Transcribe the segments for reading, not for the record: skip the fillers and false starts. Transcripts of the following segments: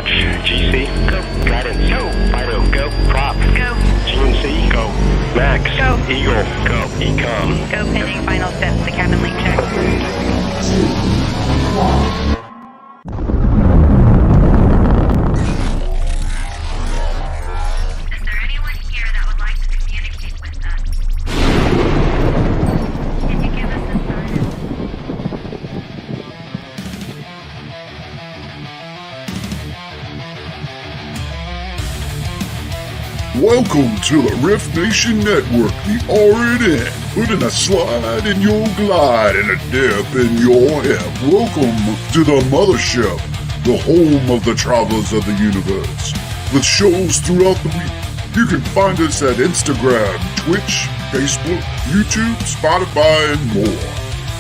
Launch. GC. Go. Guidance. Go. Fido. Go. Prop. Go. GNC. Go. Max. Go. Eagle. Go. Ecom. Go pending final steps to cabin link check. 2, 1. Is there anyone here that would like to communicate with us? Can you give us a sign? Welcome to the Rift Nation Network, the RNN, putting a slide in your glide and a dip in your hip. Welcome to the mothership, the home of the travelers of the universe. With shows throughout the week, you can find us at Instagram, Twitch, Facebook, YouTube, Spotify, and more.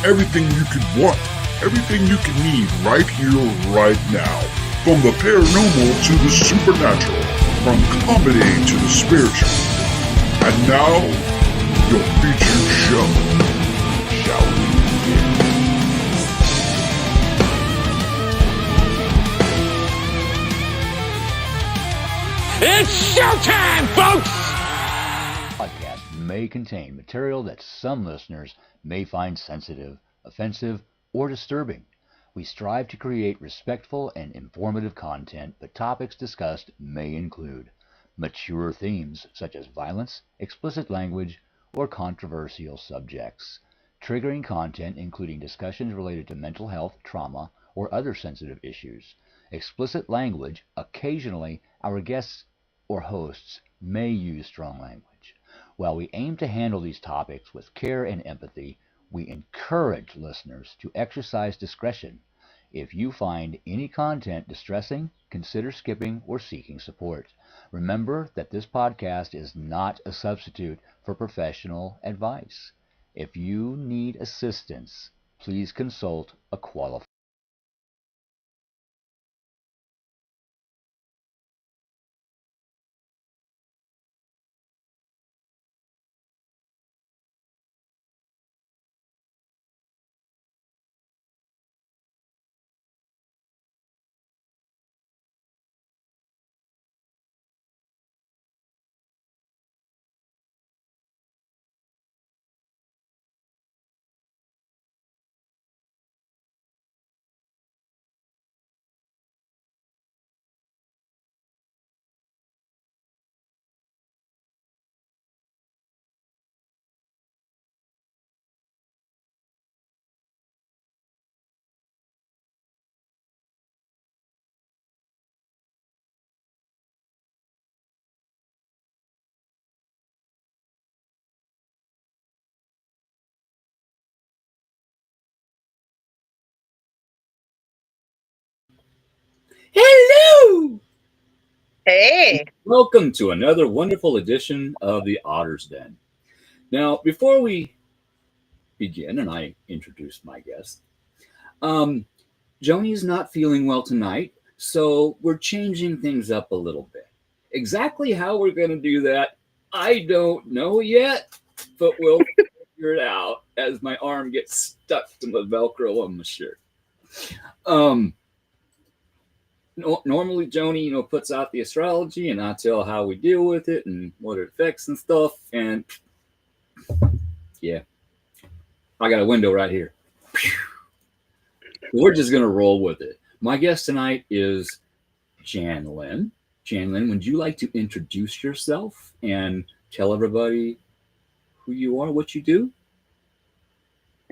Everything you could want, everything you can need right here, right now. From the paranormal to the supernatural. From comedy to the spiritual. And now, your featured show. Shall we begin? It's showtime, folks! Podcast may contain material that some listeners may find sensitive, offensive, or disturbing. We strive to create respectful and informative content, but topics discussed may include mature themes such as violence, explicit language, or controversial subjects, triggering content including discussions related to mental health, trauma, or other sensitive issues, explicit language. Occasionally, our guests or hosts may use strong language. While we aim to handle these topics with care and empathy, we encourage listeners to exercise discretion. If you find any content distressing, consider skipping or seeking support. Remember that this podcast is not a substitute for professional advice. If you need assistance, please consult a qualified. Hello! Hey! Welcome to another wonderful edition of the Otter's Den. Now, before we begin, and I introduce my guest, Joni's not feeling well tonight, so we're changing things up a little bit. Exactly how we're going to do that, I don't know yet, but we'll figure it out as my arm gets stuck to the Velcro on my shirt. Normally Joni, puts out the astrology and I tell how we deal with it and what it affects and stuff. And yeah, I got a window right here. We're just going to roll with it. My guest tonight is Jan Lynn. Jan Lynn, would you like to introduce yourself and tell everybody who you are, what you do?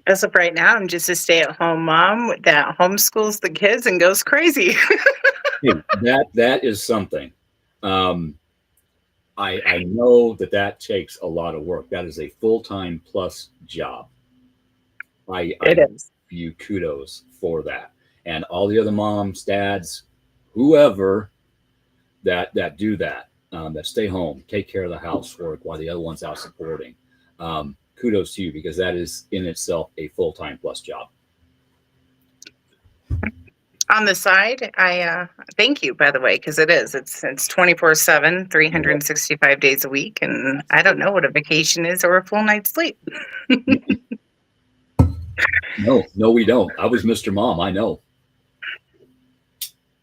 As of right now, I'm just a stay-at-home mom that homeschools the kids and goes crazy. Hey, that is something. I know that takes a lot of work. That is a full-time plus job. I give you kudos for that. And all the other moms, dads, whoever that do that stay home, take care of the housework while the other one's out supporting. Kudos to you, because that is in itself a full-time plus job. On the side, I thank you, by the way, because it's 24/7, 365 days a week, and I don't know what a vacation is or a full night's sleep. No, we don't. I was Mr. Mom. I know.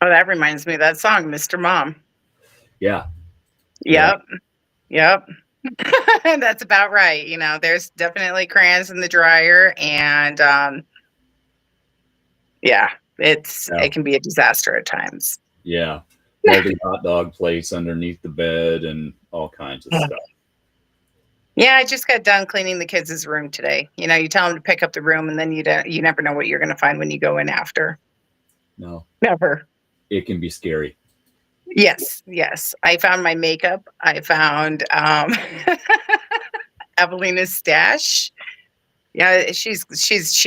Oh, that reminds me of that song, Mr. Mom. Yeah. Yep. Yep. That's about right. You know, there's definitely crayons in the dryer, and yeah, it can be a disaster at times. Yeah. Moldy hot dog plates underneath the bed and all kinds of stuff. Yeah, I just got done cleaning the kids' room today. You know, you tell them to pick up the room, and then you never know what you're going to find when you go in after. No. Never. It can be scary. Yes, yes. I found my makeup. I found Evelina's stash. Yeah, she's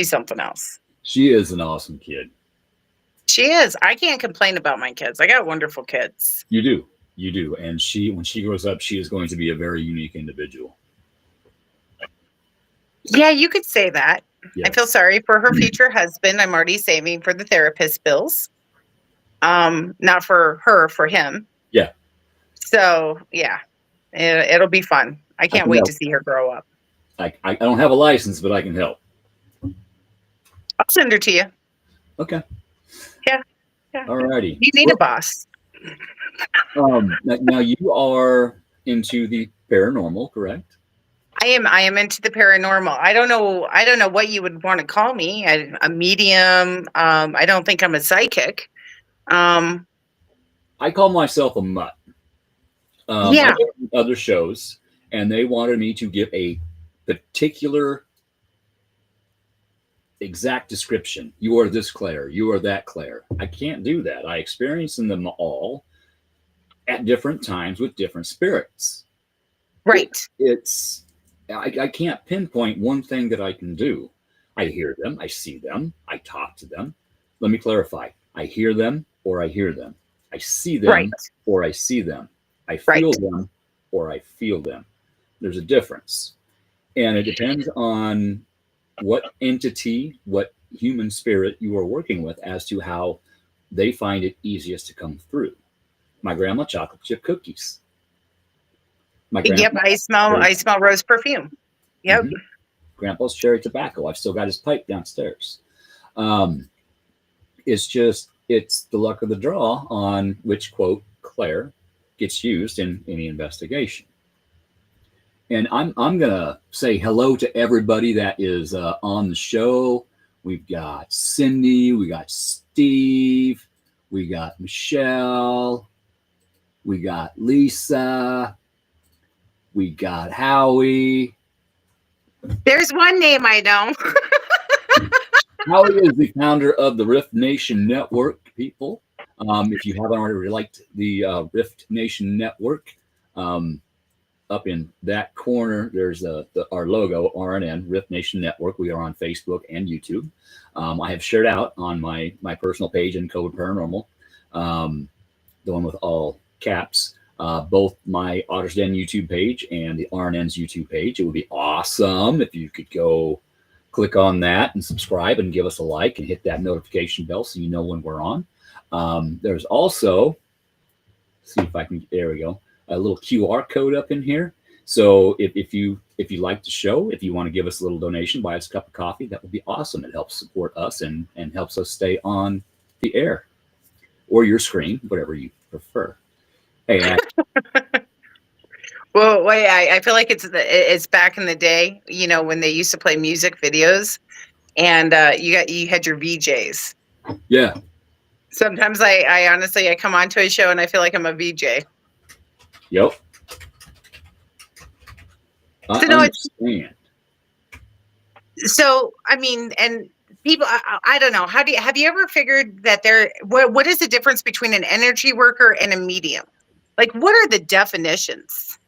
something else. She is an awesome kid. She is. I can't complain about my kids. I got wonderful kids. You do. You do. And when she grows up, she is going to be a very unique individual. Yeah, you could say that. Yes. I feel sorry for her future husband. I'm already saving for the therapist bills. Not for her, for him. Yeah. So yeah, it'll be fun. I can't wait to see her grow up. I don't have a license, but I can help. I'll send her to you. Okay. Yeah. All righty. You need a boss. Now you are into the paranormal, correct? I am into the paranormal. I don't know what you would want to call me. A medium. I don't think I'm a psychic. I call myself a mutt. Yeah. I did other shows, and they wanted me to give a particular exact description. You are this Claire. You are that Claire. I can't do that. I experience them all at different times with different spirits. Right. I can't pinpoint one thing that I can do. I hear them. I see them. I talk to them. Let me clarify. I hear them or I hear them. I see them or I see them. I feel them or I feel them. There's a difference. And it depends on what entity, what human spirit you are working with as to how they find it easiest to come through. My grandma, chocolate chip cookies. Yep, I smell rose perfume. Yep. Mm-hmm. Grandpa's cherry tobacco. I've still got his pipe downstairs. It's the luck of the draw on which quote Claire gets used in any investigation. And I'm gonna say hello to everybody that is on the show. We've got Cindy, we got Steve, we got Michelle, we got Lisa, we got Howie. There's one name I know. Howie is the founder of the R.I.F.T Nation Network, people. If you haven't already liked the R.I.F.T Nation Network, up in that corner, there's our logo, RNN, R.I.F.T Nation Network. We are on Facebook and YouTube. I have shared out on my personal page in COVID Paranormal, the one with all caps, both my Otter's Den YouTube page and the RNN's YouTube page. It would be awesome if you could go click on that and subscribe and give us a like and hit that notification bell so you know when we're on. There's also, see if I can, there we go, a little QR code up in here. So if you like the show, if you want to give us a little donation, buy us a cup of coffee, that would be awesome. It helps support us and helps us stay on the air or your screen, whatever you prefer. Hey, Well, wait, I feel like it's back in the day, you know, when they used to play music videos, and you had your VJs. Yeah. Sometimes I honestly come onto a show and I feel like I'm a VJ. Yep. I understand. So I mean, and people, I don't know. Have you ever figured that what is the difference between an energy worker and a medium? Like, what are the definitions?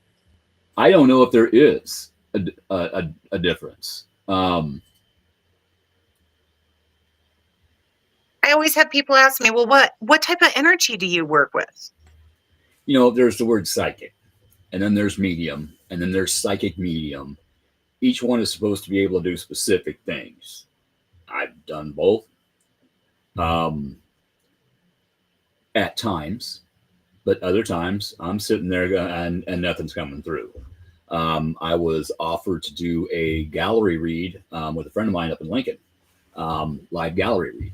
I don't know if there is a difference. I always have people ask me, well, what type of energy do you work with? You know, there's the word psychic, and then there's medium, and then there's psychic medium. Each one is supposed to be able to do specific things. I've done both at times, but other times I'm sitting there and nothing's coming through. I was offered to do a gallery read with a friend of mine up in Lincoln, live gallery read.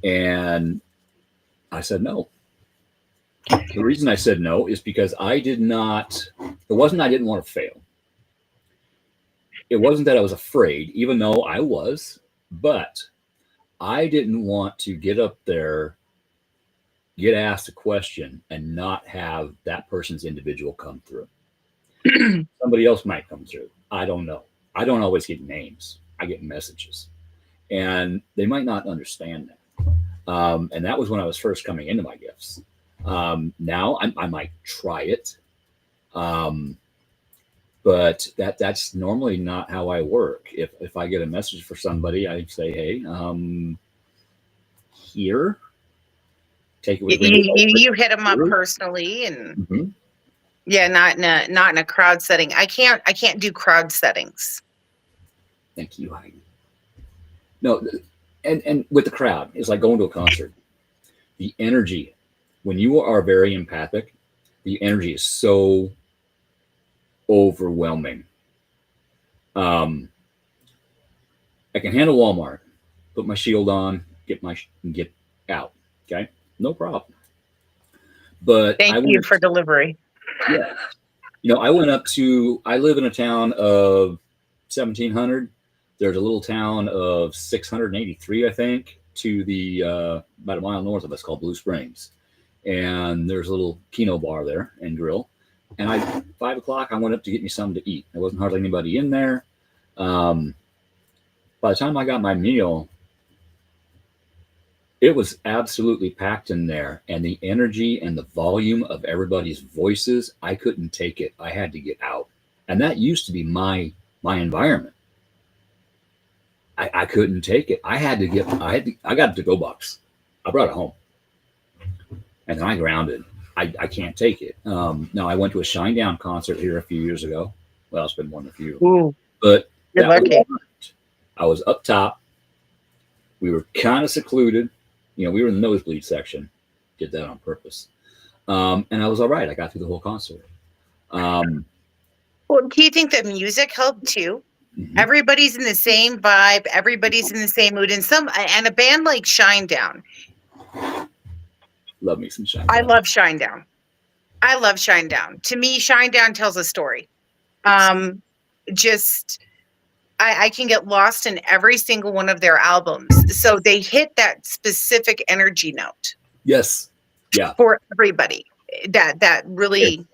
And I said no. The reason I said no is because it wasn't I didn't want to fail. It wasn't that I was afraid, even though I was, but I didn't want to get up there, get asked a question, and not have that person's individual come through. Somebody else might come through. I don't know. I don't always get names. I get messages. And they might not understand that. And that was when I was first coming into my gifts. Now I might try it. But that's normally not how I work. If I get a message for somebody, I say, hey, here, take it with me. You hit them up personally, and yeah, not in a crowd setting. I can't do crowd settings. Thank you, Heidi. No, and with the crowd, it's like going to a concert. The energy, when you are very empathic, the energy is so overwhelming. I can handle Walmart, put my shield on, get out. Okay, no problem. But thank you for delivery. Yeah, I live in a town of 1,700. There's a little town of 683, I think, to the about a mile north of us called Blue Springs, and there's a little Keno bar there and grill. And 5 o'clock, I went up to get me something to eat. There wasn't hardly anybody in there. By the time I got my meal, it was absolutely packed in there. And the energy and the volume of everybody's voices, I couldn't take it. I had to get out. And that used to be my environment. I couldn't take it. I got a to-go box. I brought it home. And then I grounded. I can't take it. Now, I went to a Shinedown concert here a few years ago. Well, it's been more than a few. Ooh, but you're lucky. I was up top. We were kind of secluded. We were in the nosebleed section. Did that on purpose. And I was all right. I got through the whole concert. Well, do you think that music helped too? Mm-hmm. Everybody's in the same vibe. Everybody's in the same mood. And a band like Shinedown. Love me some Shinedown. I love Shinedown. To me, Shinedown tells a story. I can get lost in every single one of their albums. So they hit that specific energy note. Yes. Yeah. For everybody. That really,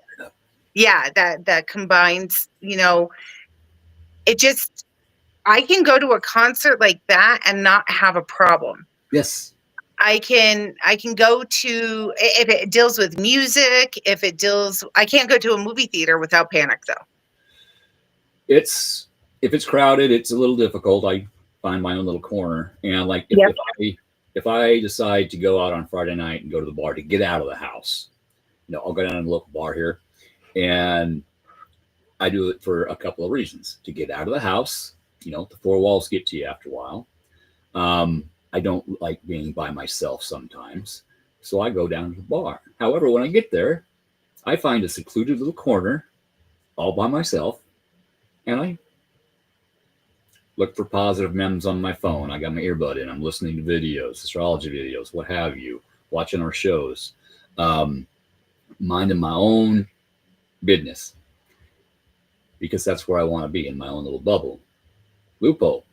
that combines, I can go to a concert like that and not have a problem. Yes. I can go to, if it deals with music, I can't go to a movie theater without panic though. If it's crowded, it's a little difficult. I find my own little corner. And like, if I decide to go out on Friday night and go to the bar to get out of the house, I'll go down to the local bar here, and I do it for a couple of reasons. To get out of the house, the four walls get to you after a while. I don't like being by myself sometimes, so I go down to the bar. However, when I get there, I find a secluded little corner all by myself, and I look for positive memes on my phone. I got my earbud in. I'm listening to videos, astrology videos, what have you, watching our shows, minding my own business, because that's where I want to be, in my own little bubble. Lupo,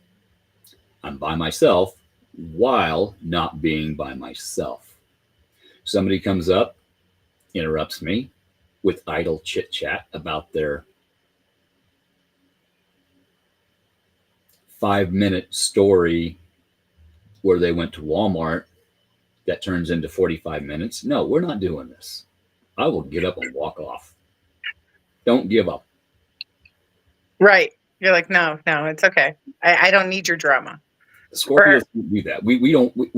I'm by myself while not being by myself. Somebody comes up, interrupts me with idle chit chat about their 5-minute story where they went to Walmart that turns into 45 minutes. No, we're not doing this. I will get up and walk off. Don't give up. Right. You're like, no, it's okay. I don't need your drama. Scorpios do that. We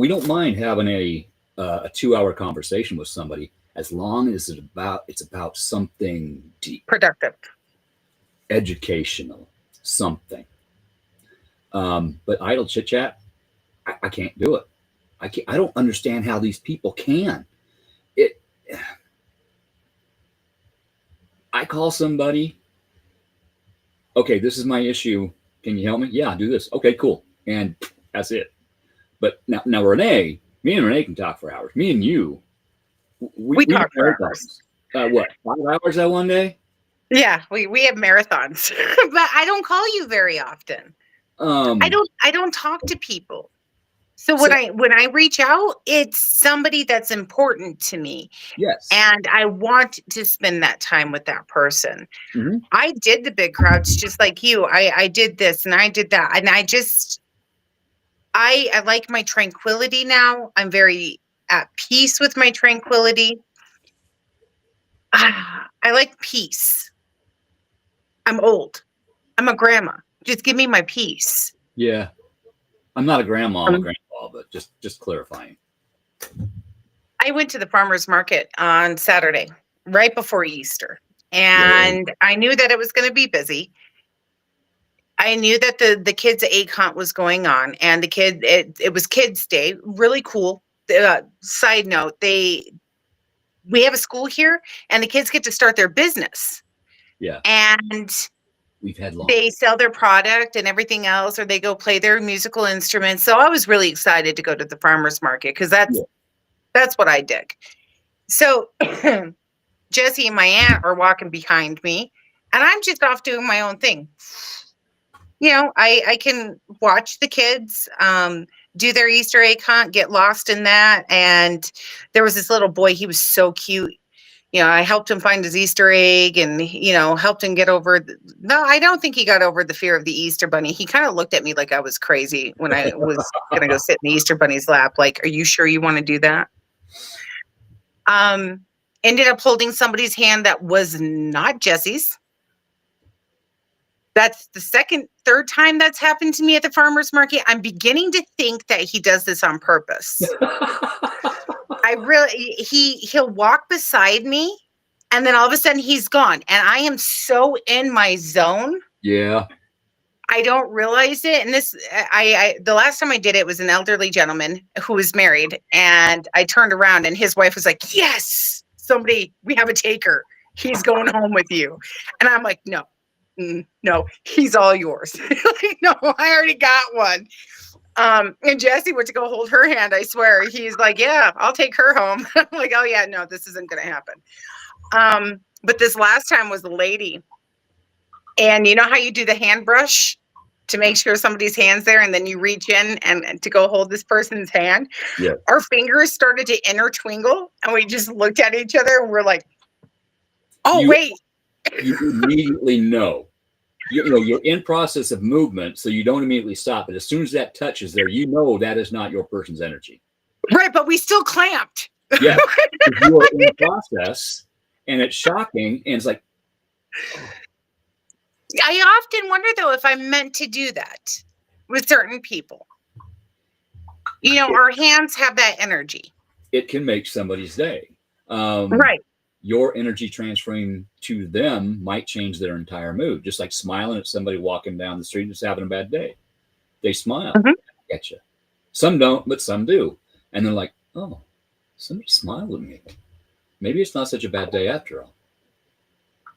don't mind having a 2-hour conversation with somebody, as long as it's about something deep, productive, educational, something. But idle chit chat, I can't do it. I don't understand how these people can. I call somebody. Okay, this is my issue. Can you help me? Yeah, do this. Okay, cool. And that's it. But now Renee Me and Renee can talk for hours. Me and you, We talk for hours. What, 5 hours that one day? Yeah, we have marathons, but I don't call you very often. I don't talk to people. So when I reach out, it's somebody that's important to me. Yes. And I want to spend that time with that person. Mm-hmm. I did the big crowds just like you. I did this and I did that. And I like my tranquility now. I'm very at peace with my tranquility. I like peace. I'm old. I'm a grandma. Just give me my peace. Yeah. I'm not a grandma, I'm a grandpa, but just clarifying. I went to the farmer's market on Saturday, right before Easter. And I knew that it was going to be busy. I knew that the kids' egg hunt was going on, and it was Kids Day, really cool. Side note, we have a school here, and the kids get to start their business. Yeah, and we've had long. They sell their product and everything else, or they go play their musical instruments. So I was really excited to go to the farmer's market because that's what I dig. So Jesse and my aunt are walking behind me, and I'm just off doing my own thing. You know, I can watch the kids do their Easter egg hunt, get lost in that. And there was this little boy, he was so cute. You know, I helped him find his Easter egg and, you know, helped him get over. No, I don't think he got over the fear of the Easter bunny. He kind of looked at me like I was crazy when I was going to go sit in the Easter bunny's lap. Like, are you sure you want to do that? Ended up holding somebody's hand that was not Jesse's. That's the third time that's happened to me at the farmer's market. I'm beginning to think that he does this on purpose. He'll walk beside me and then all of a sudden he's gone. And I am so in my zone. Yeah. I don't realize it. And the last time I did it was an elderly gentleman who was married. And I turned around and his wife was like, yes, we have a taker. He's going home with you. And I'm like, no, he's all yours. Like, no, I already got one. And Jessie went to go hold her hand. I swear. He's like, yeah, I'll take her home. I'm like, oh yeah, no, this isn't going to happen. But this last time was a lady. And you know how you do the hand brush to make sure somebody's hand's there, and then you reach in and to go hold this person's hand? Yeah. Our fingers started to intertwingle, and we just looked at each other, and we're like, wait. You immediately know. You're in process of movement, so you don't immediately stop. But as soon as that touches there, you know that is not your person's energy. Right, but we still clamped. Yeah, you are in process, and it's shocking, and it's like... I often wonder, though, if I'm meant to do that with certain people. You know, our hands have that energy. It can make somebody's day. Right. Your energy transferring to them might change their entire mood. Just like smiling at somebody walking down the street that's having a bad day. They smile at you. Some don't, but some do. And they're like, oh, somebody smiled at me. Maybe it's not such a bad day after all.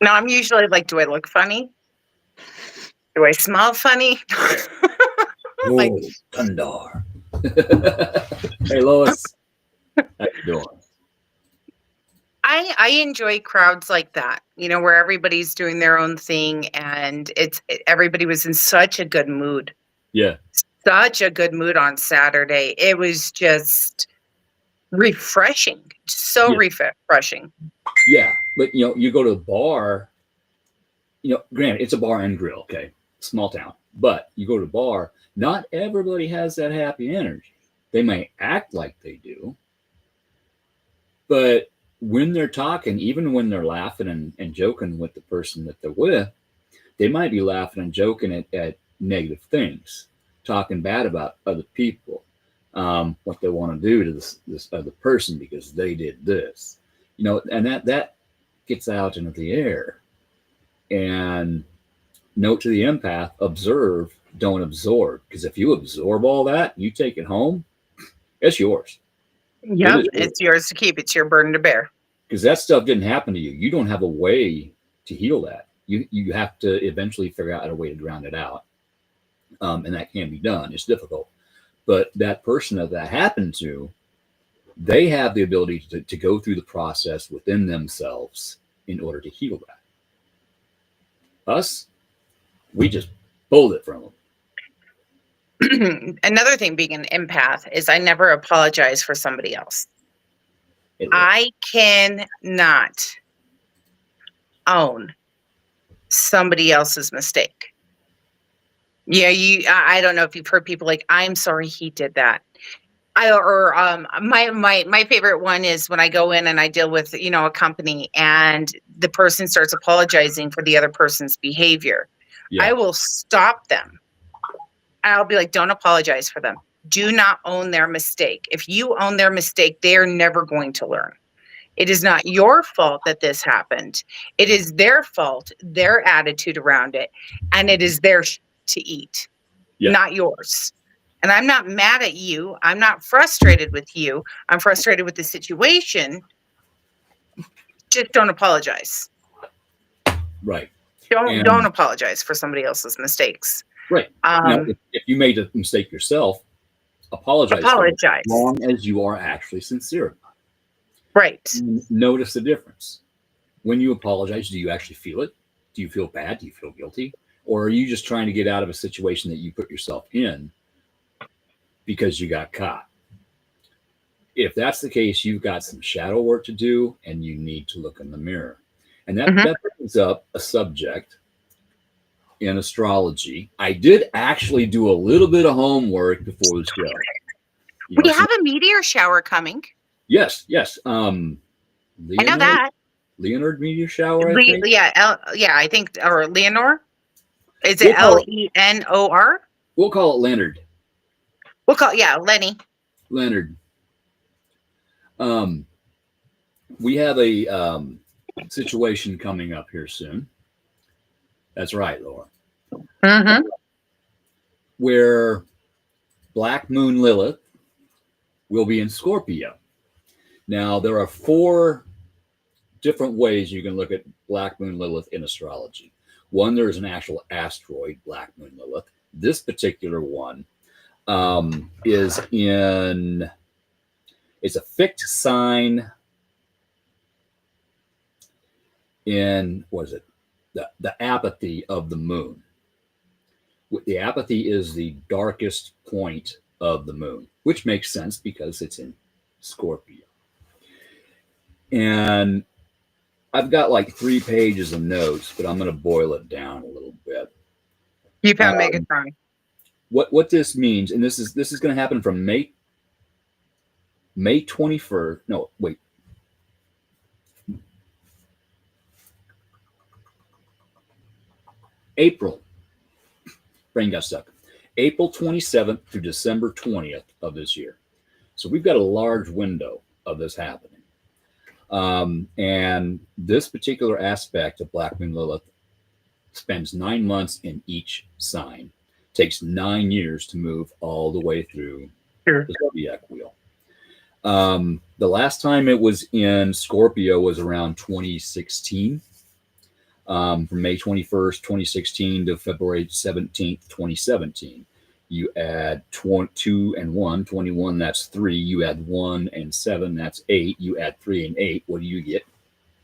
No, I'm usually like, do I look funny? Do I smell funny? Like, Kandar. Hey, Lois. How you doing? I enjoy crowds like that, you know, where everybody's doing their own thing, and everybody was in such a good mood. Yeah. Such a good mood on Saturday. It was just refreshing. So refreshing. Yeah. But, you go to a bar, granted, it's a bar and grill, okay? Small town. But you go to a bar, not everybody has that happy energy. They may act like they do, but when they're talking, even when they're laughing and joking with the person that they're with, they might be laughing and joking at negative things, talking bad about other people, what they want to do to this other person because they did this, and that gets out into the air. And note to the empath, observe, don't absorb. Because if you absorb all that, you take it home, it's yours. Yeah, it's yours to keep. It's your burden to bear. Because that stuff didn't happen to you. You don't have a way to heal that. You have to eventually figure out a way to drown it out. And that can be done. It's difficult. But that person that happened to They have the ability to go through the process within themselves in order to heal that. Us, we just pulled it from them. Another thing being an empath is I never apologize for somebody else. I cannot own somebody else's mistake. Yeah, I don't know if you've heard people like, I'm sorry he did that. My favorite one is when I go in and I deal with, a company and the person starts apologizing for the other person's behavior. Yeah. I will stop them. I'll be like, don't apologize for them. Do not own their mistake. If you own their mistake, they are never going to learn. It is not your fault that this happened. It is their fault, their attitude around it, and it is theirs to eat, not yours. And I'm not mad at you. I'm not frustrated with you. I'm frustrated with the situation. Just don't apologize. Right. Don't apologize for somebody else's mistakes. Right. Now, if you made a mistake yourself, apologize. As long as you are actually sincere. Right. And notice the difference. When you apologize, do you actually feel it? Do you feel bad? Do you feel guilty? Or are you just trying to get out of a situation that you put yourself in because you got caught? If that's the case, you've got some shadow work to do and you need to look in the mirror. And that brings up a subject in astrology. I did actually do a little bit of homework before the show. We have a meteor shower coming. Yes. I know that. Leonard meteor shower, I think. I think, or Leonor. Is it Lenor? We'll call it Leonard. We'll call Lenny. Leonard. We have a situation coming up here soon. That's right, Laura. Mm-hmm. Where Black Moon Lilith will be in Scorpio. Now, there are 4 different ways you can look at Black Moon Lilith in astrology. One, there's an actual asteroid, Black Moon Lilith. This particular one is it's a fixed sign in, what is it? The apathy of the moon. The apathy is the darkest point of the moon, which makes sense because it's in Scorpio. And I've got like 3 pages of notes, but I'm going to boil it down a little bit. You found Megatron. What this means, and this is going to happen from May 21st. No, wait. April. Brain got stuck. April 27th through December 20th of this year. So we've got a large window of this happening. And this particular aspect of Black Moon Lilith spends 9 months in each sign. Takes 9 years to move all the way through the zodiac wheel. The last time it was in Scorpio was around 2016. From May 21st, 2016 to February 17th, 2017. You add 2 and 1, 21, that's 3. You add 1 and 7, that's 8. You add 3 and 8, what do you get?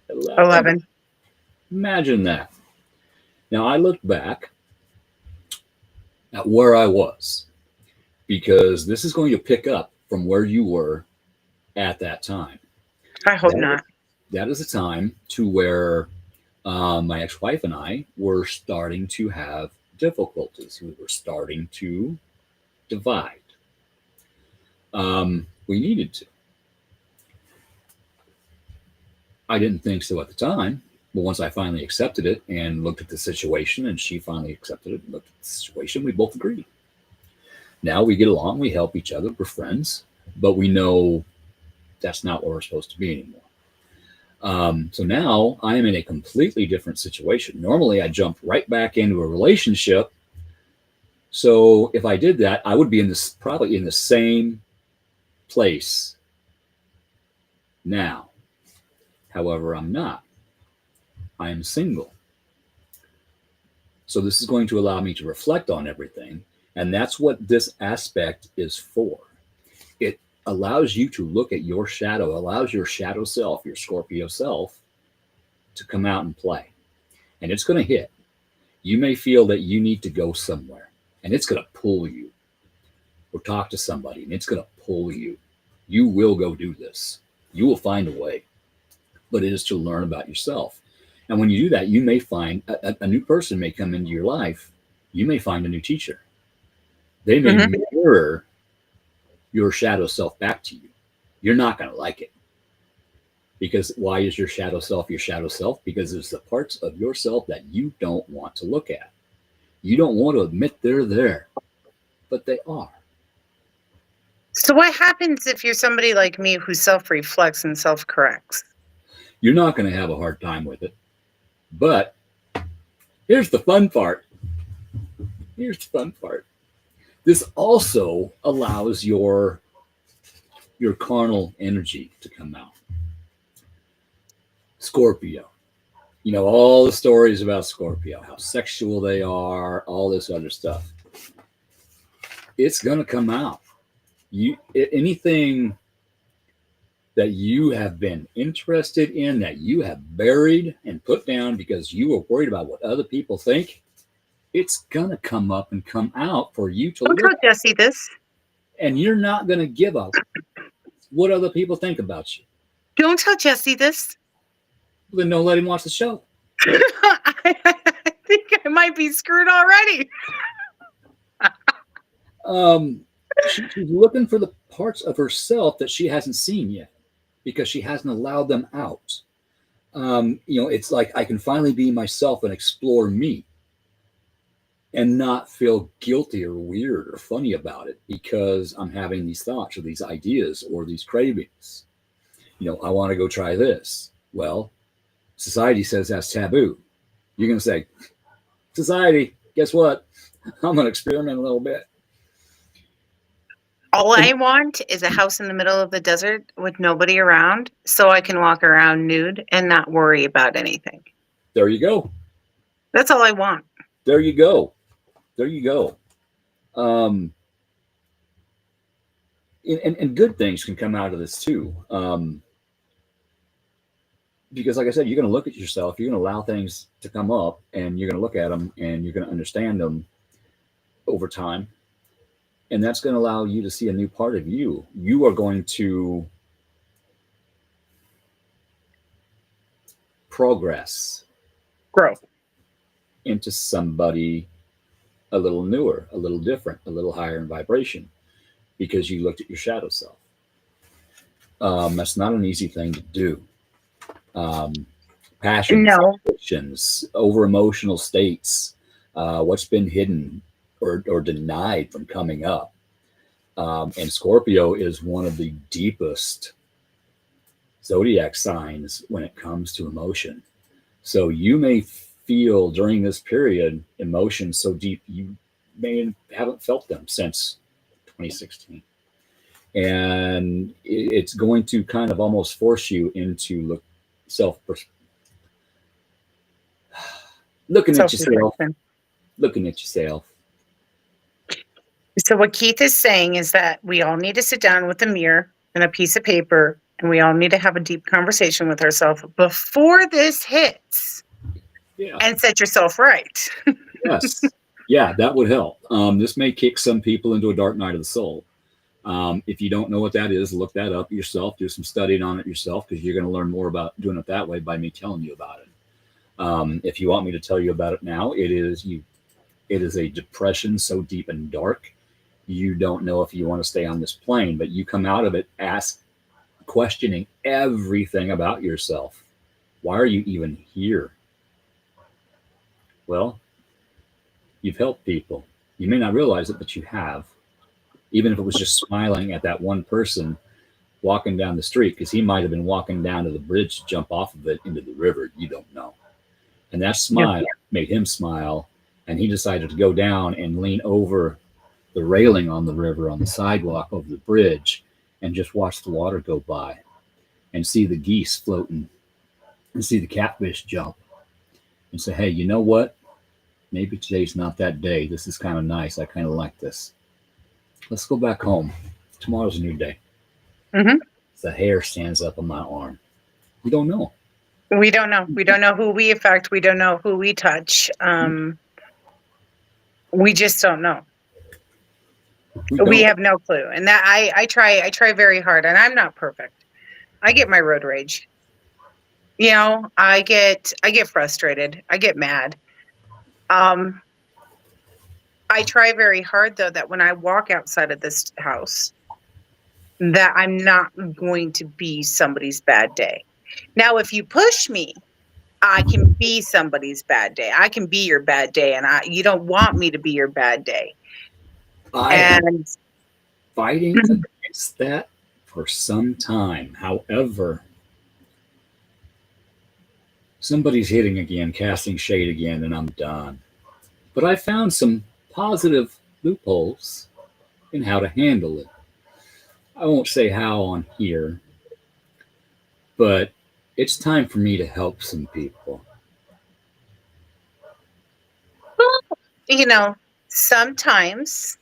11. Imagine that. Now, I look back at where I was, because this is going to pick up from where you were at that time. I hope not. That is a time to where my ex-wife and I were starting to have difficulties. We were starting to divide. We needed to. I didn't think so at the time, but once I finally accepted it and looked at the situation, and she finally accepted it and looked at the situation, we both agreed. Now we get along, we help each other, we're friends, but we know that's not where we're supposed to be anymore. So now I am in a completely different situation. Normally I jump right back into a relationship. So if I did that, I would be probably in the same place now. However, I'm not. I am single. So this is going to allow me to reflect on everything. And that's what this aspect is for. It allows you to look at your shadow, allows your shadow self, your Scorpio self, to come out and play. And it's going to hit. You may feel that you need to go somewhere, and it's going to pull you, or talk to somebody, and it's going to pull you. You will go do this. You will find a way, but it is to learn about yourself. And when you do that, you may find a new person may come into your life. You may find a new teacher. They may mirror your shadow self back to you. You're not going to like it. Because why is your shadow self your shadow self? Because it's the parts of yourself that you don't want to look at. You don't want to admit they're there, but they are. So what happens if you're somebody like me who self-reflects and self-corrects? You're not going to have a hard time with it. But here's the fun part. Here's the fun part. This also allows your carnal energy to come out. Scorpio. You know, all the stories about Scorpio, how sexual they are, all this other stuff. It's going to come out. Anything that you have been interested in, that you have buried and put down because you were worried about what other people think, it's going to come up and come out for you to Don't look tell Jesse this. And you're not going to give up what other people think about you. Don't tell Jesse this. Then don't let him watch the show. I think I might be screwed already. She's looking for the parts of herself that she hasn't seen yet because she hasn't allowed them out. It's like I can finally be myself and explore me and not feel guilty or weird or funny about it because I'm having these thoughts or these ideas or these cravings. I want to go try this. Well, society says that's taboo. You're going to say, society, guess what? I'm going to experiment a little bit. All I want is a house in the middle of the desert with nobody around so I can walk around nude and not worry about anything. There you go. That's all I want. There you go. There you go. And good things can come out of this too. Because like I said, you're going to look at yourself, you're going to allow things to come up and you're going to look at them and you're going to understand them over time. And that's going to allow you to see a new part of you. You are going to progress, grow into somebody a little newer, a little different, a little higher in vibration because you looked at your shadow self. That's not an easy thing to do. Passions, addictions, over emotional states, what's been hidden or denied from coming up. And Scorpio is one of the deepest zodiac signs when it comes to emotion. So you may feel during this period emotions so deep you haven't felt them since 2016. And it's going to kind of almost force you into looking at yourself. So what Keith is saying is that we all need to sit down with a mirror and a piece of paper, and we all need to have a deep conversation with ourselves before this hits. Yeah. And set yourself right. Yes. Yeah, that would help. This may kick some people into a dark night of the soul. If you don't know what that is, look that up yourself. Do some studying on it yourself because you're going to learn more about doing it that way by me telling you about it. If you want me to tell you about it now, it is a depression so deep and dark, you don't know if you want to stay on this plane, but you come out of it questioning everything about yourself. Why are you even here? Well, you've helped people. You may not realize it, but you have. Even if it was just smiling at that one person walking down the street, because he might have been walking down to the bridge to jump off of it into the river. You don't know. And that smile made him smile. And he decided to go down and lean over the railing on the river, on the sidewalk over the bridge, and just watch the water go by and see the geese floating and see the catfish jump and say, hey, you know what? Maybe today's not that day. This is kind of nice. I kind of like this. Let's go back home. Tomorrow's a new day. Mm-hmm. The hair stands up on my arm. We don't know. We don't know. We don't know who we affect. We don't know who we touch. We just don't know. We have no clue. And that I try very hard, and I'm not perfect. I get my road rage. You know, I get frustrated. I get mad. I try very hard though that when I walk outside of this house, that I'm not going to be somebody's bad day. Now, if you push me, I can be somebody's bad day. I can be your bad day, and you don't want me to be your bad day. I have been fighting against that for some time. However, somebody's hitting again, casting shade again, and I'm done. But I found some positive loopholes in how to handle it. I won't say how on here, but it's time for me to help some people. Well, you know, sometimes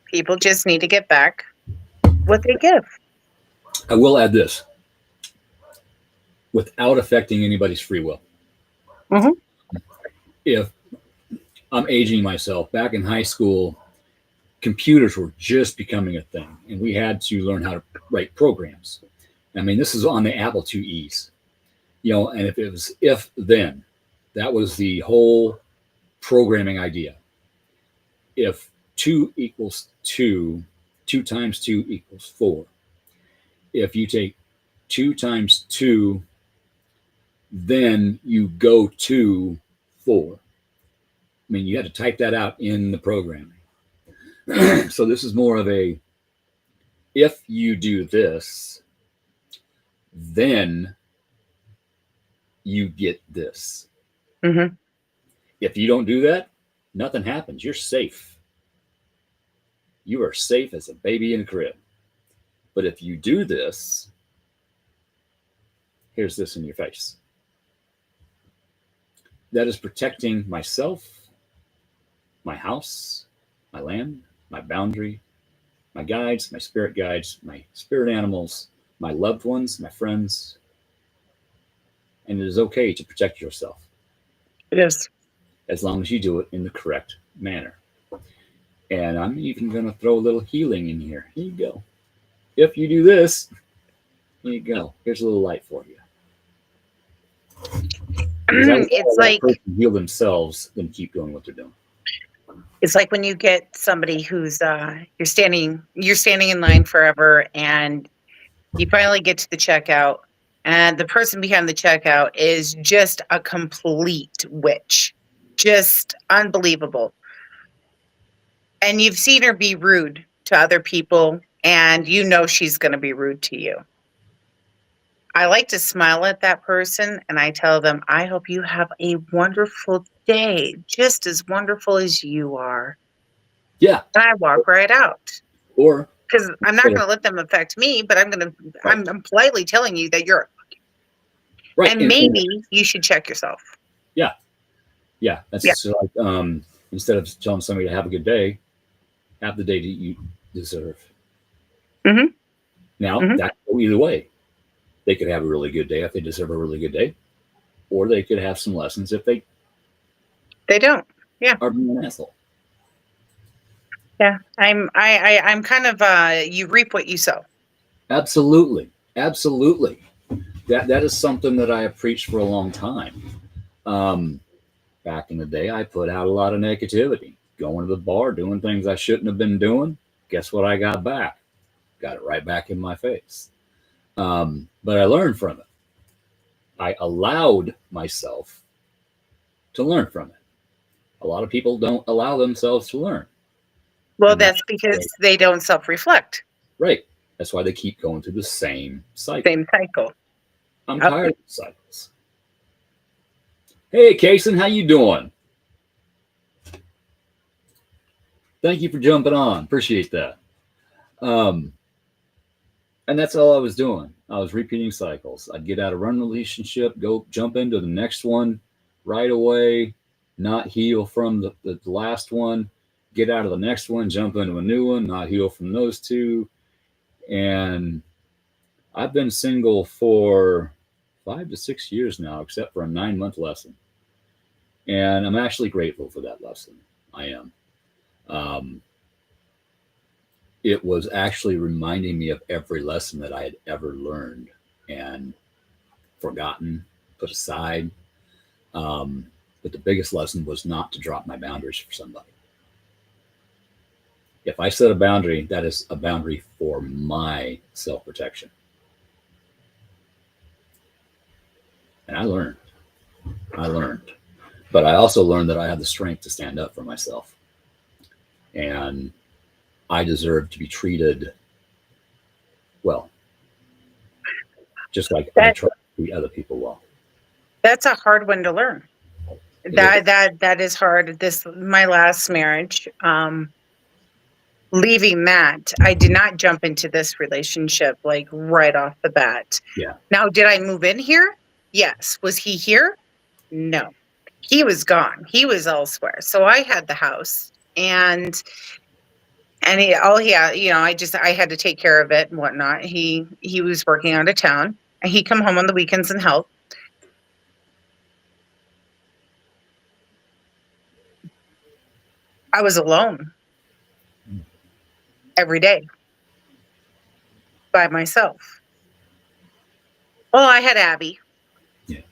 people just need to get back what they give. I will add this without affecting anybody's free will. Mhm. If I'm aging myself, back in high school, computers were just becoming a thing, and we had to learn how to write programs. I mean, this is on the Apple IIe's, you know, and if it was if then, that was the whole programming idea. If 2 equals 2, 2 times 2 equals 4. If you take 2 times 2, then you go to 4. I mean, you had to type that out in the programming. So this is more of a, if you do this, then you get this. Mhm. If you don't do that, nothing happens. You're safe. You are safe as a baby in a crib. But if you do this, here's this in your face. That is protecting myself, my house, my land, my boundary, my guides, my spirit animals, my loved ones, my friends. And it is okay to protect yourself. It is. As long as you do it in the correct manner. And I'm even going to throw a little healing in here. Here you go. If you do this, here you go. Here's a little light for you. It's like person heal themselves, then keep doing what they're doing. It's like when you get somebody who's you're standing in line forever, and you finally get to the checkout, and the person behind the checkout is just a complete witch, just unbelievable. And you've seen her be rude to other people, and you know she's going to be rude to you. I like to smile at that person, and I tell them, I hope you have a wonderful day, just as wonderful as you are. Yeah. And I walk right out. Or because I'm not going to let them affect me, but I'm politely telling you that you're right. And maybe you should check yourself. Yeah. Yeah. That's like, instead of telling somebody to have a good day, have the day that you deserve. Mm-hmm. Now, that can go either way. They could have a really good day if they deserve a really good day, or they could have some lessons if they don't. Yeah. Are being an asshole. Yeah. I'm kind of you reap what you sow. Absolutely. Absolutely. That is something that I have preached for a long time. Back in the day, I put out a lot of negativity, going to the bar, doing things I shouldn't have been doing. Guess what I got back? Got it right back in my face. But I learned from it. I allowed myself to learn from it. A lot of people don't allow themselves to learn. Well, that's because they don't self-reflect. Right. That's why they keep going through the same cycle. Same cycle. I'm tired of the cycles. Hey, Kason, how you doing? Thank you for jumping on. Appreciate that. And that's all I was doing. I was repeating cycles. I'd get out of one relationship, go jump into the next one right away, not heal from the last one, get out of the next one, jump into a new one, not heal from those two. And I've been single for 5 to 6 years now, except for a 9-month lesson. And I'm actually grateful for that lesson. I am. It was actually reminding me of every lesson that I had ever learned and forgotten, put aside. But the biggest lesson was not to drop my boundaries for somebody. If I set a boundary, that is a boundary for my self-protection. And I learned. But I also learned that I have the strength to stand up for myself. And I deserve to be treated well, just like I try to treat other people well. That's a hard one to learn. That is hard. My last marriage, leaving that, I did not jump into this relationship like right off the bat. Yeah. Now, did I move in here? Yes. Was he here? No. He was gone. He was elsewhere. So I had the house, and I had to take care of it and whatnot. He was working out of town, and he'd come home on the weekends and help. I was alone every day by myself. Well, I had Abby,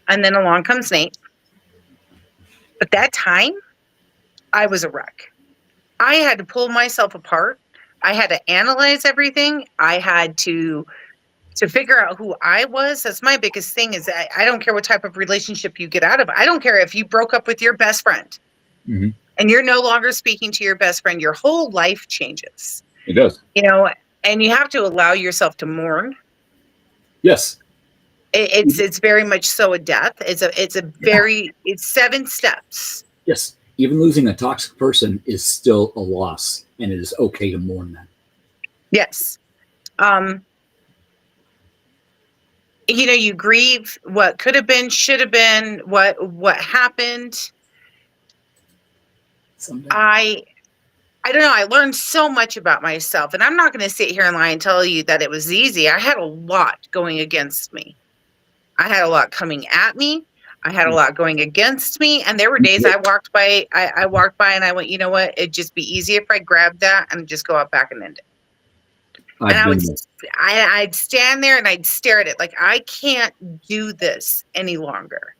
and then along comes Nate. But that time, I was a wreck. I had to pull myself apart. I had to analyze everything. I had to figure out who I was. That's my biggest thing, is that I don't care what type of relationship you get out of. I don't care if you broke up with your best friend. Mm-hmm. And you're no longer speaking to your best friend. Your whole life changes. It does. And you have to allow yourself to mourn. Yes. It's very much so a death. It's 7 steps. Yes. Even losing a toxic person is still a loss, and it is okay to mourn that. Yes. You grieve what could have been, should have been, what happened. I don't know. I learned so much about myself, and I'm not going to sit here and lie and tell you that it was easy. I had a lot going against me. I had a lot coming at me. I had a lot going against me. And there were days I walked by and I went, you know what? It'd just be easy if I grabbed that and just go out back and end it. I'd stand there and I'd stare at it like, I can't do this any longer.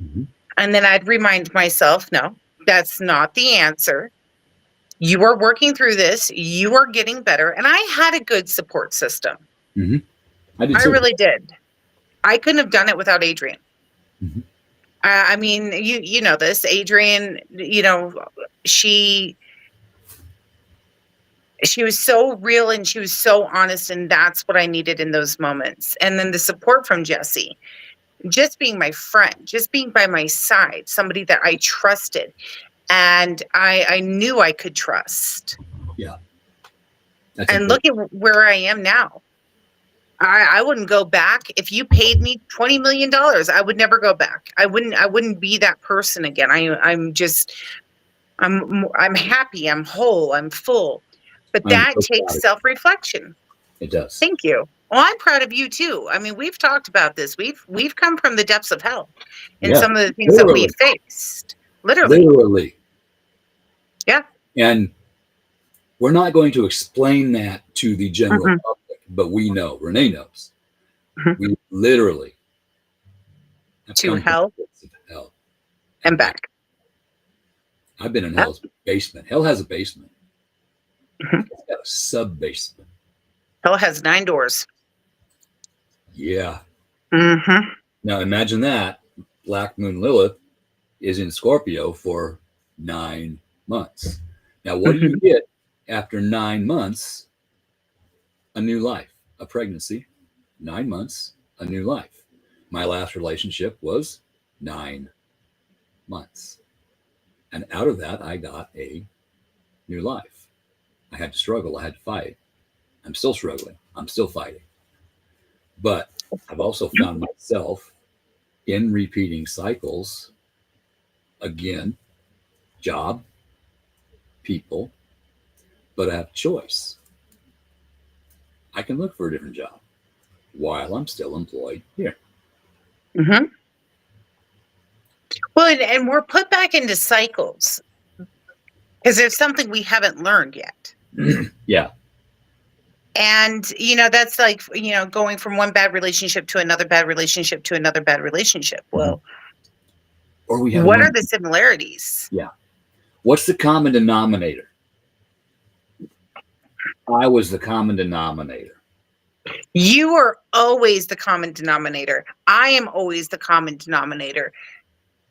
Mm-hmm. And then I'd remind myself, no, that's not the answer. You are working through this. You are getting better. And I had a good support system. Mm-hmm. I really did. I couldn't have done it without Adrian. Mm-hmm. I mean, you know this. Adrian, she was so real and she was so honest, and that's what I needed in those moments. And then the support from Jesse, just being my friend, just being by my side, somebody that I trusted and I knew I could trust. Yeah. And look at where I am now. I wouldn't go back. If you paid me $20 million, I would never go back. I wouldn't be that person again. I'm happy. I'm whole. I'm full. But that takes self-reflection. It does. Thank you. Well, I'm proud of you too. I mean, we've talked about this. We've come from the depths of hell in some of the things that we faced. Literally. Yeah. And we're not going to explain that to the general public, but we know. Renee knows. Mm-hmm. We literally have to hell and back. I've been in hell's basement. Hell has a basement. Mm-hmm. It's got a sub-basement. Hell has 9 doors. Yeah. Mm-hmm. Now imagine that. Black Moon Lilith is in Scorpio for 9 months. Now, what do you get after 9 months? A new life, a pregnancy, 9 months, a new life. My last relationship was 9 months. And out of that, I got a new life. I had to struggle. I had to fight. I'm still struggling. I'm still fighting. But I've also found myself in repeating cycles. Again, job, people, but I have choice. I can look for a different job. while I'm still employed here. Mm-hmm. Well, and we're put back into cycles because there's something we haven't learned yet. Yeah. And, that's like, going from one bad relationship to another bad relationship to another bad relationship. Well, or we have what are the similarities? Yeah. What's the common denominator? I was the common denominator. You are always the common denominator. I am always the common denominator.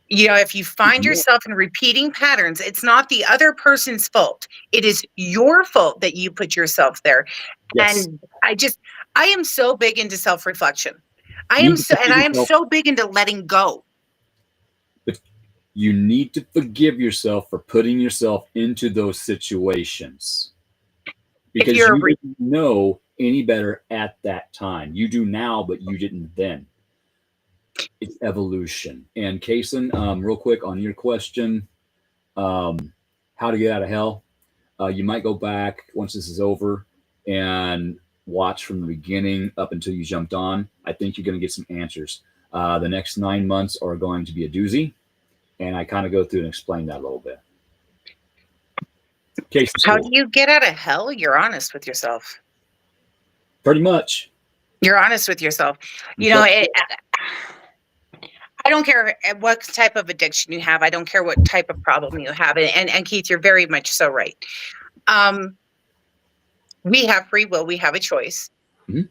If you find yourself in repeating patterns, it's not the other person's fault. It is your fault that you put yourself there. Yes. And I am so big into self-reflection. I am so big into letting go. But you need to forgive yourself for putting yourself into those situations. Because you didn't know any better at that time. You do now, but you didn't then. It's evolution. And Kason, real quick on your question, how to get out of hell. You might go back once this is over and watch from the beginning up until you jumped on. I think you're going to get some answers. The next 9 months are going to be a doozy. And I kind of go through and explain that a little bit. How do you get out of hell? You're honest with yourself. Pretty much. You're honest with yourself. I don't care what type of addiction you have. I don't care what type of problem you have. And Keith, you're very much so right. We have free will. We have a choice. Mm-hmm.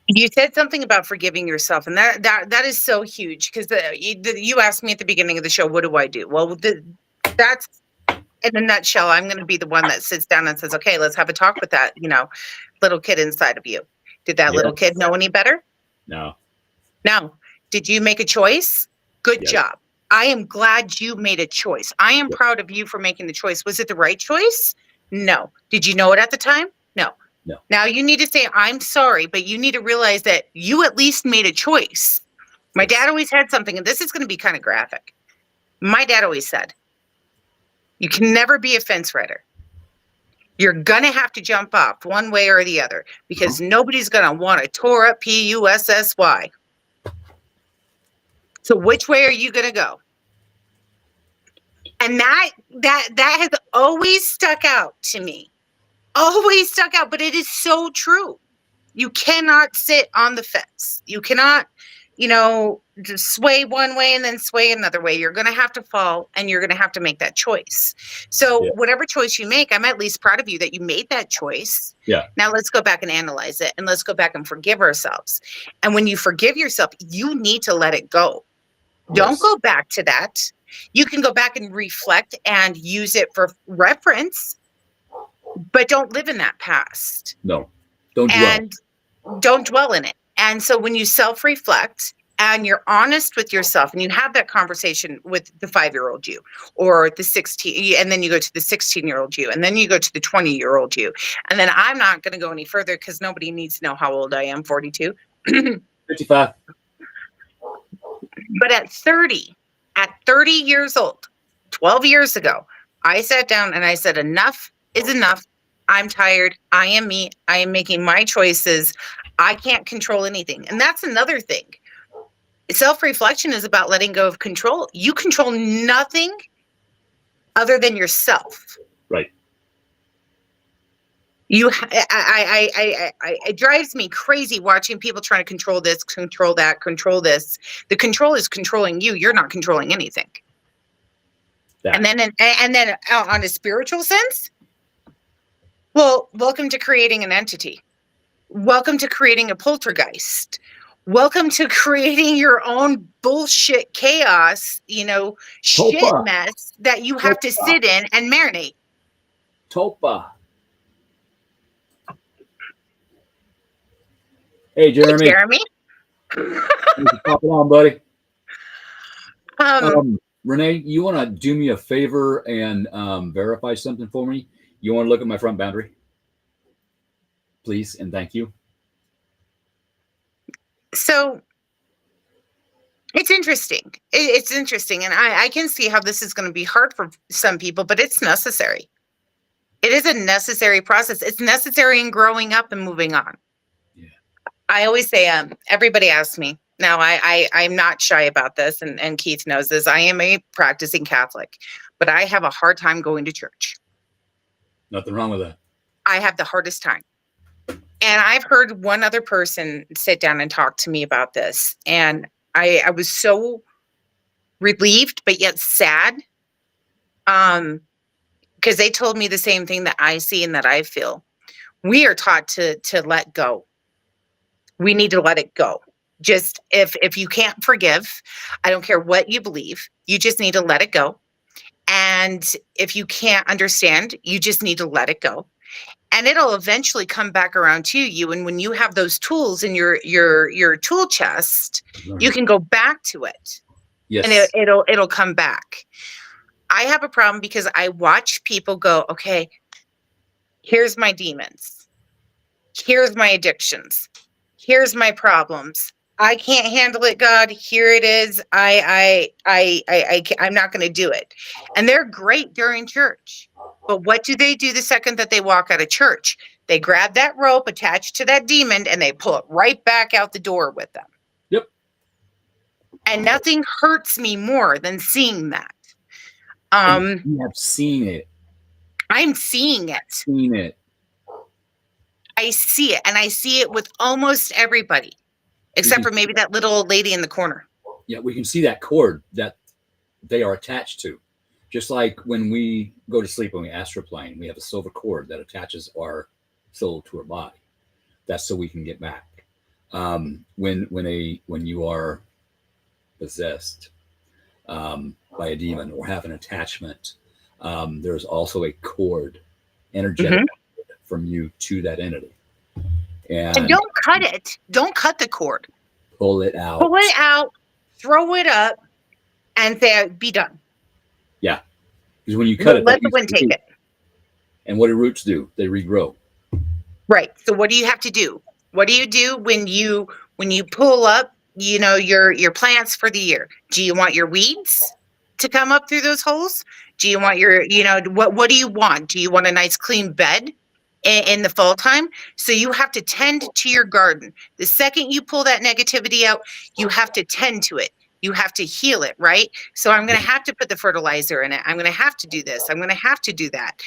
You said something about forgiving yourself, and that is so huge because you asked me at the beginning of the show, what do I do? Well, that's in a nutshell. I'm going to be the one that sits down and says, okay, let's have a talk with that, little kid inside of you. Did that little kid know any better? No. Did you make a choice? Good job. I am glad you made a choice. I am proud of you for making the choice. Was it the right choice? No. Did you know it at the time? No. Now you need to say, I'm sorry, but you need to realize that you at least made a choice. My dad always had something, and this is going to be kind of graphic. My dad always said, you can never be a fence rider. You're going to have to jump off one way or the other because nobody's going to want to tore up PUSSY. So which way are you going to go? And that has always stuck out to me. Always stuck out, but it is so true. You cannot sit on the fence. You cannot, just sway one way and then sway another way. You're going to have to fall and you're going to have to make that choice. So whatever choice you make, I'm at least proud of you that you made that choice. Yeah. Now let's go back and analyze it and let's go back and forgive ourselves. And when you forgive yourself, you need to let it go. Don't go back to that. You can go back and reflect and use it for reference, but don't live in that past. No, don't dwell. And don't dwell in it. And so when you self-reflect and you're honest with yourself and you have that conversation with the 5-year-old you or the 16, and then you go to the 16-year-old you, and then you go to the 20-year-old you. And then I'm not going to go any further because nobody needs to know how old I am, 42. 55. But at 30 years old, 12 years ago, I sat down and I said, enough is enough. I'm tired. I am me. I am making my choices. I can't control anything. And that's another thing. Self-reflection is about letting go of control. You control nothing other than yourself. Right. It drives me crazy watching people trying to control this, control that, control this. The control is controlling you. You're not controlling anything. And then on a spiritual sense, well, welcome to creating an entity. Welcome to creating a poltergeist. Welcome to creating your own bullshit chaos, shit mess that you have to sit in and marinate. Topa. Hey, Jeremy. Hey, Jeremy. Pop it on, buddy. Renee, you want to do me a favor and verify something for me? You want to look at my front boundary? Please and thank you. So it's interesting. It's interesting. And I can see how this is going to be hard for some people, but it's necessary. It is a necessary process. It's necessary in growing up and moving on. I always say, everybody asks me. Now, I'm not shy about this, and Keith knows this. I am a practicing Catholic, but I have a hard time going to church. Nothing wrong with that. I have the hardest time. And I've heard one other person sit down and talk to me about this. And I was so relieved, but yet sad. Because they told me the same thing that I see and that I feel. We are taught to let go. We need to let it go. Just if you can't forgive, I don't care what you believe, you just need to let it go. And if you can't understand, you just need to let it go. And it'll eventually come back around to you. And when you have those tools in your tool chest, you can go back to it. Yes. And it'll come back. I have a problem because I watch people go, okay, here's my demons. Here's my addictions. Here's my problems. I can't handle it, God. Here it is. I'm not going to do it. And they're great during church. But what do they do the second that they walk out of church? They grab that rope attached to that demon and they pull it right back out the door with them. Yep. And nothing hurts me more than seeing that. You have seen it. I'm seeing it. Seen it. I see it. And I see it with almost everybody, except for maybe that little old lady in the corner. Yeah, we can see that cord that they are attached to. Just like when we go to sleep, when we astroplane, we have a silver cord that attaches our soul to our body. That's so we can get back. When you are possessed by a demon or have an attachment, there's also a cord, energetic from you to that entity. And don't cut it. Don't cut the cord. Pull it out. Pull it out, throw it up, and say, be done. Yeah. Because when you cut it, let the wind take it. And what do roots do? They regrow. Right. So what do you have to do? What do you do when you pull up, your plants for the year? Do you want your weeds to come up through those holes? Do you want what do you want? Do you want a nice clean bed in the fall time? So you have to tend to your garden. The second you pull that negativity out, you have to tend to it. You have to heal it, right? So I'm going to have to put the fertilizer in it. I'm going to have to do this. I'm going to have to do that.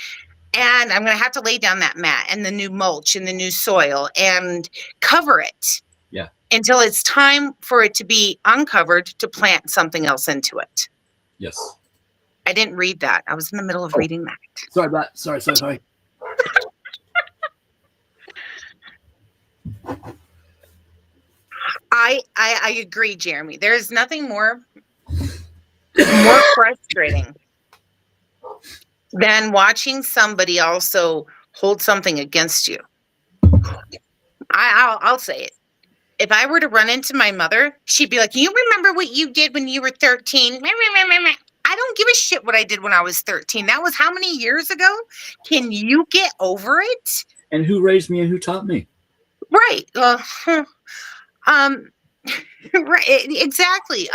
And I'm going to have to lay down that mat and the new mulch and the new soil and cover it. Yeah. Until it's time for it to be uncovered to plant something else into it. Yes. I didn't read that. I was in the middle of reading that. Sorry. I agree, Jeremy. There's nothing more frustrating than watching somebody also hold something against you. I'll say it. If I were to run into my mother, she'd be like, you remember what you did when you were 13? I don't give a shit what I did when I was 13. That was how many years ago? Can you get over it? And who raised me and who taught me? Right. Right. Exactly.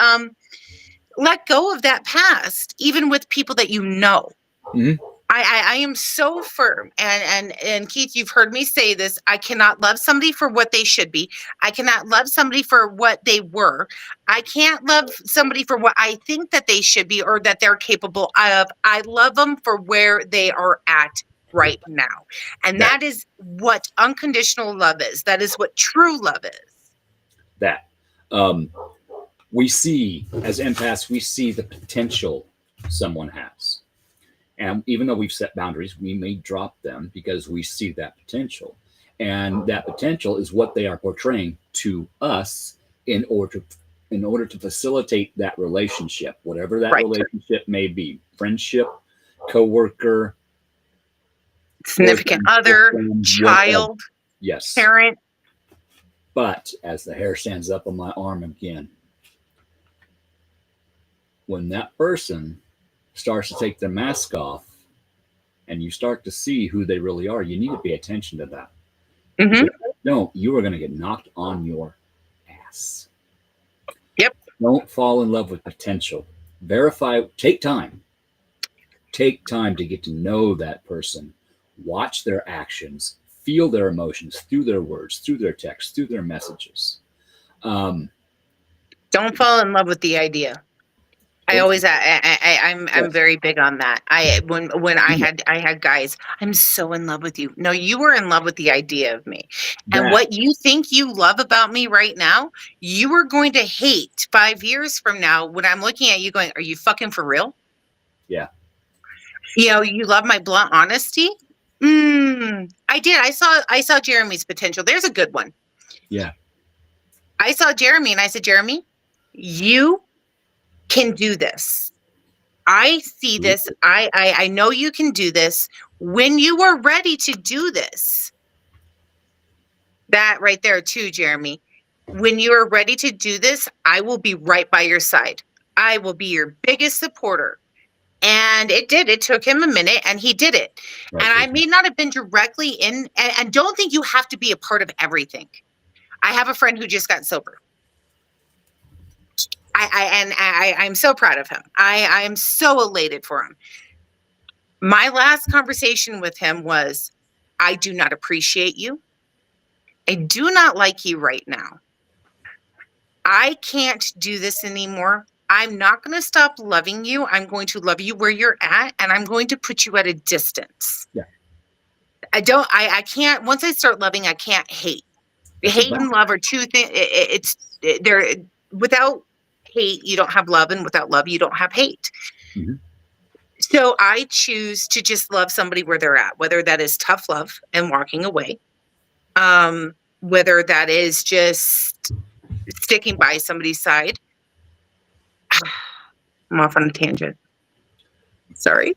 Let go of that past, even with people that you know. Mm-hmm. I am so firm, and Keith, you've heard me say this. I cannot love somebody for what they should be. I cannot love somebody for what they were. I can't love somebody for what I think that they should be or that they're capable of. I love them for where they are at right now. And that is what unconditional love is. That is what true love is. That we see as empaths, we see the potential someone has. And even though we've set boundaries, we may drop them because we see that potential. And that potential is what they are portraying to us in order to facilitate that relationship, whatever that relationship may be. Friendship, coworker, significant other, child, yes, parent. But as the hair stands up on my arm again, when that person starts to take their mask off and you start to see who they really are, you need to pay attention to that. Mm-hmm. No, you are going to get knocked on your ass. Yep. Don't fall in love with potential. Verify, take time. Take time to get to know that person. Watch their actions. feel their emotions through their words, through their texts, through their messages. Don't fall in love with the idea. I'm very big on that. When I had guys, I'm so in love with you. No, you were in love with the idea of me. And what you think you love about me right now, you are going to hate 5 years from now when I'm looking at you going, are you fucking for real? Yeah. You know, you love my blunt honesty. I did. I saw Jeremy's potential. There's a good one. Yeah. I saw Jeremy and I said, Jeremy, you can do this. I see this. I know you can do this. When you are ready to do this, that right there too, Jeremy, when you are ready to do this, I will be right by your side. I will be your biggest supporter. And it did. It took him a minute and he did it. Right. And I may not have been directly in, and don't think you have to be a part of everything. I have a friend who just got sober. I'm so proud of him. I'm so elated for him. My last conversation with him was, I do not appreciate you. I do not like you right now. I can't do this anymore. I'm not going to stop loving you. I'm going to love you where you're at, and I'm going to put you at a distance. Yeah. I can't, once I start loving, I can't hate. Hate and love are two things. Without hate, you don't have love, and without love, you don't have hate. Mm-hmm. So I choose to just love somebody where they're at, whether that is tough love and walking away, whether that is just sticking by somebody's side. I'm off on a tangent. Sorry.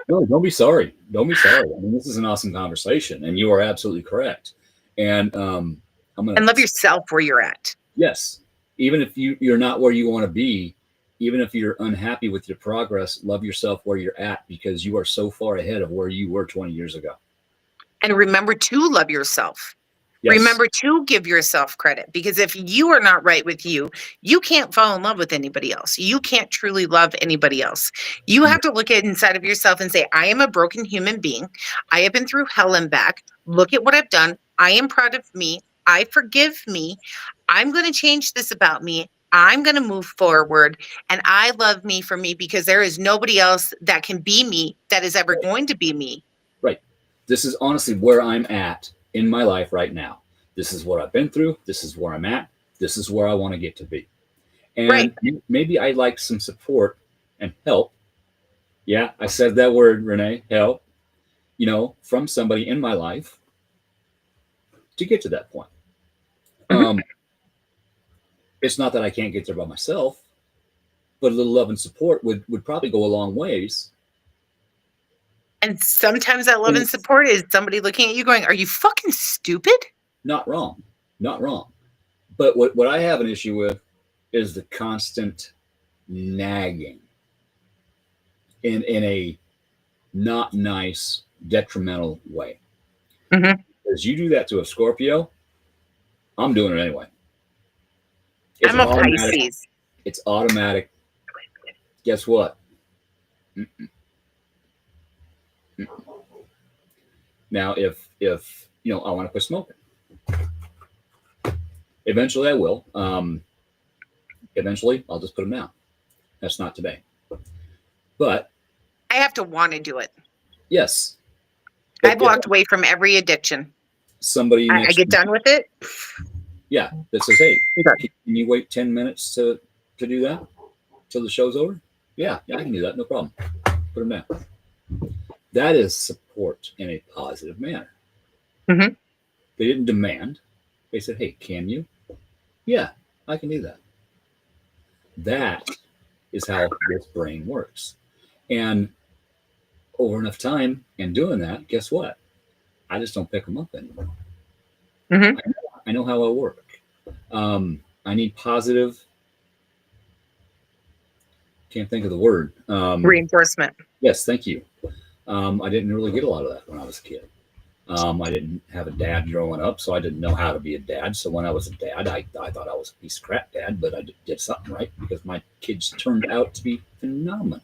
No, don't be sorry. Don't be sorry. I mean, this is an awesome conversation, and you are absolutely correct. And and love yourself where you're at. Yes. Even if you're not where you want to be, even if you're unhappy with your progress, love yourself where you're at, because you are so far ahead of where you were 20 years ago. And remember to love yourself. Yes. Remember to give yourself credit, because if you are not right with you, you can't fall in love with anybody else. You can't truly love anybody else. You have to look at inside of yourself and say, I am a broken human being. I have been through hell and back. Look at what I've done. I am proud of me. I forgive me. I'm going to change this about me. I'm going to move forward, and I love me for me, because there is nobody else that can be me that is ever going to be me. Right. This is honestly where I'm at in my life right now. This is what I've been through. This is where I'm at. This is where I want to get to be. And maybe I'd like some support and help. Yeah, I said that word, Renee, help, from somebody in my life to get to that point. It's not that I can't get there by myself, but a little love and support would probably go a long ways. And sometimes that love and support is somebody looking at you going, are you fucking stupid? Not wrong. Not wrong. But what I have an issue with is the constant nagging in a not nice, detrimental way. Mm-hmm. As you do that to a Scorpio, I'm doing it anyway. I'm a Pisces. It's automatic. Guess what? Mm-mm. Mm-mm. Now, if I want to quit smoking, eventually I will. Eventually, I'll just put them down. That's not today. But I have to want to do it. Yes. I've walked away from every addiction. Somebody I get done with it. Yeah, that says, hey, can you wait 10 minutes to do that till the show's over? Yeah, I can do that. No problem. Put them down. That is support in a positive manner. Mm-hmm. They didn't demand. They said, hey, can you? Yeah, I can do that. That is how this brain works. And over enough time and doing that, guess what? I just don't pick them up anymore. Mm-hmm. I know how I work. I need positive. Can't think of the word. Reinforcement. Yes, thank you. I didn't really get a lot of that when I was a kid. I didn't have a dad growing up, so I didn't know how to be a dad. So when I was a dad, I thought I was a piece of crap dad, but I did something right because my kids turned out to be phenomenal.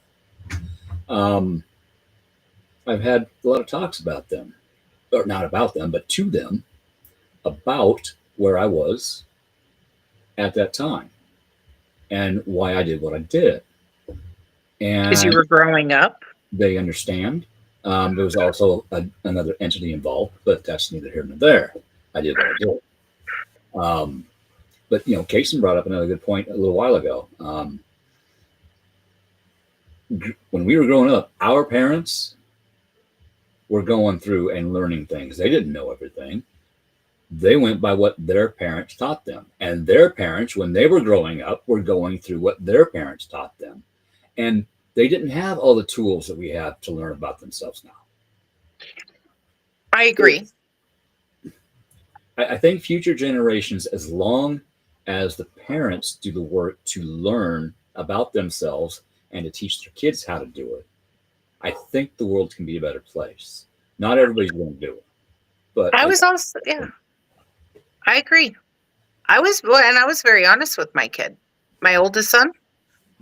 I've had a lot of talks about them. or not about them, but to them about where I was at that time and why I did what I did. And Because you were growing up. they understand. There was also another entity involved, but that's neither here nor there. I did what I did. But Kason brought up another good point a little while ago. When we were growing up, our parents were going through and learning things. They didn't know everything. They went by what their parents taught them. And their parents, when they were growing up, were going through what their parents taught them. And they didn't have all the tools that we have to learn about themselves now. I agree. I think future generations, as long as the parents do the work to learn about themselves and to teach their kids how to do it, I think the world can be a better place. Not everybody's going to do it. But I was also, yeah, I agree. I was very honest with my kid, my oldest son.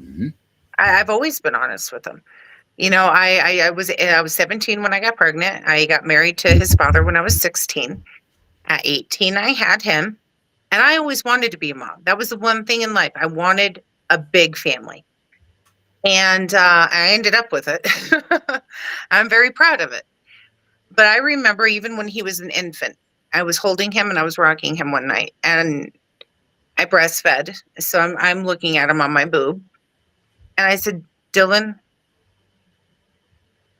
Mm-hmm. I've always been honest with him. I was 17 when I got pregnant. I got married to his father when I was 16. At 18, I had him, and I always wanted to be a mom. That was the one thing in life. I wanted a big family, and I ended up with it. I'm very proud of it. But I remember even when he was an infant, I was holding him and I was rocking him one night, and I breastfed. So I'm looking at him on my boob, and I said, "Dylan,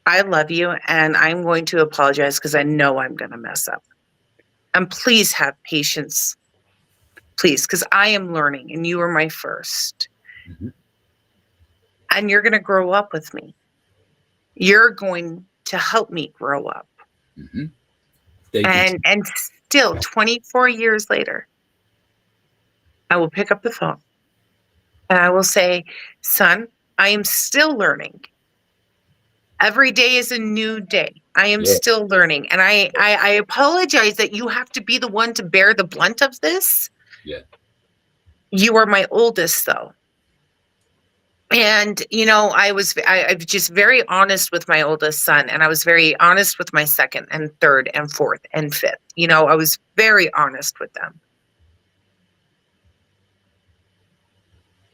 I love you, and I'm going to apologize because I know I'm going to mess up. And please have patience, please, because I am learning, and you are my first. Mm-hmm. And you're going to grow up with me. You're going to help me grow up." Mm-hmm. And still, 24 years later, I will pick up the phone and I will say, "Son, I am still learning. Every day is a new day. I am still learning. And I apologize that you have to be the one to bear the blunt of this. Yeah. You are my oldest, though." And, I was just very honest with my oldest son. And I was very honest with my second and third and fourth and fifth. I was very honest with them.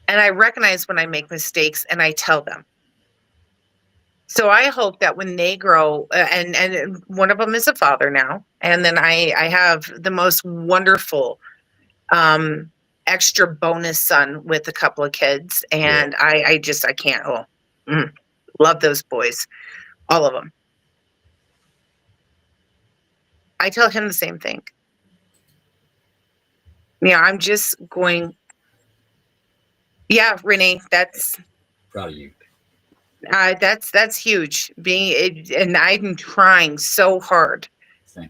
And I recognize when I make mistakes and I tell them. So I hope that when they grow, and one of them is a father now, and then I have the most wonderful extra bonus son with a couple of kids, and I can't. Love those boys, all of them. I tell him the same thing. I'm just going. Yeah, Renee, that's Proud of you. That's huge. And I'm trying so hard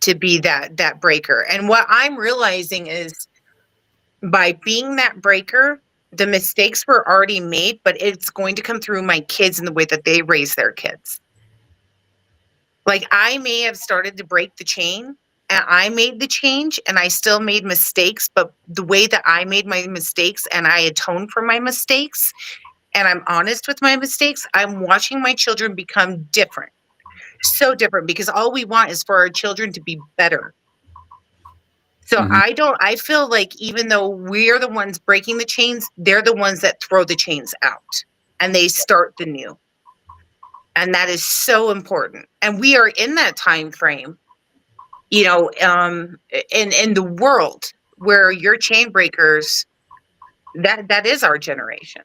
to be that breaker. And what I'm realizing is, by being that breaker, the mistakes were already made, but it's going to come through my kids in the way that they raise their kids. Like, I may have started to break the chain, and I made the change, and I still made mistakes, but the way that I made my mistakes and I atoned for my mistakes, and I'm honest with my mistakes, I'm watching my children become different. So different, because all we want is for our children to be better. So I feel like even though we're the ones breaking the chains, they're the ones that throw the chains out and they start the new. And that is so important. And we are in that time frame, in the world where your chain breakers, that is our generation.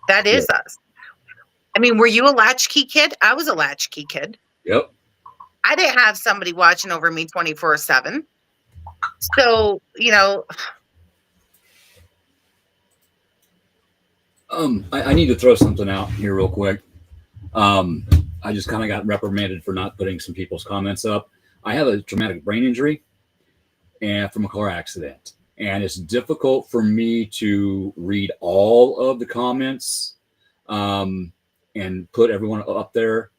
That is us. I mean, were you a latchkey kid? I was a latchkey kid. Yep. I didn't have somebody watching over me 24/7. So, I need to throw something out here real quick. I just kind of got reprimanded for not putting some people's comments up. I have a traumatic brain injury and from a car accident. And it's difficult for me to read all of the comments and put everyone up there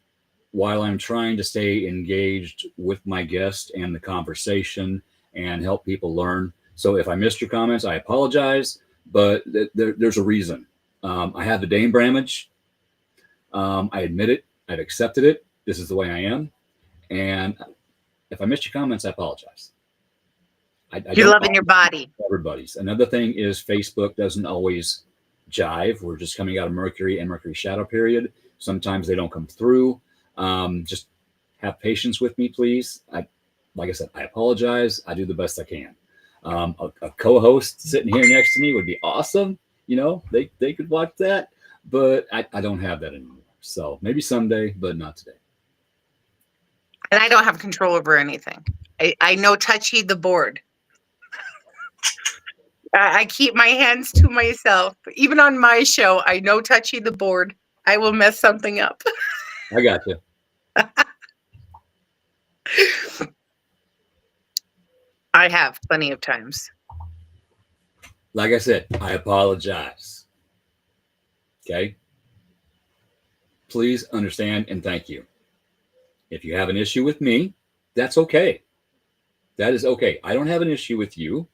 while I'm trying to stay engaged with my guest and the conversation and help people learn. So if I missed your comments, I apologize, but there's a reason. I have the Dane Bramage. I admit it. I've accepted it. This is the way I am. And If I missed your comments, I apologize. You're loving your body. Everybody's. Another thing is Facebook doesn't always jive. We're just coming out of Mercury and Mercury shadow period. Sometimes they don't come through. Just have patience with me, please. Like I said, I apologize. I do the best I can. A co-host sitting here next to me would be awesome. You know, they could watch that, but I don't have that anymore. So maybe someday, but not today. And I don't have control over anything. I know touchy the board. I keep my hands to myself. Even on my show, I know touchy the board. I will mess something up. I got you. I have plenty of times. Like I said, I apologize. Okay? Please understand and thank you. If you have an issue with me, that's okay. That is okay. I don't have an issue with you.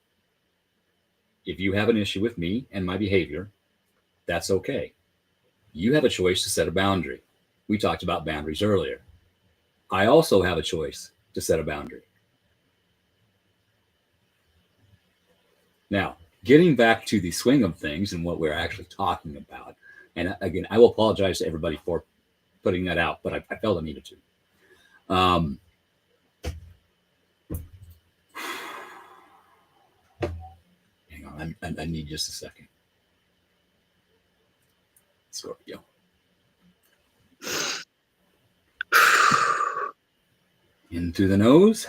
If you have an issue with me and my behavior, that's okay. You have a choice to set a boundary. We talked about boundaries earlier. I also have a choice to set a boundary. Now, getting back to the swing of things and what we're actually talking about. And again, I will apologize to everybody for putting that out, but I felt I needed to. Hang on, I need just a second. So there we go. In through the nose,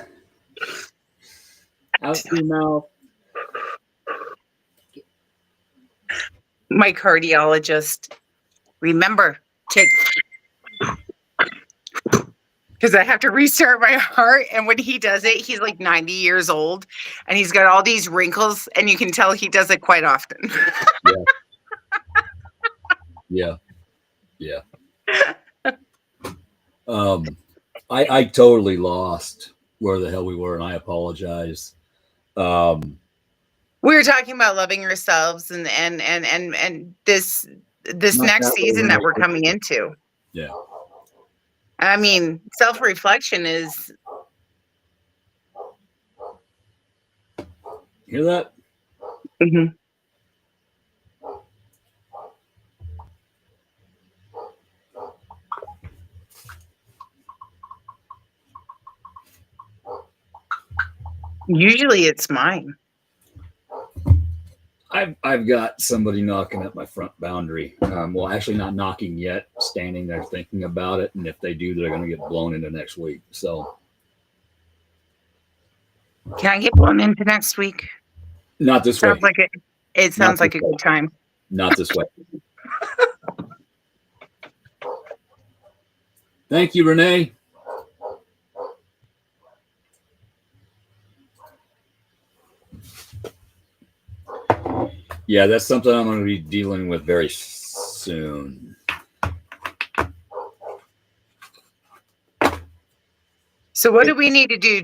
out through the mouth. My cardiologist, remember, take, because I have to restart my heart. And when he does it, he's like 90 years old and he's got all these wrinkles and you can tell he does it quite often. Yeah. I totally lost where the hell we were, and I apologize. We were talking about loving yourselves and this next season that we're coming into. Yeah. I mean, self-reflection is. Hear that? Mm-hmm. Usually it's mine. I've got somebody knocking at my front boundary. Well, actually not knocking yet, standing there thinking about it. And if they do, they're going to get blown into next week. So. Can I get blown into next week? Not this sounds way. Like it sounds like a good time. Not this way. Thank you, Renee. Yeah, that's something I'm going to be dealing with very soon. So what do we need to do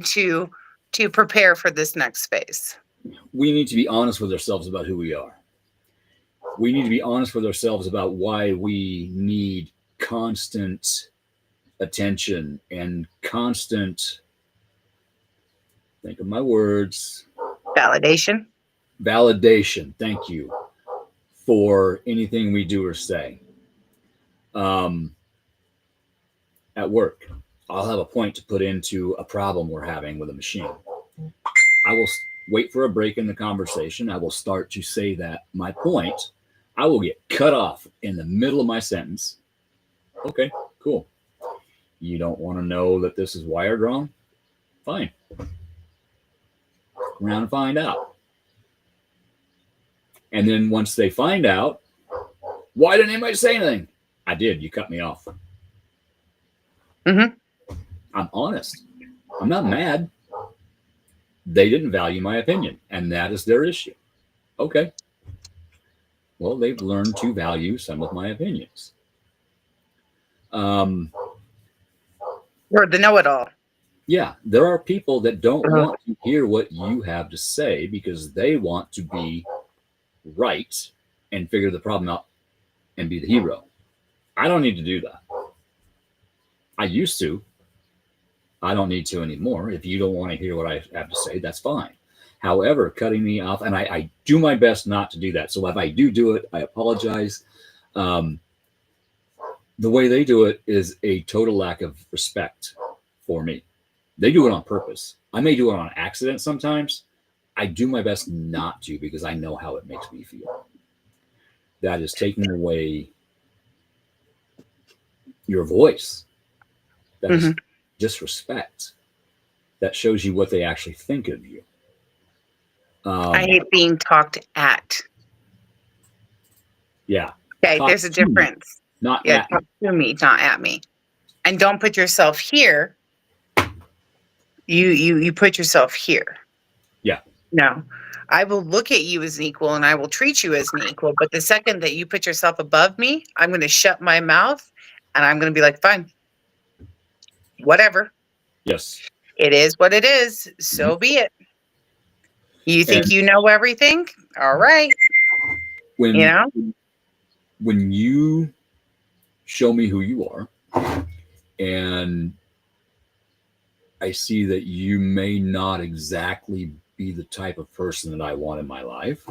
to prepare for this next phase? We need to be honest with ourselves about who we are. We need to be honest with ourselves about why we need constant attention and constant, think of my words. Validation. Thank you, for anything we do or say. At work, I'll have a point to put into a problem we're having with a machine. I will wait for a break in the conversation. I will start to say that my point. I will get cut off in the middle of my sentence. Okay, cool. You don't want to know that this is wired wrong? Fine. Come around and find out. And then once they find out, why didn't anybody say anything? I did. You cut me off. Mm-hmm. I'm honest. I'm not mad. They didn't value my opinion, and that is their issue. Okay. Well, they've learned to value some of my opinions. Or the know-it-all. Yeah, there are people that don't want to hear what you have to say because they want to be right and figure the problem out and be the hero. I don't need to do that. I used to. I don't need to anymore. If you don't want to hear what I have to say, that's fine. However, cutting me off, and I do my best not to do that. So if I do it, I apologize. The way they do it is a total lack of respect for me. They do it on purpose. I may do it on accident sometimes. I do my best not to because I know how it makes me feel. That is taking away your voice. That is disrespect. That shows you what they actually think of you. I hate being talked at. Yeah. Okay, there's a difference. Not yeah, at talk to me, not at me. And don't put yourself here. You put yourself here. Yeah. No. I will look at you as an equal and I will treat you as an equal. But the second that you put yourself above me, I'm going to shut my mouth and I'm going to be like, fine. Whatever. Yes. It is what it is. So be it. You think you know everything? All right. When you know? When you show me who you are and I see that you may not exactly be the type of person that I want in my life,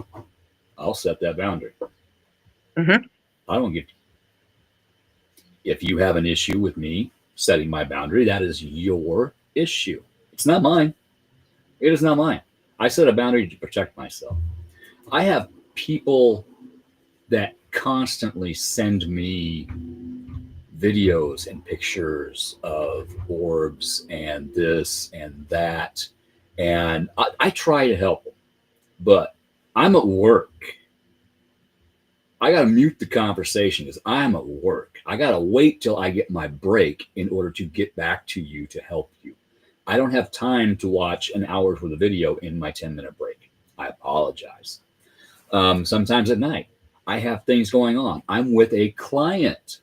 I'll set that boundary. I don't get. If you have an issue with me setting my boundary, that is your issue. It's not mine. It is not mine. I set a boundary to protect myself. I have people that constantly send me videos and pictures of orbs and this and that. And I try to help them, but I'm at work. I got to mute the conversation because I'm at work. I got to wait till I get my break in order to get back to you to help you. I don't have time to watch an hour's worth of video in my 10-minute break. I apologize. Sometimes at night, I have things going on. I'm with a client.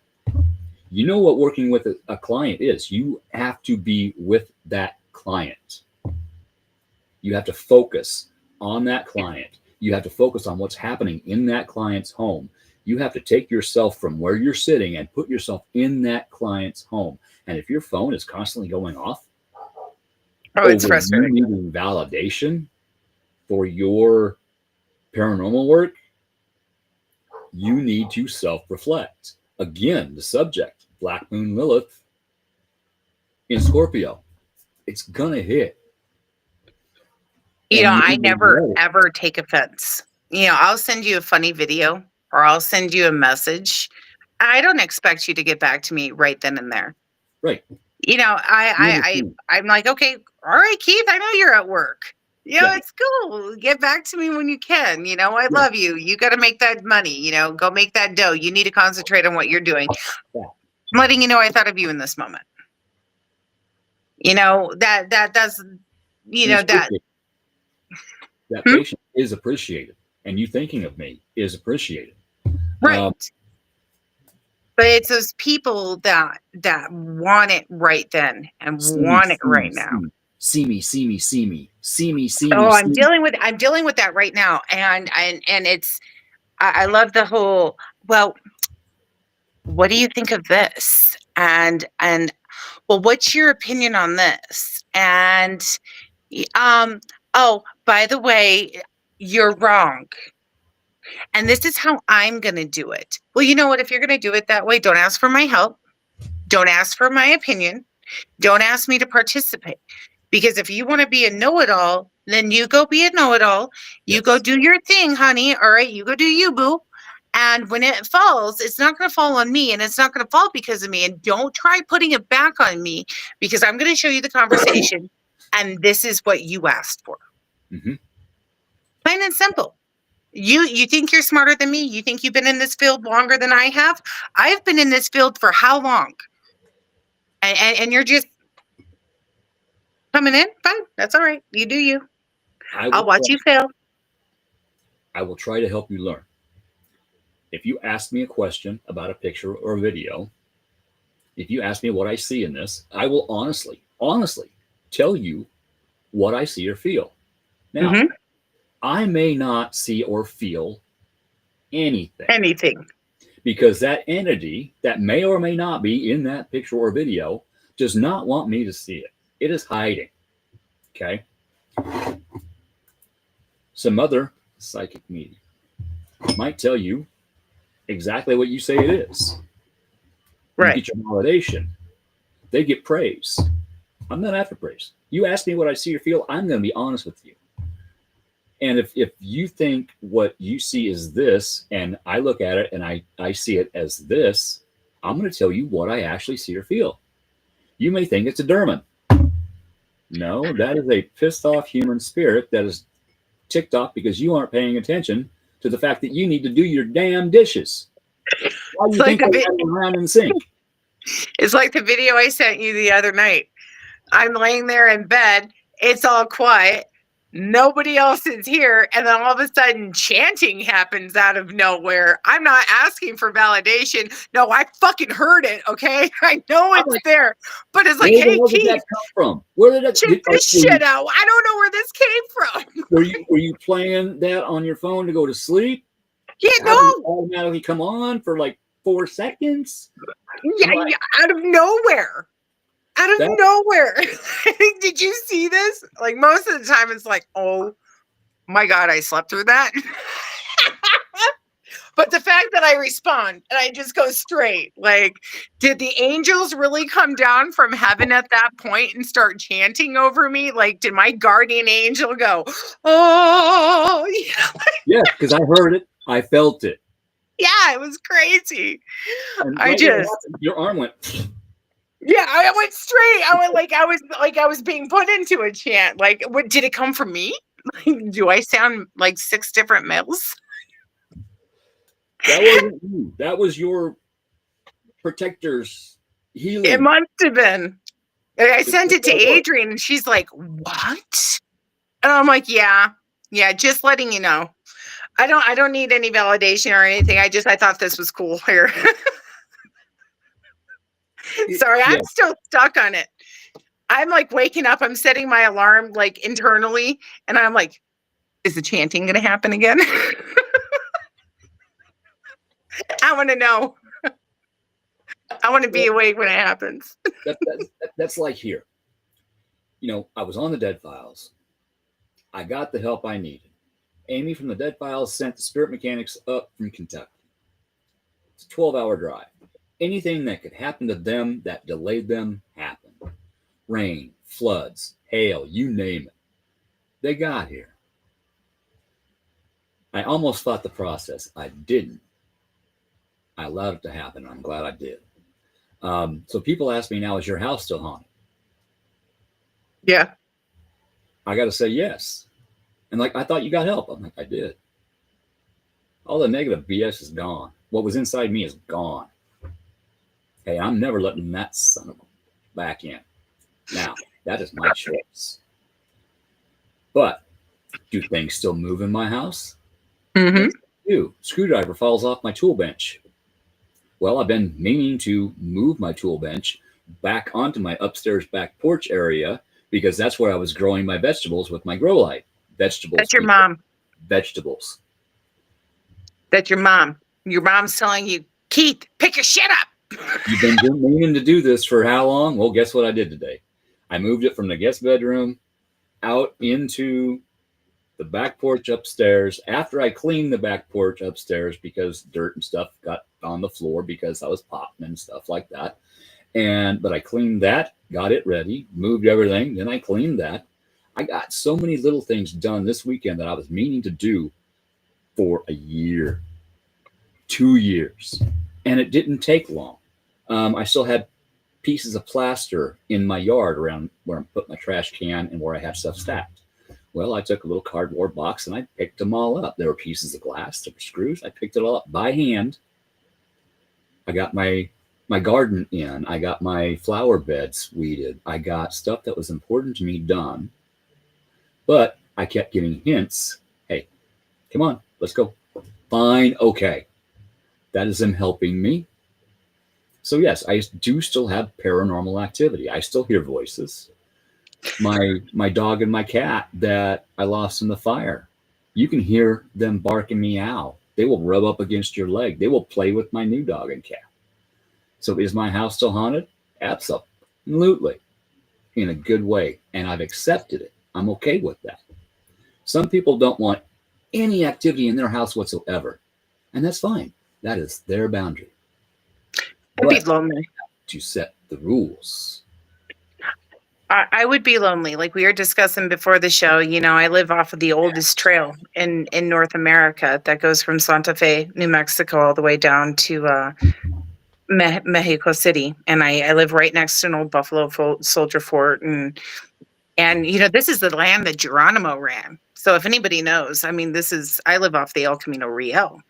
You know what working with a client is. You have to be with that client. You have to focus on that client. You have to focus on what's happening in that client's home. You have to take yourself from where you're sitting and put yourself in that client's home. And if your phone is constantly going off, it's frustrating. You needing validation for your paranormal work, you need to self-reflect. Again, the subject, Black Moon Lilith in Scorpio. It's gonna hit. You know, I never ever take offense. You know, I'll send you a funny video or I'll send you a message. I don't expect you to get back to me right then and there. Right. You know, I'm like, okay, all right, Keith, I know you're at work. You know, it's cool. Get back to me when you can. You know, I love you. You got to make that money. You know, go make that dough. You need to concentrate on what you're doing. I'm letting you know I thought of you in this moment. You know, that's, you know, that patience is appreciated. And you thinking of me is appreciated. Right. But it's those people that want it right then and want it right now. See me. Oh, I'm dealing with that right now. And it's, I love the whole, well, what do you think of this? And well, what's your opinion on this? And, oh, by the way, you're wrong. And this is how I'm going to do it. Well, you know what? If you're going to do it that way, don't ask for my help. Don't ask for my opinion. Don't ask me to participate. Because if you want to be a know-it-all, then you go be a know-it-all. You go do your thing, honey. All right, you go do you, boo. And when it falls, it's not going to fall on me, and it's not going to fall because of me. And don't try putting it back on me, because I'm going to show you the conversation, and this is what you asked for. Plain and simple. You think you're smarter than me? You think you've been in this field longer than I have? I've been in this field for how long? And you're just coming in? Fine. That's all right. You do you. I'll watch you fail. I will try to help you learn. If you ask me a question about a picture or a video, if you ask me what I see in this, I will honestly tell you what I see or feel. Now, I may not see or feel anything. Because that entity that may or may not be in that picture or video does not want me to see it. It is hiding. Okay. Some other psychic medium might tell you exactly what you say it is. Right. You get your validation. They get praise. I'm not after praise. You ask me what I see or feel, I'm going to be honest with you. And if you think what you see is this, and I look at it and I see it as this, I'm going to tell you what I actually see or feel. You may think it's a Derman. No, that is a pissed off human spirit that is ticked off because you aren't paying attention to the fact that you need to do your damn dishes. Why do you think they're around in the sink? It's like the video I sent you the other night. I'm laying there in bed. It's all quiet. Nobody else is here. And then all of a sudden, chanting happens out of nowhere. I'm not asking for validation. No, I fucking heard it. Okay. I know it's there. But it's like, hey, where did that come from? Where did that check this shit out? I don't know where this came from. Were you playing that on your phone to go to sleep? Yeah, no. Automatically come on for like 4 seconds? Yeah, out of nowhere. Out of nowhere. Did you see this? Like most of the time it's like, oh my God, I slept through that. But the fact that I respond and I just go straight, like, did the angels really come down from heaven at that point and start chanting over me? Like, did my guardian angel go, oh, yeah, because I heard it. I felt it. Yeah, it was crazy. And your arm went. Yeah, I went straight. I went like I was being put into a chant. Like, what did it come from me? Do I sound like 6 different males? That wasn't you. That was your protector's healing. It must have been. I sent it to Adrienne and she's like, what? And I'm like, yeah, just letting you know. I don't need any validation or anything. I thought this was cool here. Sorry, I'm still stuck on it. I'm like waking up. I'm setting my alarm like internally. And I'm like, is the chanting going to happen again? I want to know. I want to be awake when it happens. That's like here. You know, I was on the Dead Files. I got the help I needed. Amy from the Dead Files sent the spirit mechanics up from Kentucky. It's a 12-hour drive. Anything that could happen to them that delayed them happened. Rain, floods, hail, you name it. They got here. I almost fought the process. I didn't. I allowed it to happen. I'm glad I did. So people ask me now, is your house still haunted? Yeah. I got to say yes. And like, I thought you got help. I'm like, I did. All the negative BS is gone. What was inside me is gone. Hey, I'm never letting that son of a back in. Now, that is my choice. But do things still move in my house? Mm-hmm. Screwdriver falls off my tool bench. Well, I've been meaning to move my tool bench back onto my upstairs back porch area because that's where I was growing my vegetables with my grow light. Vegetables. That's your mom. Vegetables. That's your mom. Your mom's telling you, Keith, pick your shit up. You've been meaning to do this for how long? Well, guess what I did today? I moved it from the guest bedroom out into the back porch upstairs after I cleaned the back porch upstairs because dirt and stuff got on the floor because I was popping and stuff like that. But I cleaned that, got it ready, moved everything. Then I cleaned that. I got so many little things done this weekend that I was meaning to do for a year, 2 years. And it didn't take long. I still had pieces of plaster in my yard around where I put my trash can and where I have stuff stacked. Well, I took a little cardboard box and I picked them all up. There were pieces of glass, there were screws. I picked it all up by hand. I got my garden in. I got my flower beds weeded. I got stuff that was important to me done. But I kept getting hints. Hey, come on, let's go. Fine, okay. That is them helping me. So yes, I do still have paranormal activity. I still hear voices. My dog and my cat that I lost in the fire. You can hear them bark and meow. They will rub up against your leg. They will play with my new dog and cat. So is my house still haunted? Absolutely. in a good way, and I've accepted it. I'm okay with that. Some people don't want any activity in their house whatsoever, and that's fine. That is their boundary. I'd be But lonely. to set the rules. I would be lonely. Like we were discussing before the show, you know, I live off of the oldest trail in North America that goes from Santa Fe, New Mexico, all the way down to Mexico City, and I live right next to an old Buffalo soldier fort, and you know, this is the land that Geronimo ran. So if anybody knows, I mean, I live off the El Camino Real,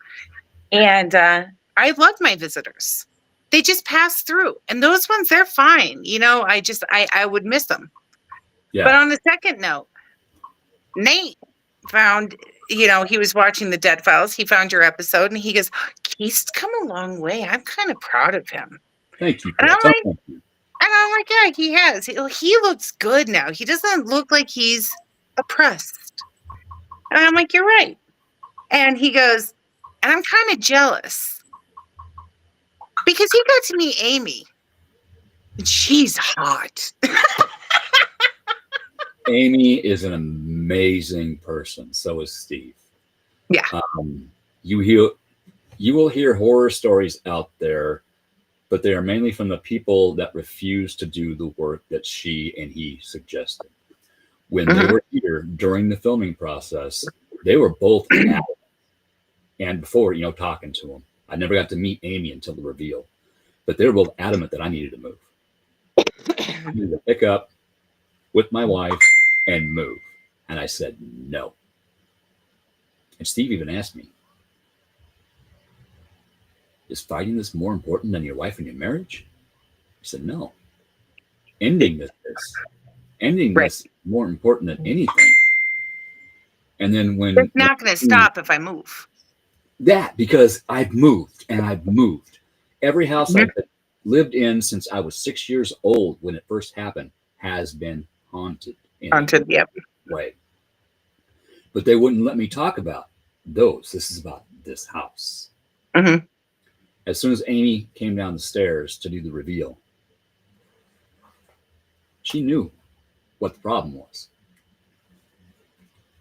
and I love my visitors. They just pass through, and those ones, they're fine. You know, I would miss them. Yeah. But on the second note, Nate found, you know, he was watching the Dead Files. He found your episode, and he goes, "He's come a long way. I'm kind of proud of him." Thank you. And I'm Thank like, you. yeah, he has. He looks good now. He doesn't look like he's oppressed. And I'm like, you're right. And he goes, and I'm kind of jealous because he got to meet Amy. And she's hot. Amy is an amazing person. So is Steve. Yeah. You will hear horror stories out there, but they are mainly from the people that refuse to do the work that she and he suggested. When they were here during the filming process, they were both adamant. And before, you know, talking to them, I never got to meet Amy until the reveal, but they were both adamant that I needed to move. I needed to pick up with my wife and move. And I said, no. And Steve even asked me, is fighting this more important than your wife and your marriage? I said, no. Ending this is more important than anything. And then when it's not going to stop if I move. That, because I've moved and I've moved. Every house I've lived in since I was 6 years old when it first happened has been haunted in a way. But they wouldn't let me talk about those. This is about this house. As soon as Amy came down the stairs to do the reveal, she knew what the problem was.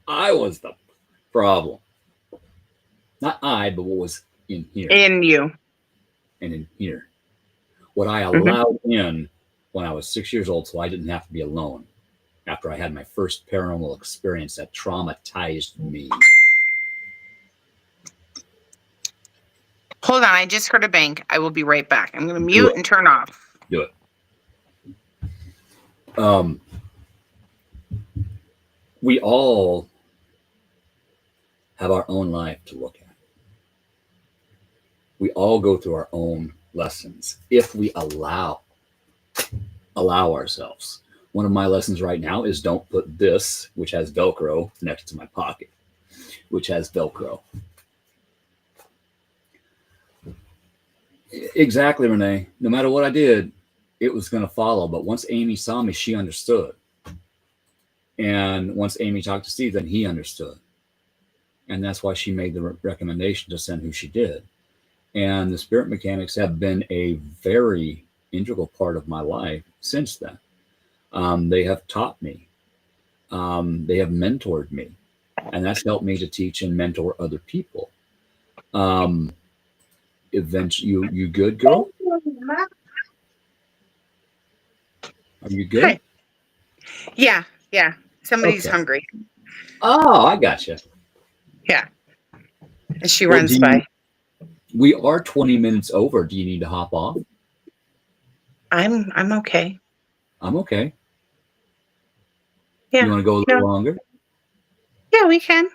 I was the problem. Not I, but what was in here. In you. And in here. What I allowed in when I was 6 years old, so I didn't have to be alone after I had my first paranormal experience that traumatized me. Hold on, I just heard a bang. I will be right back. I'm going to mute and turn off. Do it. We all have our own life to look at. We all go through our own lessons if we allow ourselves. One of my lessons right now is don't put this, which has Velcro, next to my pocket, which has Velcro. Exactly, Renee. No matter what I did, it was going to follow. But once Amy saw me, she understood. And once Amy talked to Steve, then he understood. And that's why she made the recommendation to send who she did. And the spirit mechanics have been a very integral part of my life since then. They have taught me. They have mentored me. And that's helped me to teach and mentor other people. Eventually, you good, girl? Are you good? Hi. Yeah. Somebody's hungry. Oh, I gotcha. Yeah. And she runs by. We are 20 minutes over. Do you need to hop off? I'm okay. I'm okay. Yeah. You want to go a little longer? Yeah, we can.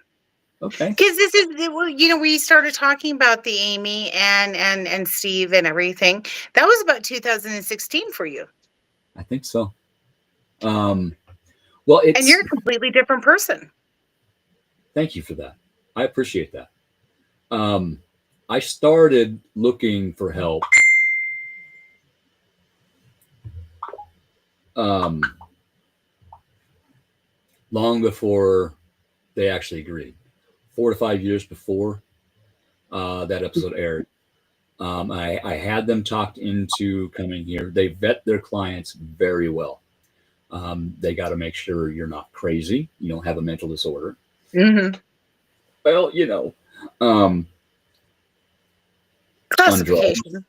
Okay. Because this is, you know, we started talking about the Amy and Steve and everything. That was about 2016 for you. I think so. Well, and you're a completely different person. Thank you for that. I appreciate that. I started looking for help long before they actually agreed. 4 to 5 years before that episode aired. I had them talked into coming here. They vet their clients very well. They got to make sure you're not crazy. You don't have a mental disorder. Mm-hmm. Well, you know, Classification.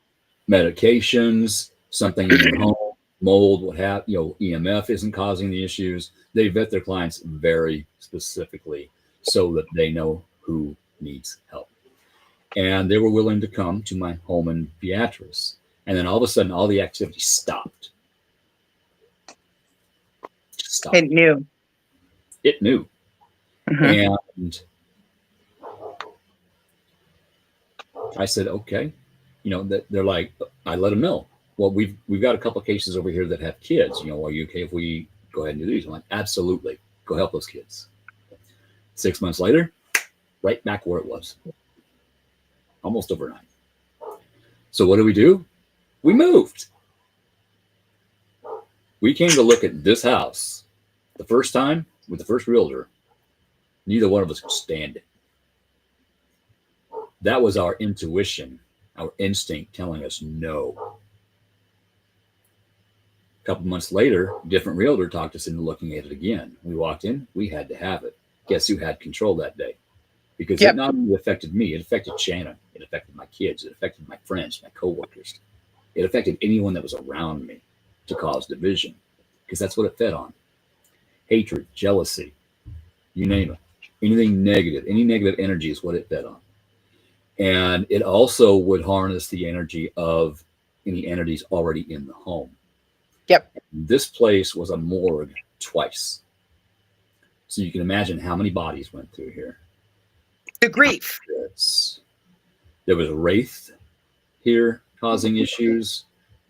Medications, something in your home, mold, what have you know, EMF isn't causing the issues. They vet their clients very specifically so that they know who needs help. And they were willing to come to my home in Beatrice. And then all of a sudden, all the activity stopped. Just stopped. It knew. It knew. Mm-hmm. And I said, okay. You know, they're like, I let them know. Well, we've got a couple of cases over here that have kids. You know, are you okay if we go ahead and do these? I'm like, absolutely. Go help those kids. 6 months later, right back where it was. Almost overnight. So what do? We moved. We came to look at this house the first time with the first realtor. Neither one of us could stand it. That was our intuition, our instinct telling us no. A couple months later, different realtor talked us into looking at it again. We walked in, we had to have it. Guess who had control that day? Because it not only affected me, it affected Shannon. It affected my kids. It affected my friends, my coworkers. It affected anyone that was around me to cause division, because that's what it fed on. Hatred, jealousy, you name it. Anything negative, any negative energy is what it fed on. And it also would harness the energy of any entities already in the home. Yep. This place was a morgue twice. So you can imagine how many bodies went through here. The grief. There was a wraith here causing issues.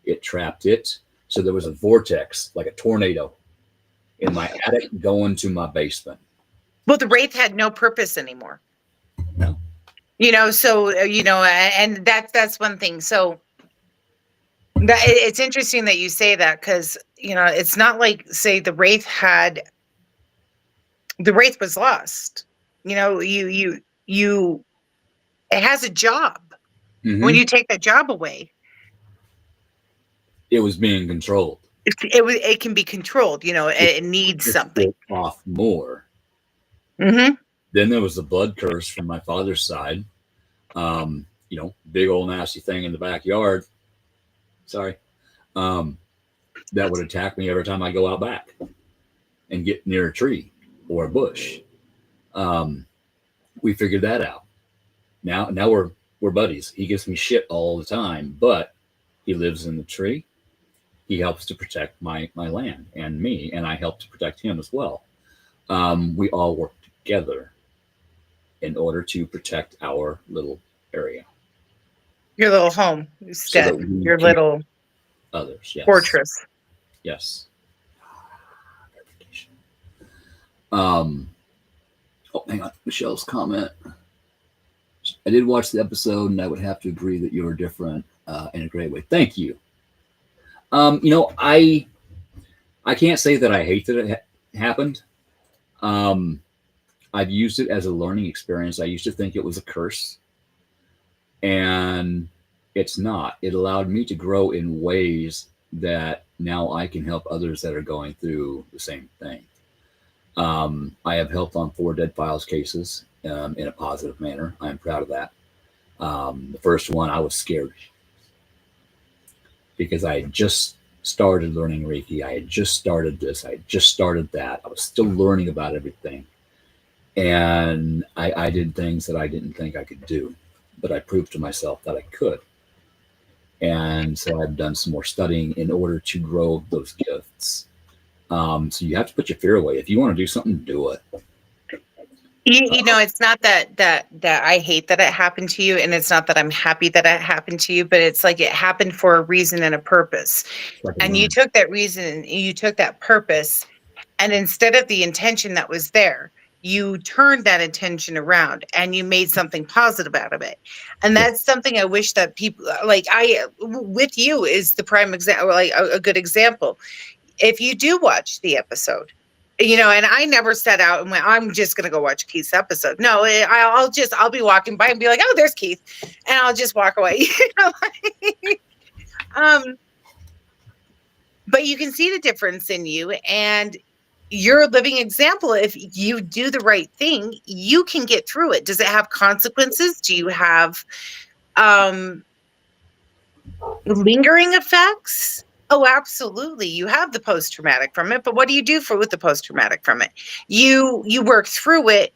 It trapped it. So there was a vortex, like a tornado, in my attic going to my basement. Well, the wraith had no purpose anymore. No. You know, so, you know, and that's one thing. So it's interesting that you say that, because, you know, it's not like, say, the wraith was lost. You know, it has a job. Mm-hmm. When you take that job away, it was being controlled. It can be controlled. You know, it needs something. Off more. Mm-hmm. Then there was the blood curse from my father's side. You know, big old nasty thing in the backyard. Sorry. That would attack me every time I go out back and get near a tree or a bush. We figured that out. Now we're buddies. He gives me shit all the time, but he lives in the tree. He helps to protect my land and me, and I help to protect him as well. We all work together in order to protect our little area. Your little home, instead. Your little others, yes. Fortress. Yes. Oh, hang on. Michelle's comment. I did watch the episode, and I would have to agree that you are different in a great way. Thank you. You know, I can't say that I hate that it happened. I've used it as a learning experience. I used to think it was a curse, and it's not. It allowed me to grow in ways that now I can help others that are going through the same thing. I have helped on 4 dead files cases in a positive manner. I am proud of that. The first one, I was scared because I had just started learning Reiki. I had just started this. I had just started that. I was still learning about everything. And I did things that I didn't think I could do, but I proved to myself that I could. And so I've done some more studying in order to grow those gifts. So you have to put your fear away. If you want to do something, do it. You know, it's not that I hate that it happened to you, and it's not that I'm happy that it happened to you, but it's like it happened for a reason and a purpose. And you took that reason, you took that purpose, and instead of the intention that was there, you turned that intention around and you made something positive out of it. And that's something I wish that people, like with you is the prime example, like a good example. If you do watch the episode, you know, and I never set out and went, I'm just going to go watch Keith's episode. No, I'll be walking by and be like, oh, there's Keith. And I'll just walk away. You know? But you can see the difference in you, and you're a living example. If you do the right thing, you can get through it. Does it have consequences? Do you have lingering effects? Oh, absolutely. You have the post-traumatic from it, but what do you do with the post-traumatic from it? You work through it,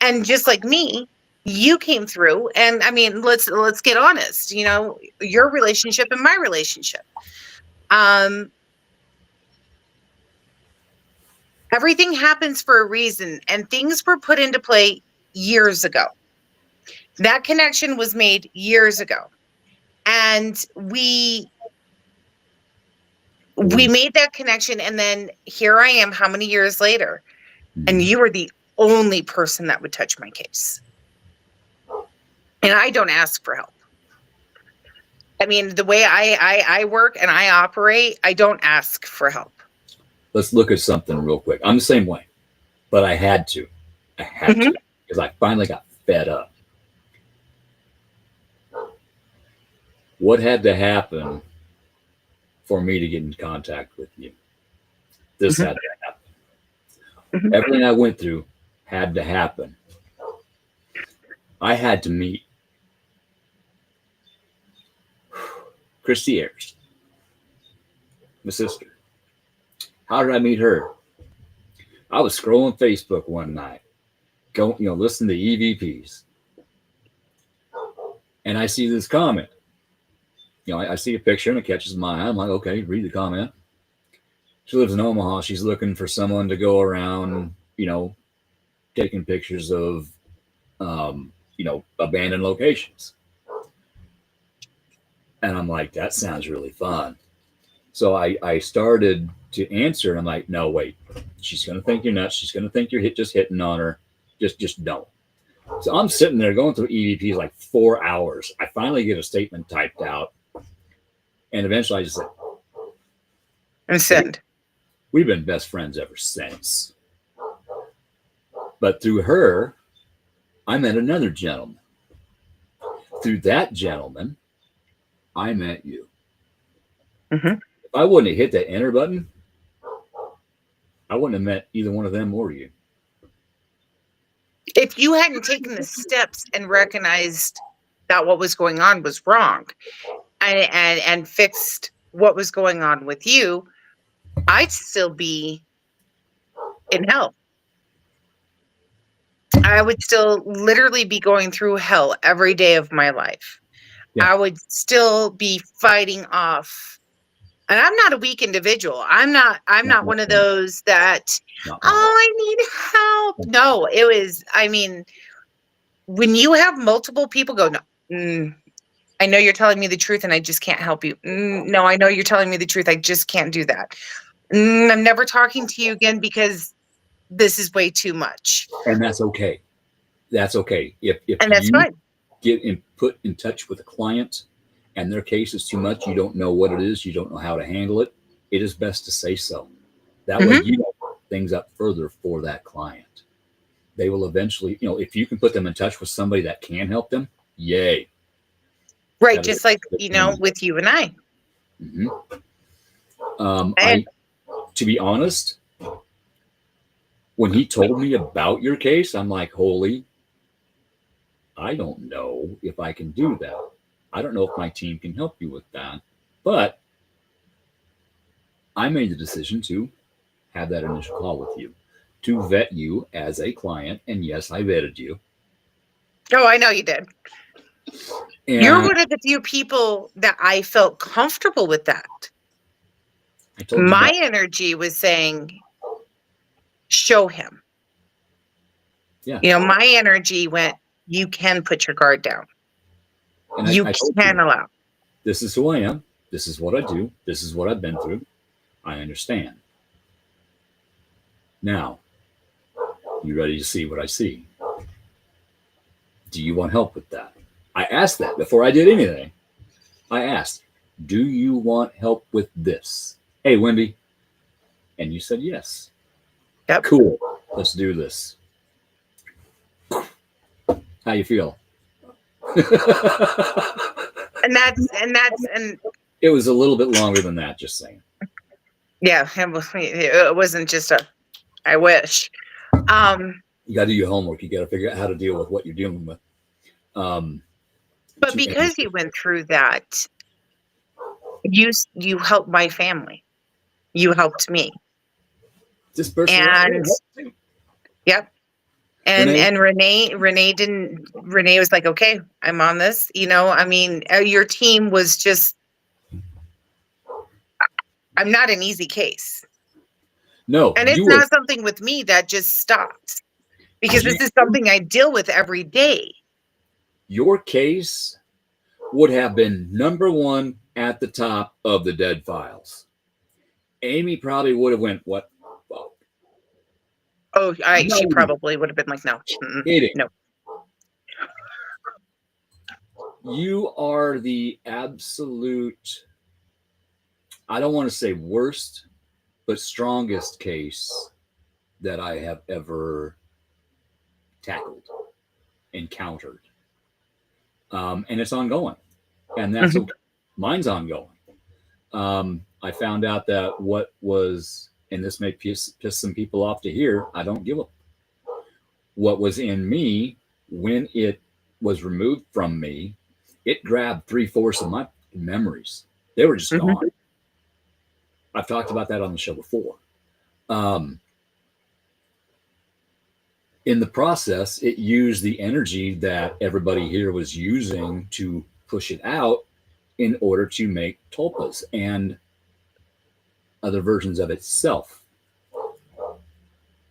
and just like me, you came through. And I mean, let's get honest. You know, your relationship and my relationship. Everything happens for a reason, and things were put into play years ago. That connection was made years ago, and we made that connection, and then here I am how many years later, and you were the only person that would touch my case. And I don't ask for help. I mean, the way I work and I operate, I don't ask for help. Let's look at something real quick. I'm the same way, but I had to. I had to, because I finally got fed up. What had to happen for me to get in contact with you? This had to happen. Everything I went through had to happen. I had to meet Christy Ayers, my sister. How did I meet her? I was scrolling Facebook one night, listening to EVPs, and I see this comment. I see a picture and it catches my eye. I'm like, okay, read the comment. She lives in Omaha. She's looking for someone to go around, taking pictures of, abandoned locations. And I'm like, that sounds really fun. So I started to answer, and I'm like, no, wait, she's going to think you're nuts. She's going to think you're just hitting on her. Just don't. So I'm sitting there going through EVPs like 4 hours. I finally get a statement typed out. And eventually I just said, and send. We've been best friends ever since. But through her, I met another gentleman. Through that gentleman, I met you. If I wouldn't have hit that enter button, I wouldn't have met either one of them or you. If you hadn't taken the steps and recognized that what was going on was wrong, and fixed what was going on with you, I'd still be in hell. I would still literally be going through hell every day of my life. Yeah. I would still be fighting off. And I'm not a weak individual. I'm not one of those that, I need help. No, it was, when you have multiple people go, no, I know you're telling me the truth and I just can't help you. No, I know you're telling me the truth. I just can't do that. I'm never talking to you again because this is way too much. And that's okay. That's okay. If that's fine. Get put in touch with a client and their case is too much, you don't know what it is, you don't know how to handle it, it is best to say so. That way you don't work things up further for that client. They will eventually, if you can put them in touch with somebody that can help them, yay. Right, just like, with you and I. To be honest, when he told me about your case, I'm like, holy, I don't know if I can do that. I don't know if my team can help you with that. But I made the decision to have that initial call with you, to vet you as a client. And yes, I vetted you. Oh, I know you did. And you're one of the few people that I felt comfortable with that. My energy was saying, show him. Yeah. My energy went, you can put your guard down. And you can allow. This is who I am. This is what I do. This is what I've been through. I understand. Now, you ready to see what I see? Do you want help with that? I asked that before I did anything. I asked, do you want help with this? Hey, Wendy. And you said yes. Yep. Cool. Let's do this. How you feel? and it was a little bit longer than that, just saying. Yeah, it wasn't just a, I wish. You got to do your homework. You got to figure out how to deal with what you're dealing with. But because you went through that, you helped my family. You helped me. This person, and yep. And Renee was like, okay, I'm on this. I mean, your team was just, I'm not an easy case. No. And it's not something with me that just stops, because this is something I deal with every day. Your case would have been number one at the top of the dead files. Amy probably would have went, what? Oh, she probably would have been like, no. No. You are the absolute, I don't want to say worst, but strongest case that I have ever tackled, encountered. And it's ongoing. And that's okay. Mine's ongoing. I found out that what was, and this may piss some people off to hear, I don't give up. What was in me, when it was removed from me, it grabbed 3/4 of my memories. They were just gone. I've talked about that on the show before. In the process, it used the energy that everybody here was using to push it out in order to make tulpas and other versions of itself.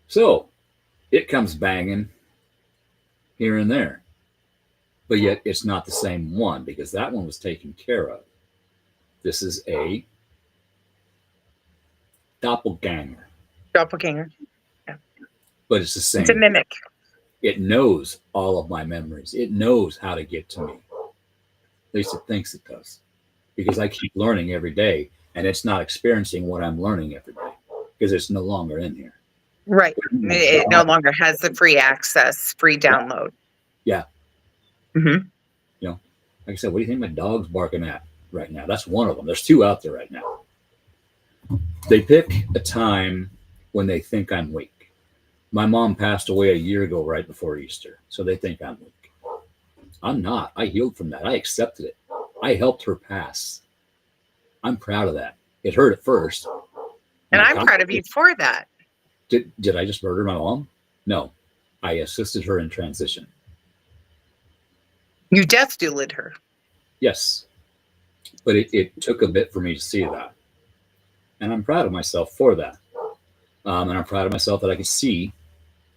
So it comes banging here and there, but yet it's not the same one, because that one was taken care of. This is a doppelganger. Doppelganger. Yeah. But it's the same. It's a mimic. It knows all of my memories. It knows how to get to me. At least it thinks it does, because I keep learning every day, and it's not experiencing what I'm learning every day because it's no longer in here. Right. It no longer has the free access, free download. Yeah. Mm-hmm. You know, like I said, what do you think my dog's barking at right now? That's one of them. There's two out there right now. They pick a time when they think I'm weak. My mom passed away a year ago, right before Easter. So they think I'm weak. I'm not. I healed from that. I accepted it. I helped her pass. I'm proud of that. It hurt at first. And I'm proud of you for that. Did I just murder my mom? No. I assisted her in transition. You death dueled her. Yes. But it took a bit for me to see that. And I'm proud of myself for that. And I'm proud of myself that I could see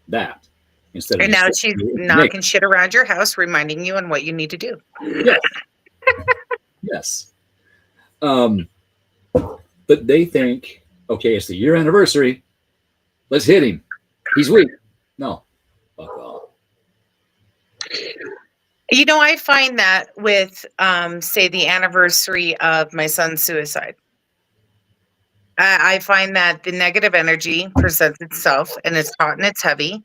that. Instead of, and now she's knocking shit around your house, reminding you on what you need to do. Yes. Yes. But they think, okay, it's the year anniversary. Let's hit him. He's weak. No. Fuck off. You know, I find that with, say, the anniversary of my son's suicide. I find that the negative energy presents itself, and it's hot and it's heavy.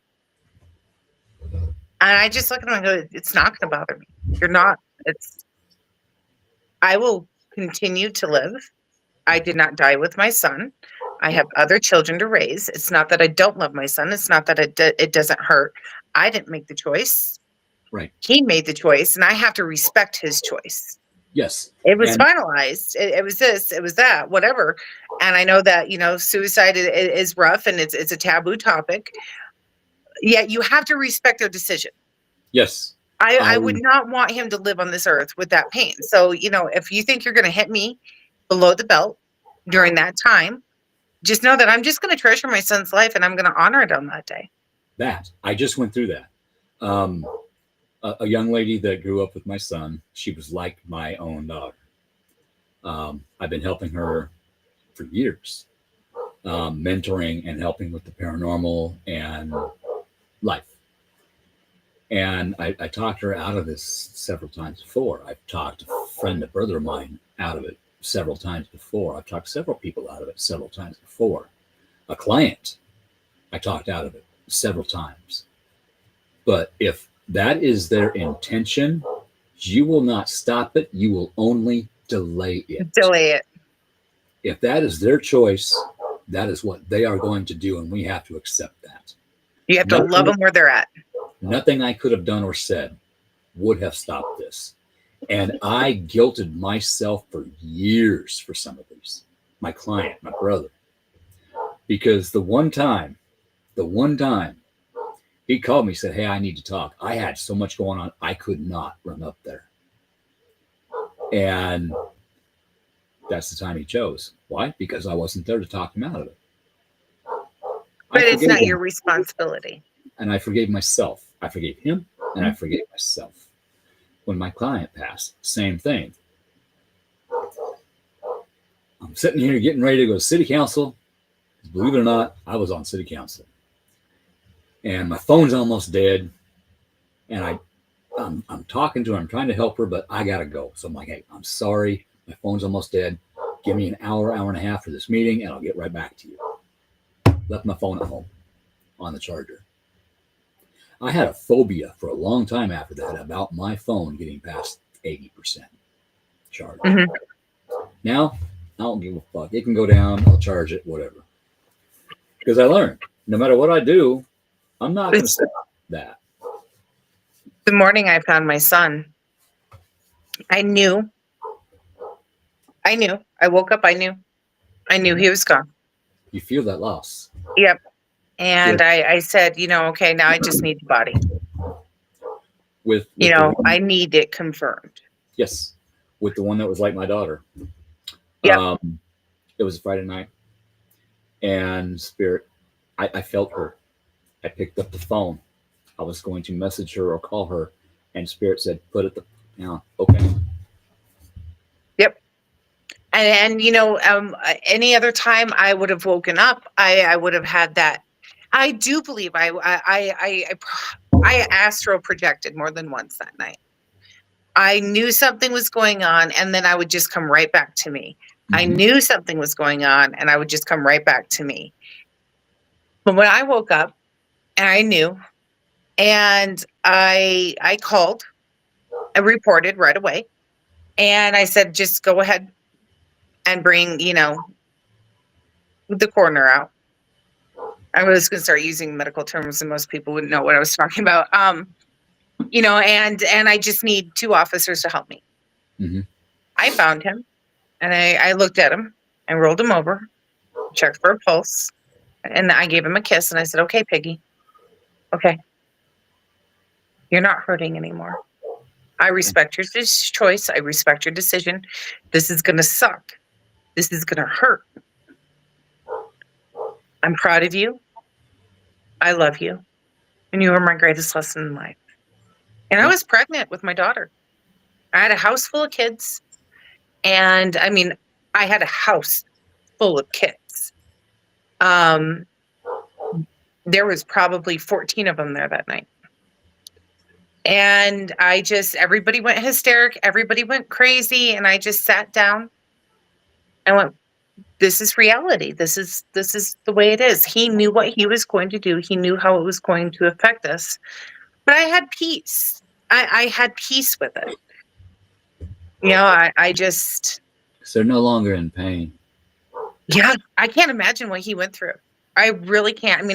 And I just look at him and go, it's not going to bother me. You're not. I will continue to live. I did not die with my son. I have other children to raise. It's not that I don't love my son. It's not that it doesn't hurt. I didn't make the choice. Right. He made the choice, and I have to respect his choice. Yes. It was finalized. It was this, it was that, whatever. And I know that, suicide is rough, and it's a taboo topic. Yet you have to respect their decision. Yes. I would not want him to live on this earth with that pain. So, if you think you're going to hit me below the belt during that time, just know that I'm just going to treasure my son's life, and I'm going to honor it on that day. I just went through that. A young lady that grew up with my son, she was like my own daughter. I've been helping her for years, mentoring and helping with the paranormal and life. And I talked her out of this several times before. I've talked a friend, a brother of mine, out of it several times before. I've talked several people out of it several times before. A client, I talked out of it several times. But if that is their intention, you will not stop it. You will only delay it. Delay it. If that is their choice, That is what they are going to do, and we have to accept that. You have to love them where they're at. Nothing I could have done or said would have stopped this. And I guilted myself for years for some of these. My client, my brother. Because the one time he called me, said, hey, I need to talk. I had so much going on, I could not run up there. And that's the time he chose. Why? Because I wasn't there to talk him out of it. But it's not your responsibility. And I forgave myself. I forgave him, and I forgave myself. When my client passed, same thing. I'm sitting here getting ready to go to city council. Believe it or not, I was on city council. And my phone's almost dead. And I'm talking to her. I'm trying to help her, but I got to go. So I'm like, hey, I'm sorry. My phone's almost dead. Give me an hour and a half for this meeting, and I'll get right back to you. Left my phone at home on the charger. I had a phobia for a long time after that about my phone getting past 80% charge. Mm-hmm. Now, I don't give a fuck. It can go down. I'll charge it, whatever. Because I learned, no matter what I do, I'm not going to stop that. The morning I found my son, I knew. I woke up, I knew he was gone. You feel that loss. Yep. And I said, okay, now I just need the body. With I need it confirmed. Yes. With the one that was like my daughter. Yeah. It was a Friday night. And Spirit, I felt her. I picked up the phone. I was going to message her or call her. And Spirit said, put it down. Okay. Yep. And any other time I would have woken up, I would have had that. I do believe I astral projected more than once that night. I knew something was going on, and then I would just come right back to me. Mm-hmm. I knew something was going on, and I would just come right back to me. But when I woke up, and I knew, and I called, I reported right away, and I said, just go ahead and bring, the coroner out. I was going to start using medical terms, and most people wouldn't know what I was talking about. And I just need 2 officers to help me. Mm-hmm. I found him, and I looked at him and rolled him over, checked for a pulse, and I gave him a kiss, and I said, okay, Piggy, okay, you're not hurting anymore. I respect your choice. I respect your decision. This is going to suck. This is going to hurt. I'm proud of you. I love you. And you are my greatest lesson in life. And I was pregnant with my daughter. I had a house full of kids. And I had a house full of kids. There was probably 14 of them there that night. And everybody went hysteric. Everybody went crazy. And I just sat down and went, this is reality. This is the way it is. He knew what he was going to do. He knew how it was going to affect us. But I had peace. I had peace with it. I just... So they're no longer in pain. Yeah, I can't imagine what he went through. I really can't.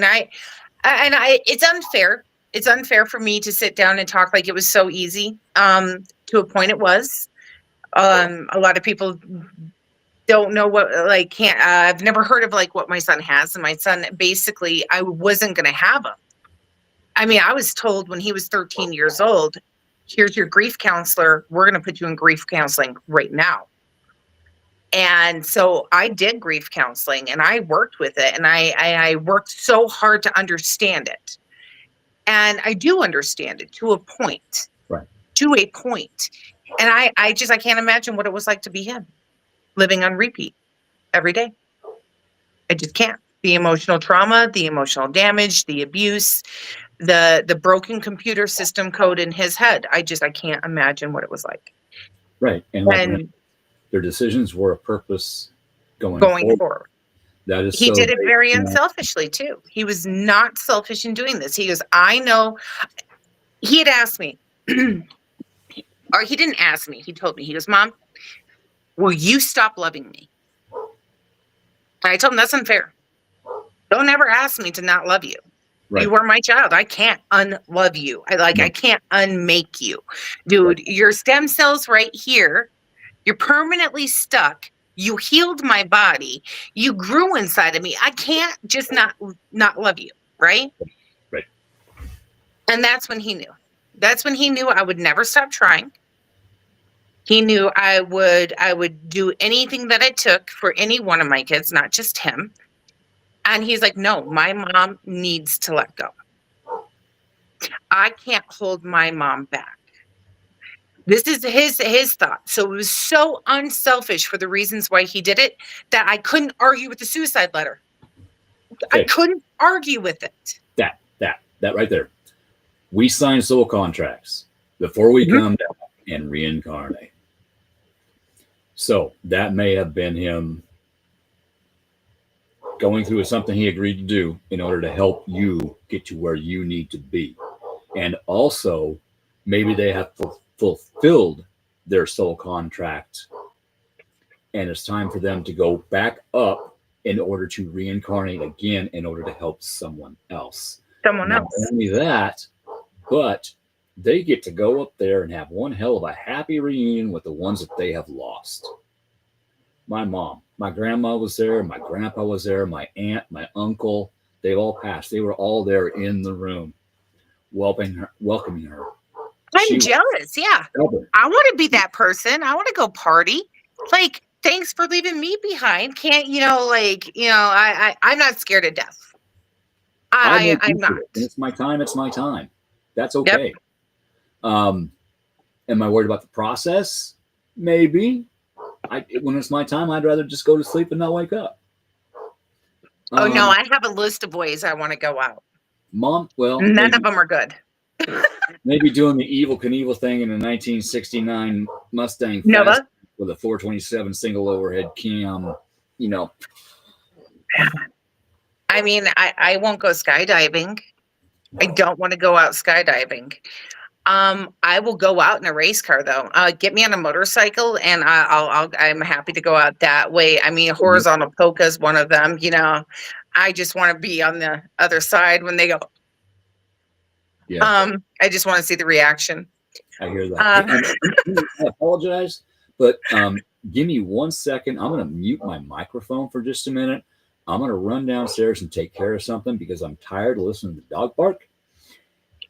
It's unfair. It's unfair for me to sit down and talk like it was so easy. To a point it was. A lot of people don't know what, I've never heard of what my son has. And my son, basically, I wasn't going to have him. I was told when he was 13 years old, here's your grief counselor. We're going to put you in grief counseling right now. And so I did grief counseling, and I worked with it, and I worked so hard to understand it. And I do understand it to a point. Right. To a point. And I can't imagine what it was like to be him, living on repeat every day. I just can't. The emotional trauma, the emotional damage, the abuse, the broken computer system code in his head. I can't imagine what it was like. Right. And their decisions were a purpose going forward. That is, he did it very unselfishly too. He was not selfish in doing this. He goes, I know. He had asked me, or he didn't ask me. He told me, he goes, Mom, will you stop loving me? And I told him, that's unfair. Don't ever ask me to not love you. Right. You were my child. I can't unlove you. I can't unmake you. Dude, your stem cells right here, you're permanently stuck. You healed my body. You grew inside of me. I can't just not love you, right? Right. And that's when he knew. That's when he knew I would never stop trying. He knew I would do anything that it took for any one of my kids, not just him. And he's like, no, my mom needs to let go. I can't hold my mom back. This is his thought. So it was so unselfish for the reasons why he did it that I couldn't argue with the suicide letter. Okay. I couldn't argue with it. That right there. We sign soul contracts before we come down and reincarnate. So that may have been him going through something he agreed to do in order to help you get to where you need to be. And also, maybe they have fulfilled their soul contract, and it's time for them to go back up in order to reincarnate again in order to help someone else. Not only that, but they get to go up there and have one hell of a happy reunion with the ones that they have lost. My mom, my grandma was there, my grandpa was there, my aunt, my uncle, they all passed. They were all there in the room, welcoming her. I'm jealous. Yeah. I want to be that person. I want to go party. Like, thanks for leaving me behind. Can't, I'm not scared of death. I'm not. It's my time. It's my time. That's okay. Yep. Am I worried about the process? Maybe. When it's my time, I'd rather just go to sleep and not wake up. Oh, no, I have a list of ways I want to go out. Mom, well. None of them are good. Maybe doing the Evel Knievel thing in a 1969 Mustang Nova with a 427 single overhead cam, I mean, I won't go skydiving. I don't want to go out skydiving. I will go out in a race car though. Get me on a motorcycle and I'm happy to go out that way. I mean, horizontal polka is one of them, I just want to be on the other side when they go. Yeah. I just want to see the reaction. I hear that. I apologize, but give me 1 second. I'm going to mute my microphone for just a minute. I'm going to run downstairs and take care of something because I'm tired of listening to the dog bark.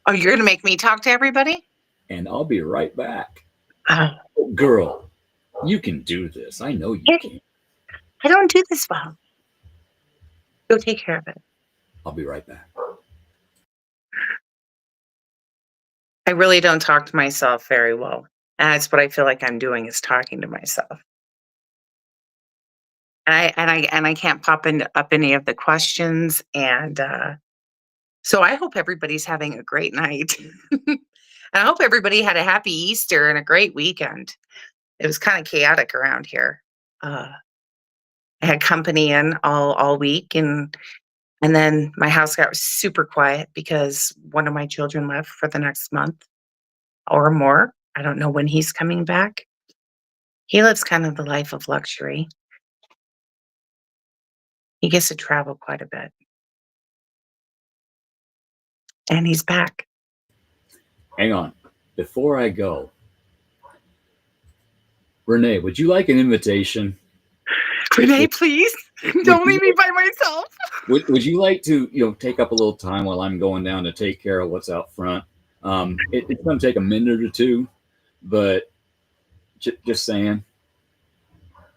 Oh, you're going to make me talk to everybody? And I'll be right back. Oh, girl, you can do this. I know you can. I don't do this well. Go take care of it. I'll be right back. I really don't talk to myself very well. And that's what I feel like I'm doing is talking to myself. And I can't pop up any of the questions. And so I hope everybody's having a great night. And I hope everybody had a happy Easter and a great weekend. It was kind of chaotic around here. I had company in all week, and then my house got super quiet because one of my children left for the next month or more. I don't know when he's coming back. He lives kind of the life of luxury. He gets to travel quite a bit. And he's back. Hang on. Before I go, Renee, would you like an invitation? Renee, please. Don't leave me by myself. Would you like to, take up a little time while I'm going down to take care of what's out front? It's going to take a minute or two, but just saying.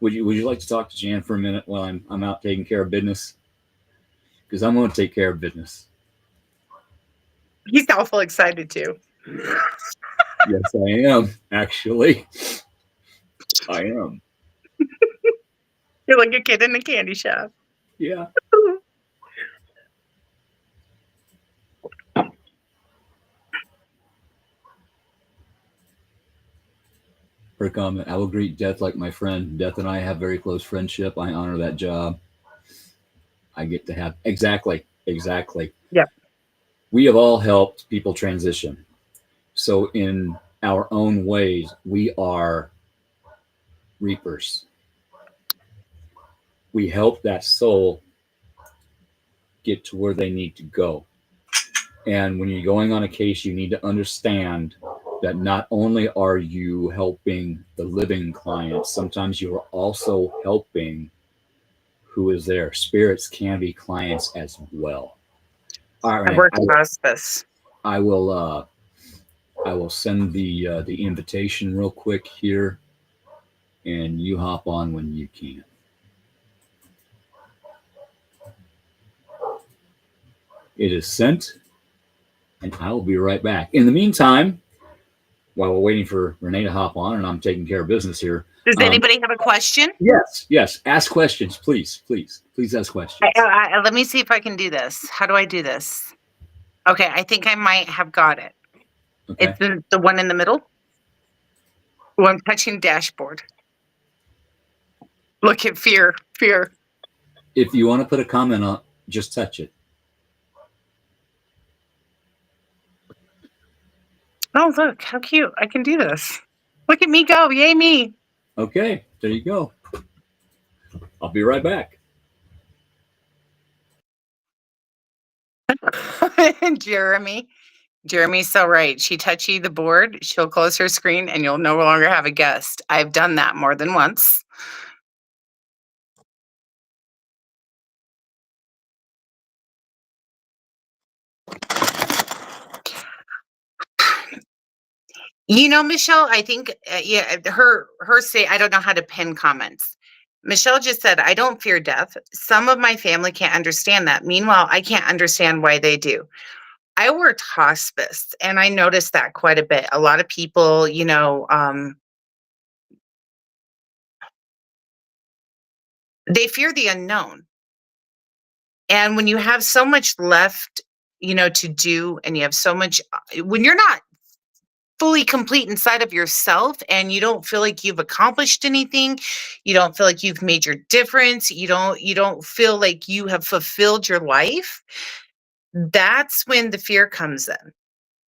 Would you like to talk to Jan for a minute while I'm out taking care of business? Because I'm going to take care of business. He's awful excited too. Yes, I am. Actually, I am. You're like a kid in a candy shop. Yeah. Her comment, I will greet death like my friend. Death and I have very close friendship. I honor that job. I get to have exactly. Yeah. We have all helped people transition. So in our own ways, we are reapers. We help that soul get to where they need to go. And when you're going on a case, you need to understand that not only are you helping the living client, sometimes you are also helping who is there. Spirits can be clients as well. All right, I work in hospice. I will send the invitation real quick here, and you hop on when you can. It is sent, and I will be right back. In the meantime, while we're waiting for Renee to hop on, and I'm taking care of business here. Does anybody have a question? Yes. Ask questions, please ask questions. Let me see if I can do this. How do I do this? Okay, I think I might have got it. Okay. It's the one in the middle. Oh, I'm touching dashboard. Look at fear. If you want to put a comment on, just touch it. Oh, look, how cute. I can do this. Look at me go. Yay, me. Okay, there you go. I'll be right back. Jeremy's so right. She touchy the board, she'll close her screen, and you'll no longer have a guest. I've done that more than once. You know, Michelle, I think, her say, I don't know how to pin comments. Michelle just said, I don't fear death. Some of my family can't understand that. Meanwhile, I can't understand why they do. I worked hospice, and I noticed that quite a bit. A lot of people, they fear the unknown. And when you have so much left, to do, and you have so much, when you're not fully complete inside of yourself and you don't feel like you've accomplished anything, you don't feel like you've made your difference, you don't feel like you have fulfilled your life, that's when the fear comes in.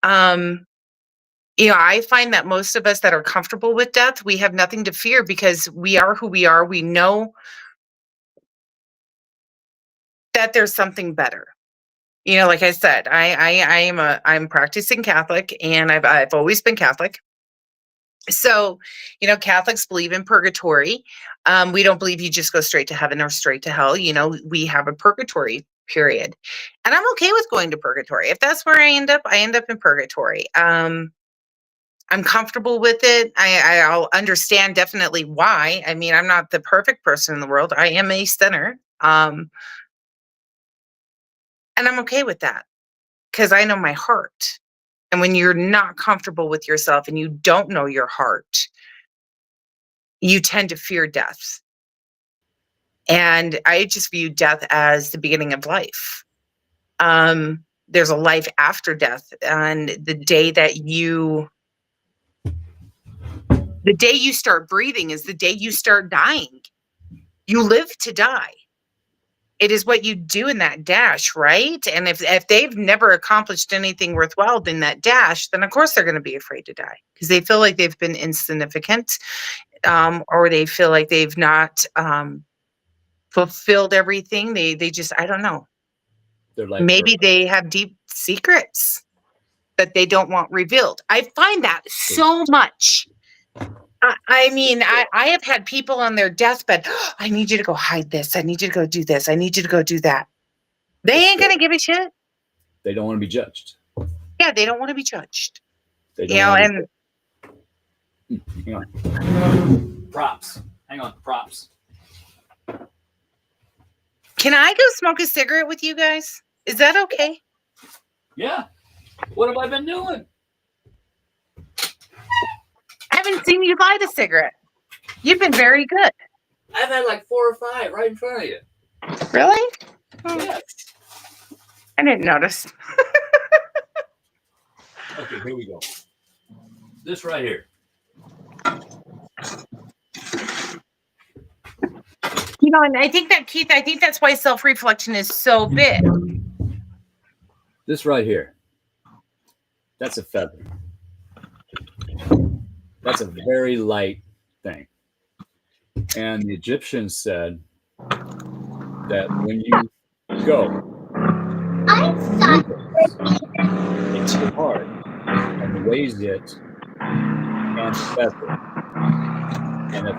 I find that most of us that are comfortable with death, we have nothing to fear because we are who we are. We know that there's something better. Like I said, I'm practicing Catholic, and I've always been Catholic. So, Catholics believe in purgatory. We don't believe you just go straight to heaven or straight to hell. We have a purgatory period, and I'm okay with going to purgatory. If that's where I end up in purgatory. I'm comfortable with it. I'll understand definitely why. I mean, I'm not the perfect person in the world. I am a sinner. And I'm okay with that because I know my heart. And when you're not comfortable with yourself and you don't know your heart, you tend to fear death. And I just view death as the beginning of life. There's a life after death. And the day you start breathing is the day you start dying. You live to die. It is what you do in that dash, right? And if they've never accomplished anything worthwhile in that dash, then of course they're going to be afraid to die because they feel like they've been insignificant, or they feel like they've not fulfilled everything. They just, I don't know. Maybe they have deep secrets that they don't want revealed. I find that so much. I have had people on their deathbed. Oh, I need you to go hide this. I need you to go do this. I need you to go do that. They ain't going to give a shit. They don't want to be judged. Yeah, they don't want to be judged. They don't hang on. Props. Hang on. Props. Can I go smoke a cigarette with you guys? Is that okay? Yeah. What have I been doing? I haven't seen you light a cigarette. You've been very good. I've had like 4 or 5 right in front of you. Really? Yes. I didn't notice. Okay, here we go. This right here. And I think that, Keith, that's why self-reflection is so big. This right here. That's a feather. That's a very light thing. And the Egyptians said that when you go, It's your heart and weighs it and feather. And if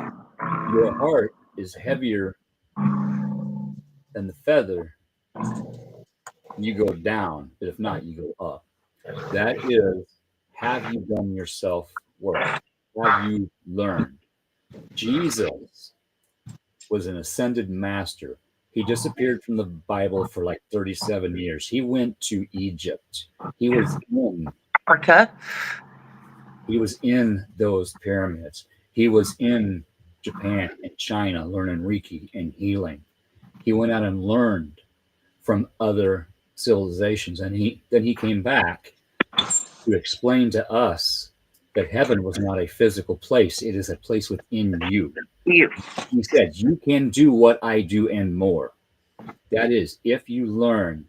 your heart is heavier than the feather, you go down. But if not, you go up. That is, have you done your self work? Have you learned? Jesus was an ascended master. He disappeared from the Bible for like 37 years. He went to Egypt. He was in Africa. He was in those pyramids. He was in Japan and China learning Reiki and healing. He went out and learned from other civilizations, and then he came back to explain to us that heaven was not a physical place. It is a place within you. You. He said, you can do what I do and more. That is, if you learn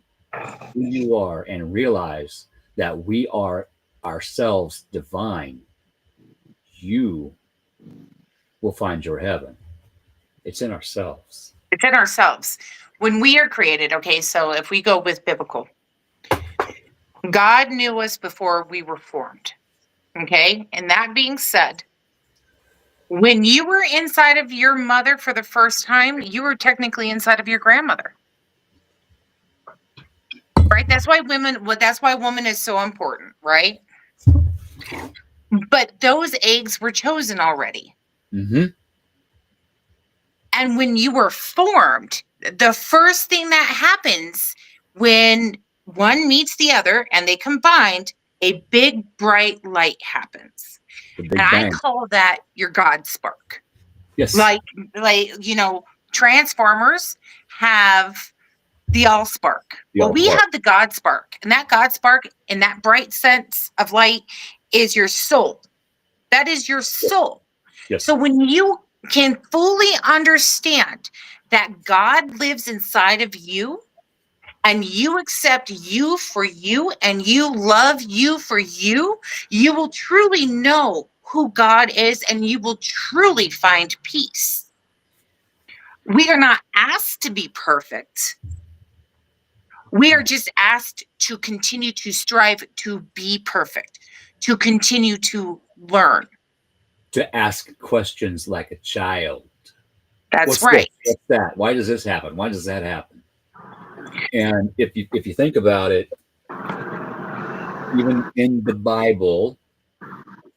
who you are and realize that we are ourselves divine, you will find your heaven. It's in ourselves. It's in ourselves. When we are created, okay, so if we go with biblical, God knew us before we were formed. Okay. And that being said, when you were inside of your mother for the first time, you were technically inside of your grandmother. Right? That's why woman is so important, right? But those eggs were chosen already. Mm-hmm. And when you were formed, the first thing that happens when one meets the other and they combined, a big bright light happens. The big And bang. I call that your God spark. Yes. Like Transformers have the all spark. We have the God spark, and that God spark and that bright sense of light is your soul. That is your soul. Yes. So when you can fully understand that God lives inside of you, and you accept you for you, and you love you for you, you will truly know who God is, and you will truly find peace. We are not asked to be perfect. We are just asked to continue to strive to be perfect, to continue to learn. To ask questions like a child. That's right. What's that? Why does this happen? Why does that happen? And if you think about it, even in the Bible,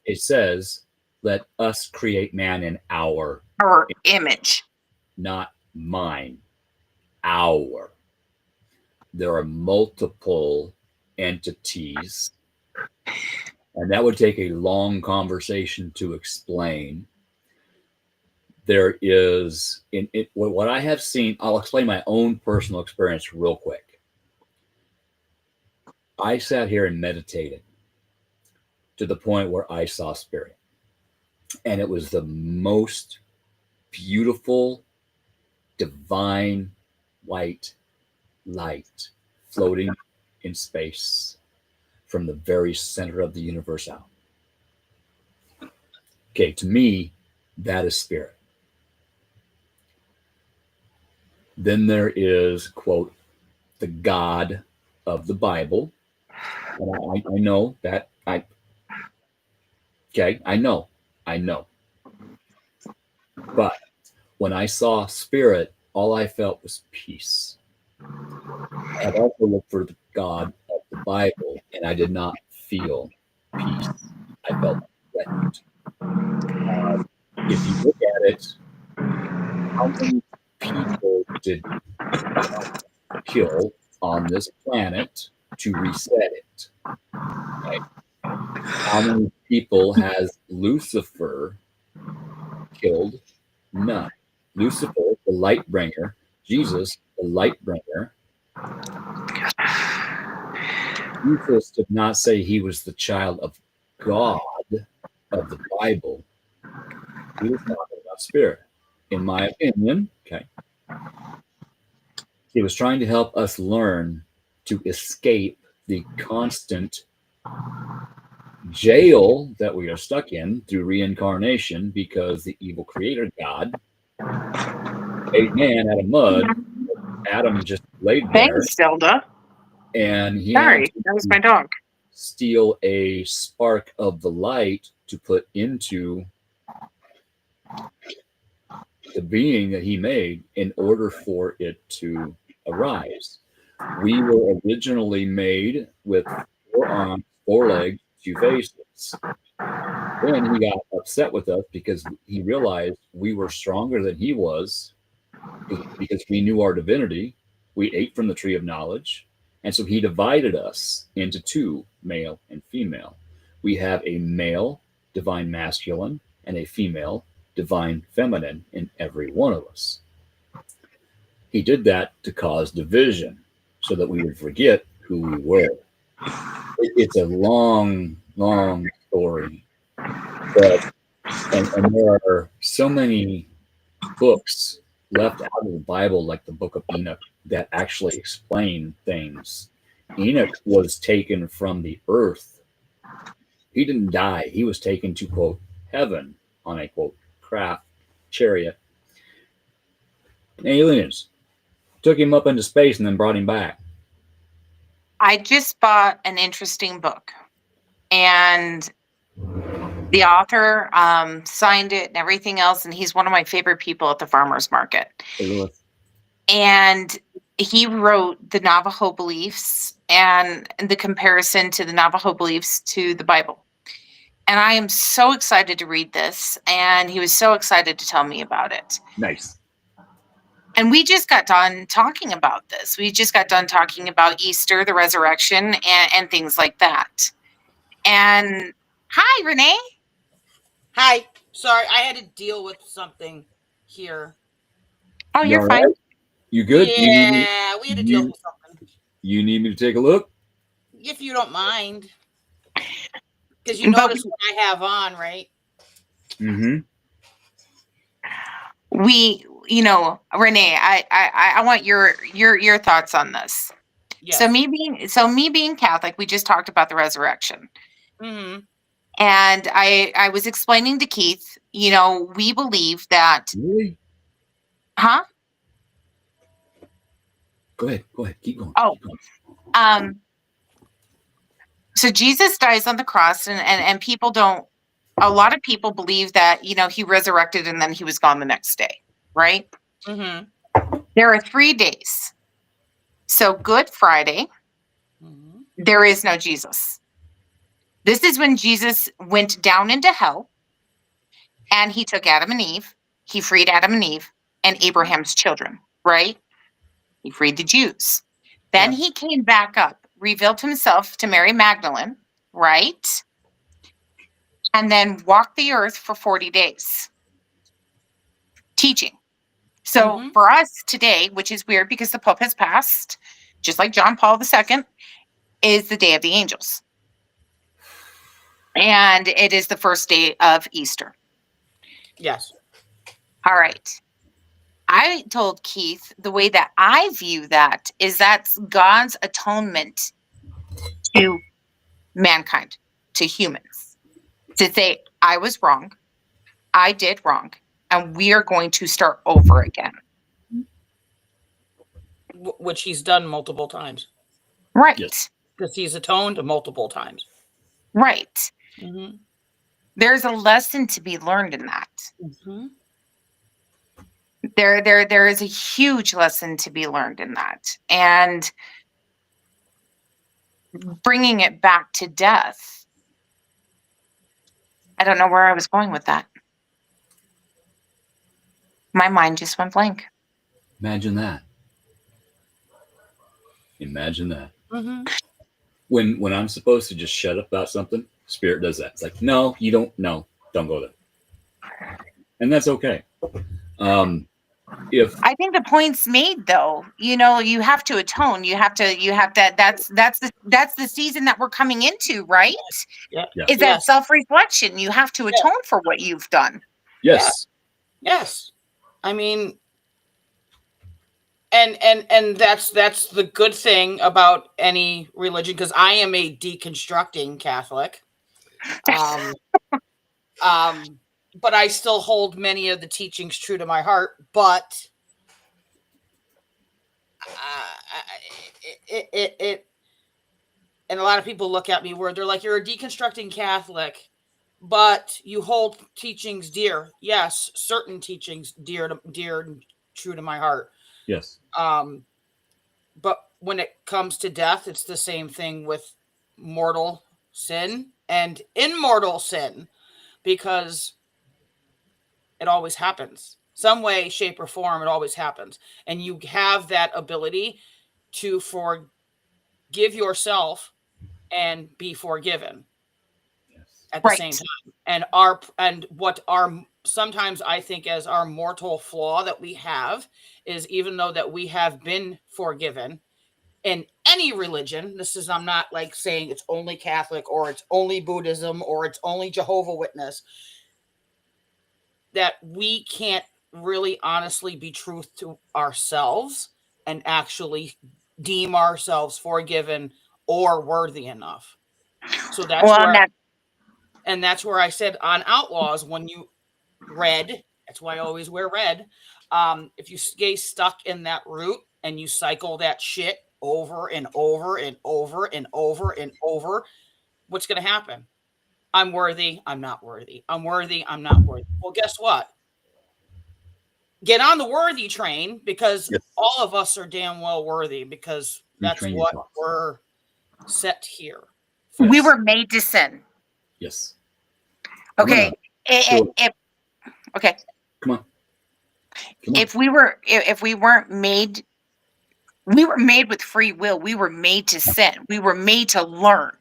it says, let us create man in our image. Not mine, our. There are multiple entities, and that would take a long conversation to explain. There is, what I have seen, I'll explain my own personal experience real quick. I sat here and meditated to the point where I saw spirit. And it was the most beautiful, divine, white light floating in space from the very center of the universe out. Okay, to me, that is spirit. Then there is, quote, the God of the Bible. And I know that I know. But when I saw spirit, all I felt was peace. I've also looked for the God of the Bible, and I did not feel peace. I felt threatened. If you look at it, how many people did God kill on this planet to reset it? Okay. How many people has Lucifer killed? None. Lucifer, the light bringer, Jesus, the light bringer. Jesus did not say he was the child of God of the Bible. He was talking about spirit, in my opinion. Okay. He was trying to help us learn to escape the constant jail that we are stuck in through reincarnation, because the evil creator God made man out of mud. Adam just laid there. Thanks, Zelda. And he Sorry, had that was to my dog. steal a spark of the light to put into the being that he made in order for it to arise. We were originally made with 4 arms, 4 legs, 2 faces. Then he got upset with us because he realized we were stronger than he was because we knew our divinity. We ate from the tree of knowledge. And so he divided us into 2, male and female. We have a male divine masculine and a female divine feminine in every one of us. He did that to cause division so that we would forget who we were. It's a long, long story. But, and there are so many books left out of the Bible, like the book of Enoch, that actually explain things. Enoch was taken from the earth. He didn't die. He was taken to, quote, heaven on a, quote, craft chariot. Aliens took him up into space and then brought him back. I just bought an interesting book, and the author signed it and everything else, and he's one of my favorite people at the farmers market. And he wrote the Navajo beliefs and the comparison to the Navajo beliefs to the Bible. And I am so excited to read this, and he was so excited to tell me about it. Nice. And we just got done talking about this. We just got done talking about Easter, the resurrection, and things like that. And hi, Renee. Hi. Sorry, I had to deal with something here. Oh, you're all fine. right? You good? Yeah, we had to deal with something. You need me to take a look? If you don't mind. Because you notice what I have on, right? Mm-hmm. Renee, I want your thoughts on this. Yes. So me being Catholic, we just talked about the resurrection. Mm-hmm. And I was explaining to Keith, we believe that. Really? Huh? Go ahead. Keep going. Oh, so Jesus dies on the cross, and people don't. A lot of people believe that he resurrected and then he was gone the next day, right? Mm-hmm. There are 3 days. So Good Friday, there is no Jesus. This is when Jesus went down into hell, and he took Adam and Eve. He freed Adam and Eve and Abraham's children, right? He freed the Jews. Then he came back up, revealed himself to Mary Magdalene, right? And then walked the earth for 40 days teaching. So for us today, which is weird because the Pope has passed, just like John Paul II, is the Day of the Angels. And it is the first day of Easter. Yes. All right. I told Keith the way that I view that is that's God's atonement to mankind, to humans, to say, I was wrong, I did wrong, and we are going to start over again. Which he's done multiple times. Right. Yes. Because he's atoned multiple times. Right. Mm-hmm. There's a lesson to be learned in that. Mm-hmm. There is a huge lesson to be learned in that. And bringing it back to death, I don't know where I was going with that. My mind just went blank. Imagine that. Mm-hmm. When I'm supposed to just shut up about something, Spirit does that. It's like, no, you don't. No, don't go there. And that's okay. If I think the point's made, though, you have to atone. You have to. That's the season that we're coming into, right? Yeah. Is that self-reflection? You have to atone for what you've done. Yes. Yeah. Yes. I mean, and that's the good thing about any religion, because I am a deconstructing Catholic. But I still hold many of the teachings true to my heart. But and a lot of people look at me where they're like, you're a deconstructing Catholic, but you hold teachings dear. Yes, certain teachings dear and true to my heart. Yes. But when it comes to death, it's the same thing with mortal sin and immortal sin, because it always happens. Some way, shape, or form, it always happens. And you have that ability to forgive yourself and be forgiven at the same time. And what our sometimes I think as our mortal flaw that we have is, even though that we have been forgiven in any religion, I'm not like saying it's only Catholic or it's only Buddhism or it's only Jehovah Witness, that we can't really honestly be truth to ourselves and actually deem ourselves forgiven or worthy enough. So that's that's where I said on Outlaws, when you read, that's why I always wear red. If you stay stuck in that route and you cycle that shit over and over and over and over and over, what's going to happen? I'm worthy. I'm not worthy. I'm worthy. I'm not worthy. Well, guess what? Get on the worthy train, because all of us are damn well worthy, because that's what we're set here. We were made to sin. Yes. Okay. Okay. Come on. If we weren't made, we were made with free will. We were made to sin. We were made to learn.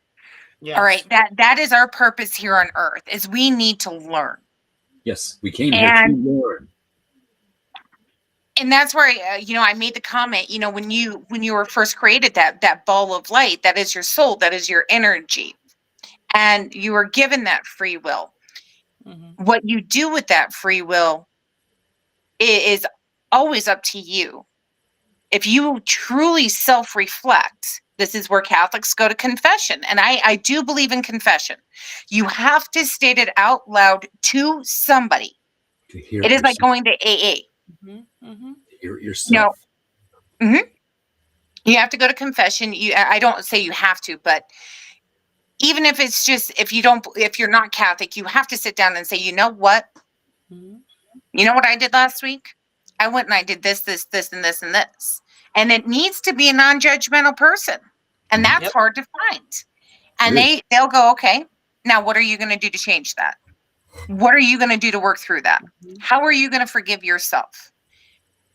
Yes. All right. That is our purpose here on earth, is we need to learn. Yes. We came here to learn. And that's where I made the comment, when you were first created, that ball of light, that is your soul, that is your energy. And you were given that free will. Mm-hmm. What you do with that free will is always up to you. If you truly self-reflect, this is where Catholics go to confession. And I do believe in confession. You have to state it out loud to somebody. It is like going to AA. Mm-hmm. Mm-hmm. Yourself. Mm-hmm. You have to go to confession. I don't say you have to, but even if it's just, if you're not Catholic, you have to sit down and say, you know what? Mm-hmm. You know what I did last week? I went and I did this, and this, and this. And it needs to be a non-judgmental person. And that's hard to find. And they'll go, okay, now what are you going to do to change that? What are you going to do to work through that? Mm-hmm. How are you going to forgive yourself?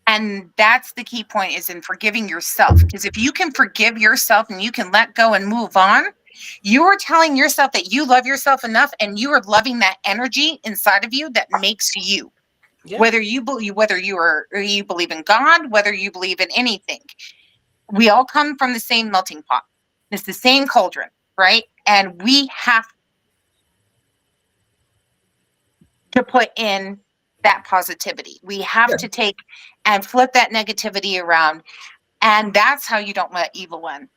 And that's the key point, is in forgiving yourself. Because if you can forgive yourself and you can let go and move on, you are telling yourself that you love yourself enough, and you are loving that energy inside of you that makes you. Yeah. Whether you believe in God, whether you believe in anything, we all come from the same melting pot. It's the same cauldron, right? And we have to put in that positivity. We have to take and flip that negativity around. And that's how you don't let evil win.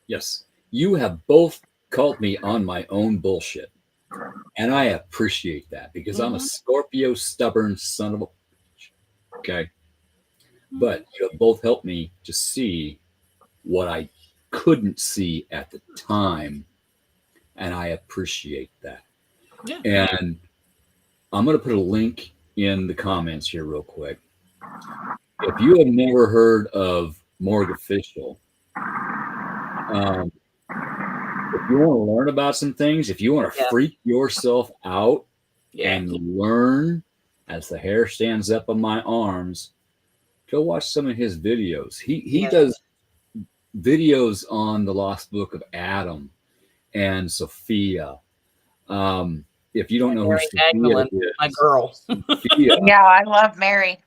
Yes. You have both called me on my own bullshit. And I appreciate that, because I'm a Scorpio, stubborn son of a bitch. Okay. But you have both helped me to see what I couldn't see at the time. And I appreciate that. Yeah. And I'm going to put a link in the comments here real quick. If you have never heard of Morgue Official, if you want to learn about some things, if you want to freak yourself out and learn as the hair stands up on my arms, go watch some of his videos. He does videos on the Lost Book of Adam and Sophia. If you don't know who Sophia is, my girl. Sophia, yeah, I love Mary.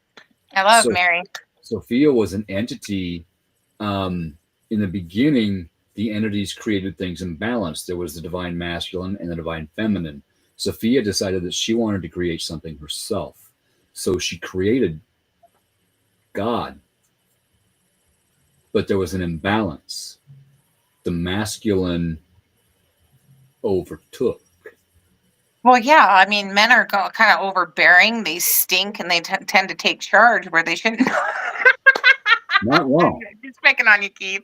I love Mary. Sophia was an entity. In the beginning, the entities created things in balance. There was the divine masculine and the divine feminine. Sophia decided that she wanted to create something herself. So she created God. But there was an imbalance. The masculine overtook. Well, yeah. I mean, men are kind of overbearing. They stink, and they tend to take charge where they shouldn't. Not wrong. Just picking on you, Keith.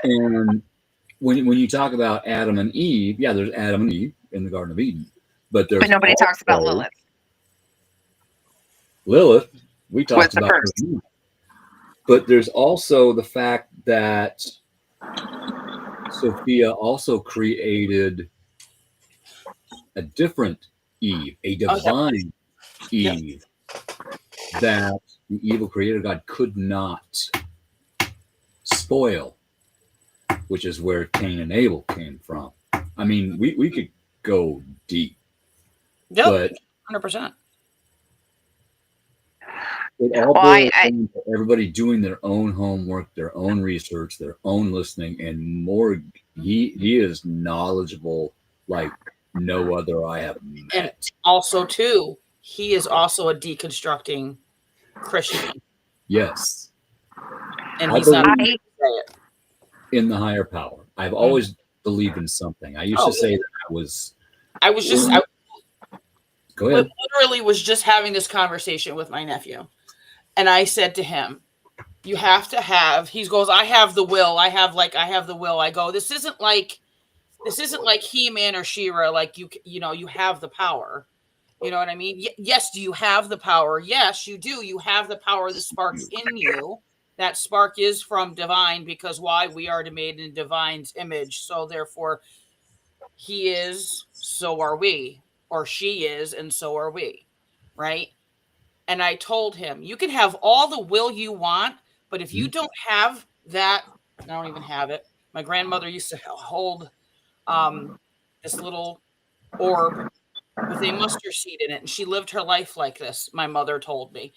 And when you talk about Adam and Eve, yeah, there's Adam and Eve in the Garden of Eden, but nobody talks about Lilith. Lilith, we talked the about first. her. But there's also the fact that Sophia also created a different Eve, a divine Eve, that the evil creator God could not spoil, which is where Cain and Abel came from. I mean, we could go deep. Yep, but 100%. It all boils down to everybody doing their own homework, their own research, their own listening, and more. He is knowledgeable like no other I have met. And also, too, he is also a deconstructing Christian. Yes. And he's not in the higher power. I've always believed in something. I used to say that I was just. Go ahead. Literally was just having this conversation with my nephew. And I said to him, you have to have, he goes, I have the will. I have the will. I go, this isn't like He-Man or She-Ra. Like you have the power. You know what I mean? Yes. Do you have the power? Yes, you do. You have the power that sparks in you. That spark is from divine, because why? We are made in divine's image. So therefore he is, so are we, or she is, and so are we. Right. And I told him, you can have all the will you want, but if you don't have that, I don't even have it. My grandmother used to hold this little orb with a mustard seed in it, and she lived her life like this. My mother told me,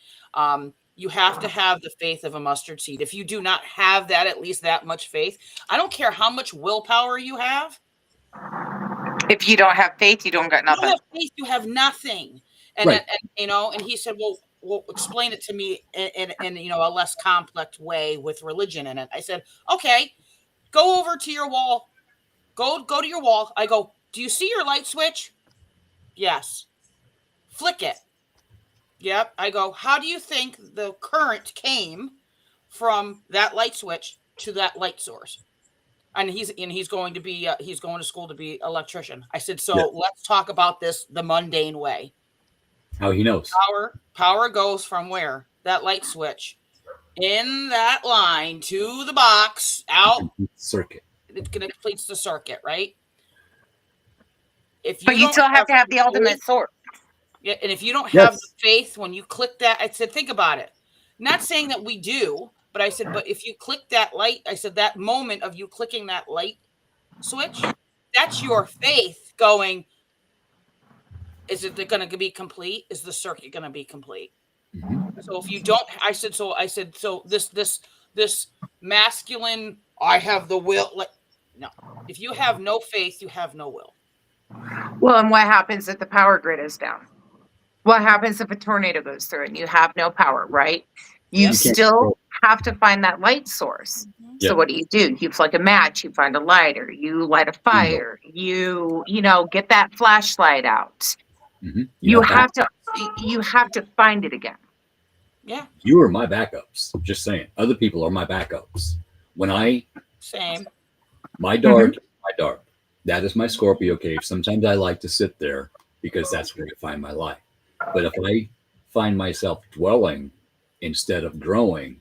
you have to have the faith of a mustard seed. If you do not have that, at least that much faith, I don't care how much willpower you have. If you don't have faith, you don't got nothing. You don't have faith, you have nothing. And, right. and he said, well, explain it to me in a less complex way with religion in it. I said, okay, go over to your wall. Go to your wall. I go, do you see your light switch? Yes. Flick it. Yep. I go, how do you think the current came from that light switch to that light source? And he's going to school to be electrician. I said, so let's talk about this the mundane way. How he knows. Power goes from where? That light switch. In that line to the box, out. Circuit. It completes the circuit, right? But you still have to have the ultimate source. Yeah, and if you don't have the faith when you click that, I said, think about it. Not saying that we do, but I said, but if you click that light, I said that moment of you clicking that light switch, that's your faith going, is it going to be complete? Is the circuit going to be complete? Mm-hmm. So if you don't, I said, so this masculine, I have the will. Like, no, if you have no faith, you have no will. Well, and what happens if the power grid is down? What happens if a tornado goes through and you have no power, right? You still have to find that light source. Mm-hmm. So what do? You plug a match, you find a lighter, you light a fire, you get that flashlight out. Mm-hmm. You have to find it again. Yeah. You are my backups. Just saying. Other people are my backups. When my dark, my dark. That is my Scorpio cave. Sometimes I like to sit there because that's where I find my life. But if I find myself dwelling instead of growing,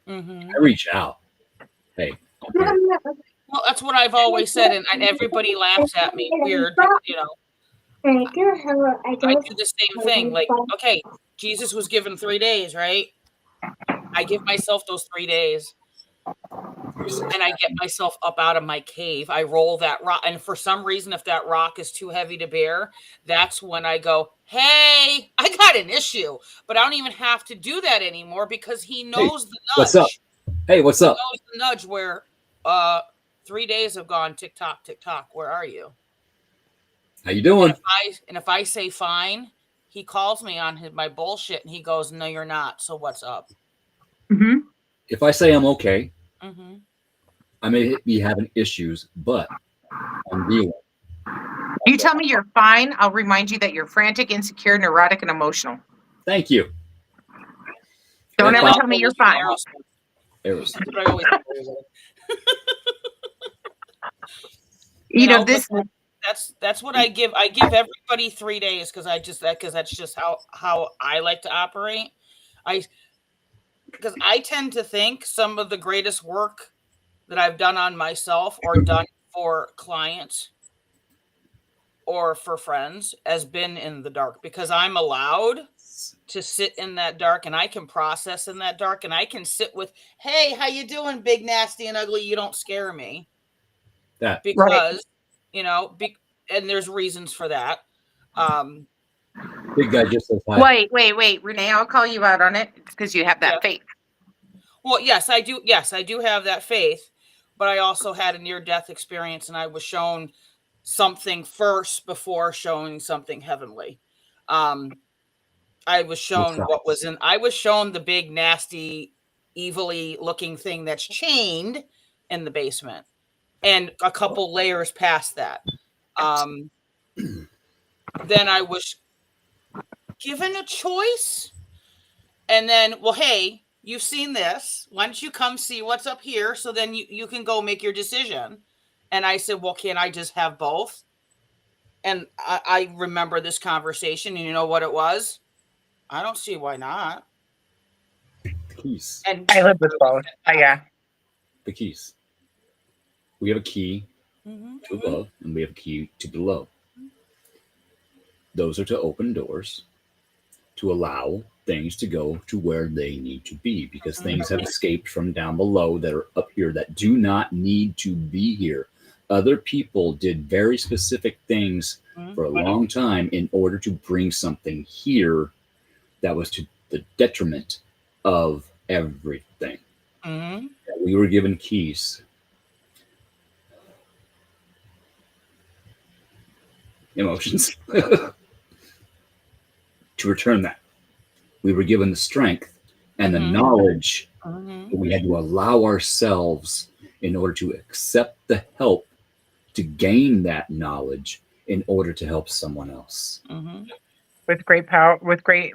I reach out. Hey. Well, that's what I've always said, and everybody laughs at me. Weird, I do the same thing. Like, okay, Jesus was given 3 days, right? I give myself those 3 days. And I get myself up out of my cave. I roll that rock. And for some reason, if that rock is too heavy to bear, that's when I go, hey, I got an issue. But I don't even have to do that anymore because he knows the nudge. What's up? Hey, what's up? He knows the nudge where 3 days have gone, tick tock, where are you? How you doing? And if I say fine, he calls me on my bullshit and he goes, no, you're not. So what's up? Mm-hmm. If I say I'm okay, I may be having issues, but I'm dealing. You tell me you're fine, I'll remind you that you're frantic, insecure, neurotic, and emotional. Thank you. Don't ever tell me you're fine. You know, this. That's what I give. I give everybody 3 days because that's just how I like to operate. Because I tend to think some of the greatest work that I've done on myself or done for clients or for friends has been in the dark, because I'm allowed to sit in that dark, and I can process in that dark, and I can sit with, hey, how you doing, big, nasty, and ugly? You don't scare me. That because, you know, and there's reasons for that. Big guy just says hi. Wait, Renee, I'll call you out on it because you have that faith. Well, yes, I do. Yes, I do have that faith, but I also had a near-death experience, and I was shown something first before showing something heavenly. I was shown I was shown the big, nasty, evilly looking thing that's chained in the basement, and a couple layers past that. Then I was given a choice, and then, well, hey, you've seen this. Why don't you come see what's up here? So then you can go make your decision. And I said, well, can I just have both? And I remember this conversation, and you know what it was? I don't see why not. The keys. And I live with both. Yeah. The keys. We have a key to above, and we have a key to below. Those are to open doors, to allow things to go to where they need to be, because things have escaped from down below that are up here that do not need to be here. Other people did very specific things for a long time in order to bring something here that was to the detriment of everything. We were given keys. Emotions. To return that. We were given the strength and the knowledge, but we had to allow ourselves in order to accept the help to gain that knowledge in order to help someone else. With great power, with great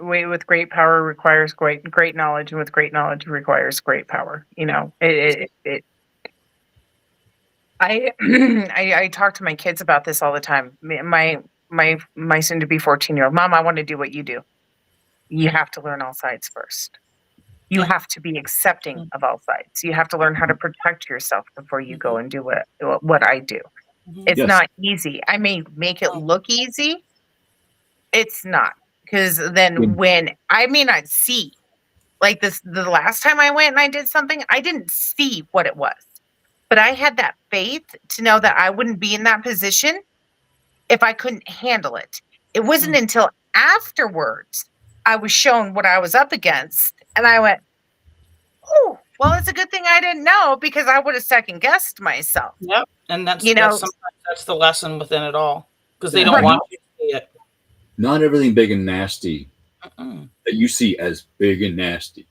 power requires great knowledge, and with great knowledge requires great power. You know, I talk to my kids about this all the time. My soon to be 14-year-old mom, I want to do what you do. You have to learn all sides first. You have to be accepting of all sides. You have to learn how to protect yourself before you go and do what I do. It's not easy. I may make it look easy. It's not, because then when I may not see, like the last time I went and I did something, I didn't see what it was, but I had that faith to know that I wouldn't be in that position if I couldn't handle it. It wasn't until afterwards I was shown what I was up against, and I went, oh, well, it's a good thing I didn't know, because I would have second guessed myself. Yep. And that's sometimes that's the lesson within it all, because they don't want you to see it. Not everything big and nasty that you see as big and nasty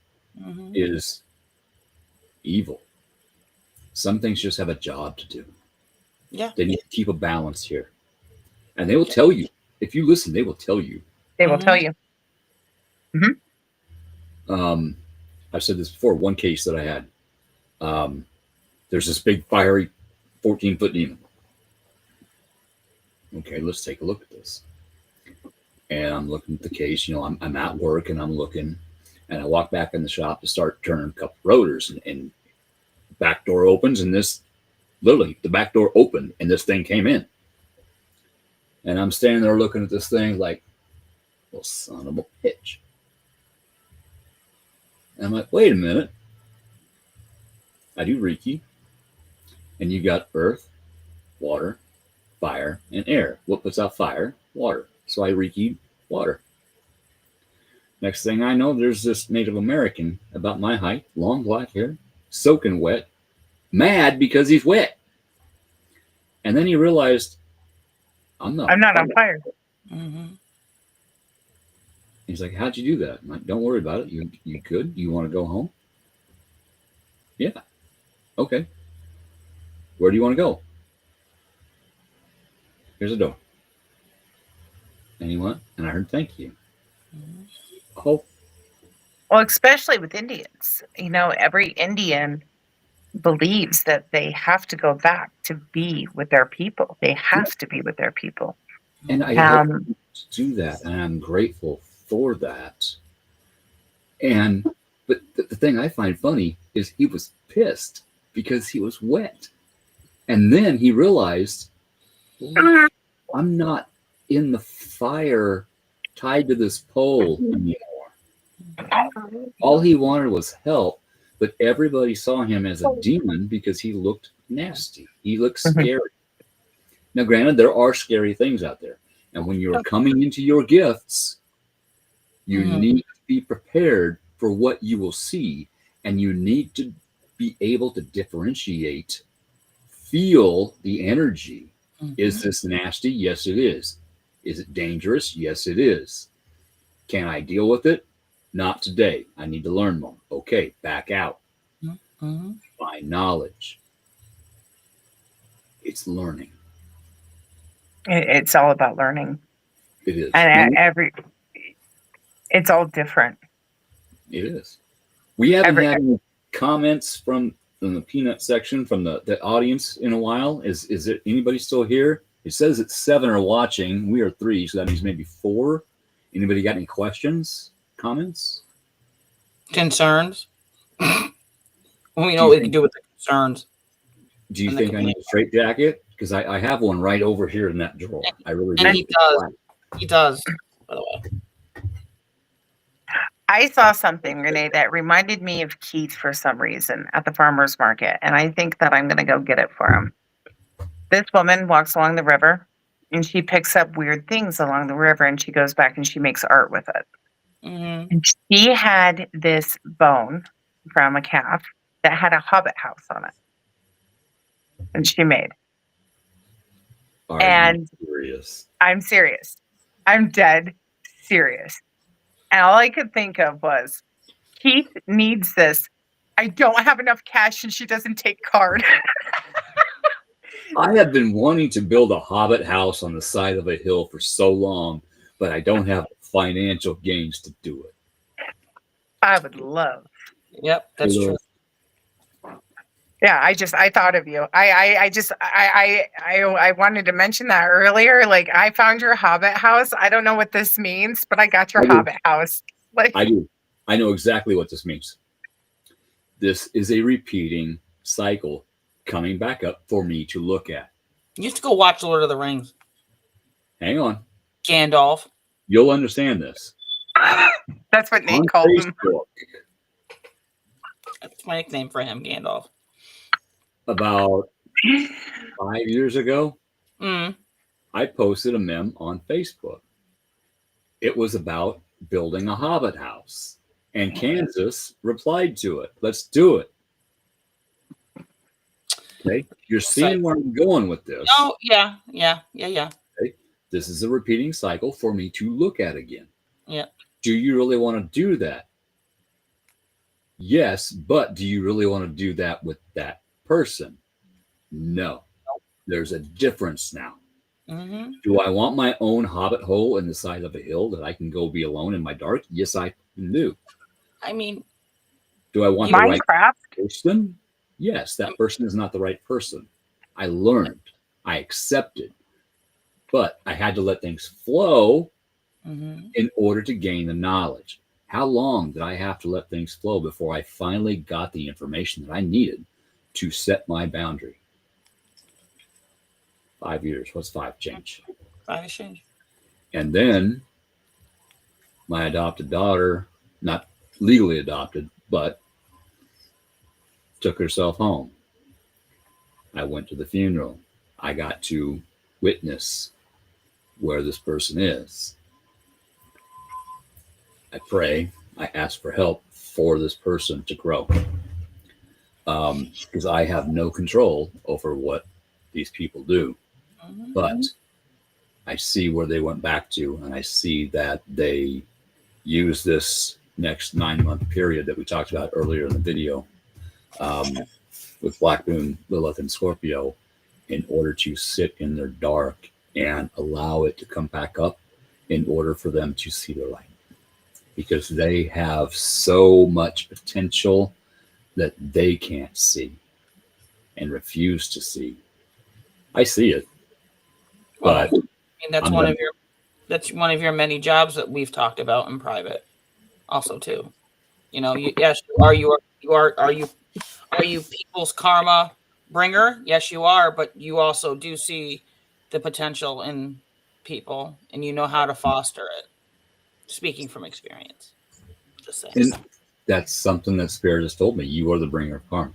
is evil. Some things just have a job to do. Yeah. They need to keep a balance here. And they will tell you. If you listen, they will tell you. They will tell you. I've said this before. One case that I had, there's this big fiery 14-foot demon. Okay, let's take a look at this. And I'm looking at the case. You know, I'm at work and I'm looking, and I walk back in the shop to start turning a couple rotors, and back door opens, and this, literally, the back door opened, and this thing came in. And I'm standing there looking at this thing like, well, son of a bitch. And I'm like, wait a minute. I do Reiki. And you got earth, water, fire, and air. What puts out fire? Water. So I Reiki water. Next thing I know, there's this Native American about my height, long black hair, soaking wet, mad because he's wet. And then he realized, I'm not on fire. He's like, how'd you do that? I'm like, don't worry about it. You good? You want to go home? Yeah. Okay. Where do you want to go? Here's a door. And he went, and I heard, thank you. Oh. Well, especially with Indians. You know, every Indian believes that they have to go back to be with their people. They have to be with their people. And I help them to do that, and I'm grateful for that. But the thing I find funny is he was pissed because he was wet. And then he realized, well, I'm not in the fire tied to this pole anymore. All he wanted was help, but everybody saw him as a demon because he looked nasty. He looked scary. Now, granted, there are scary things out there. And when you're coming into your gifts, you need to be prepared for what you will see. And you need to be able to differentiate, feel the energy. Is this nasty? Yes, it is. Is it dangerous? Yes, it is. Can I deal with it? Not today. I need to learn more. Okay, back out. Find knowledge. It's learning. It's all about learning. It is. And it's all different. It is. We haven't had any comments from the peanut section from the audience in a while. Is it anybody still here? It says it's 7 are watching. We are 3, so that means maybe 4. Anybody got any questions, comments, concerns? We know what we can do with the concerns. Do you think I need a straight jacket? Because I have one right over here in that drawer. I really do. And he does. He does, by the way. I saw something, Renee, that reminded me of Keith for some reason at the farmer's market, and I think that I'm going to go get it for him. This woman walks along the river, and she picks up weird things along the river, and she goes back and she makes art with it. And she had this bone from a calf that had a hobbit house on it, and she made. And serious? I'm serious. I'm dead serious. And all I could think of was, Keith needs this. I don't have enough cash and she doesn't take card. I have been wanting to build a hobbit house on the side of a hill for so long, but I don't have financial gains to do it. I would love. Yep, that's true. Yeah, I thought of you. I wanted to mention that earlier. Like, I found your hobbit house. I don't know what this means, but I got your hobbit house. Like, I do. I know exactly what this means. This is a repeating cycle coming back up for me to look at. You used to go watch Lord of the Rings. Hang on. Gandalf. You'll understand this. That's what Nate called him. That's my nickname for him, Gandalf. About 5 years ago, I posted a meme on Facebook. It was about building a hobbit house, and Kansas replied to it. Let's do it. Okay, you're seeing where I'm going with this. Oh, yeah. Okay? This is a repeating cycle for me to look at again. Yeah. Do you really want to do that? Yes, but do you really want to do that with that person? No. There's a difference now. Do I want my own hobbit hole in the side of a hill that I can go be alone in my dark? Yes, I do. I mean, do I want the right person? Yes, that person is not the right person. I learned, I accepted, but I had to let things flow in order to gain the knowledge. How long did I have to let things flow before I finally got the information that I needed to set my boundary? 5 years. What's 5 change? 5 change. And then my adopted daughter, not legally adopted, but took herself home. I went to the funeral. I got to witness where this person is. I pray. I ask for help for this person to grow. Because I have no control over what these people do. But I see where they went back to, and I see that they use this next 9-month period that we talked about earlier in the video with Black Moon, Lilith, and Scorpio in order to sit in their dark and allow it to come back up in order for them to see their light. Because they have so much potential that they can't see. and refuse to see. I see it, Well, but that's one of your many jobs that we've talked about in private, also too. Yes, are you people's karma bringer? Yes, you are, but you also do see the potential in people, and you know how to foster it. Speaking from experience, just saying. And that's something that Spirit has told me. You are the bringer of karma.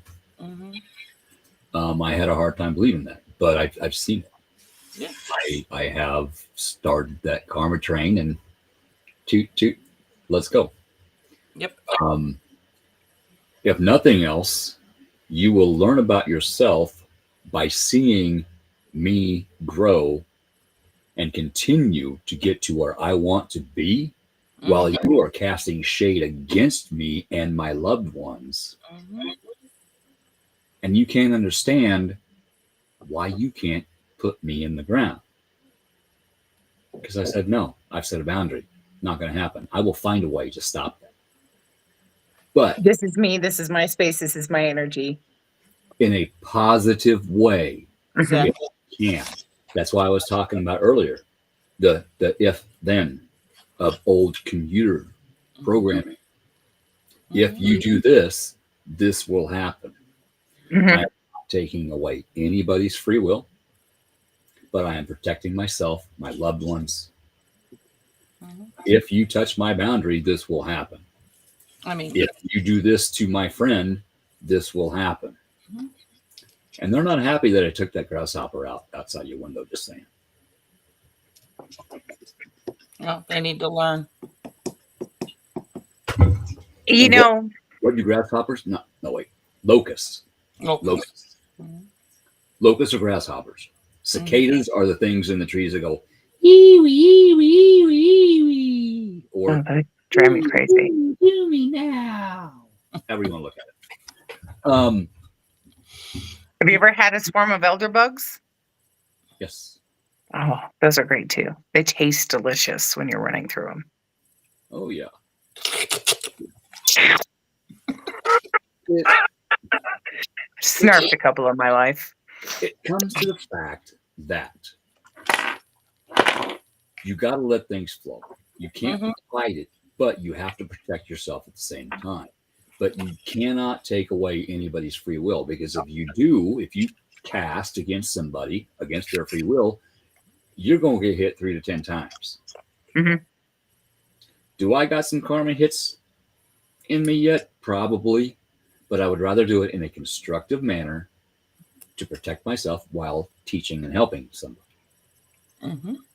I had a hard time believing that, but I've seen it. Yeah. I have started that karma train, and toot, let's go. Yep. If nothing else, you will learn about yourself by seeing me grow and continue to get to where I want to be, while you are casting shade against me and my loved ones. And you can't understand why you can't put me in the ground. Because I said, no, I've set a boundary. Not going to happen. I will find a way to stop that. But this is me. This is my space. This is my energy. In a positive way. Exactly. You can. That's why I was talking about earlier. The if then of old computer programming. If you do this, this will happen. I'm not taking away anybody's free will, but I am protecting myself, my loved ones. If you touch my boundary, this will happen. I mean, if you do this to my friend, this will happen. And they're not happy that I took that grasshopper outside your window, just saying. No, they need to learn. What do grasshoppers? No, wait. Locusts. Locusts. Locusts are grasshoppers. Cicadas are the things in the trees that go, ee wee wee wee wee. Or they drive me crazy. Do me now. However you want to look at it. Have you ever had a swarm of elder bugs? Yes. Oh, those are great too. They taste delicious when you're running through them. Oh, yeah. Snarfed a couple in my life. It comes to the fact that you got to let things flow. You can't fight it, but you have to protect yourself at the same time. But you cannot take away anybody's free will, because if you cast against somebody, against their free will, you're going to get hit 3 to 10 times. Do I got some karma hits in me yet? Probably, but I would rather do it in a constructive manner to protect myself while teaching and helping somebody.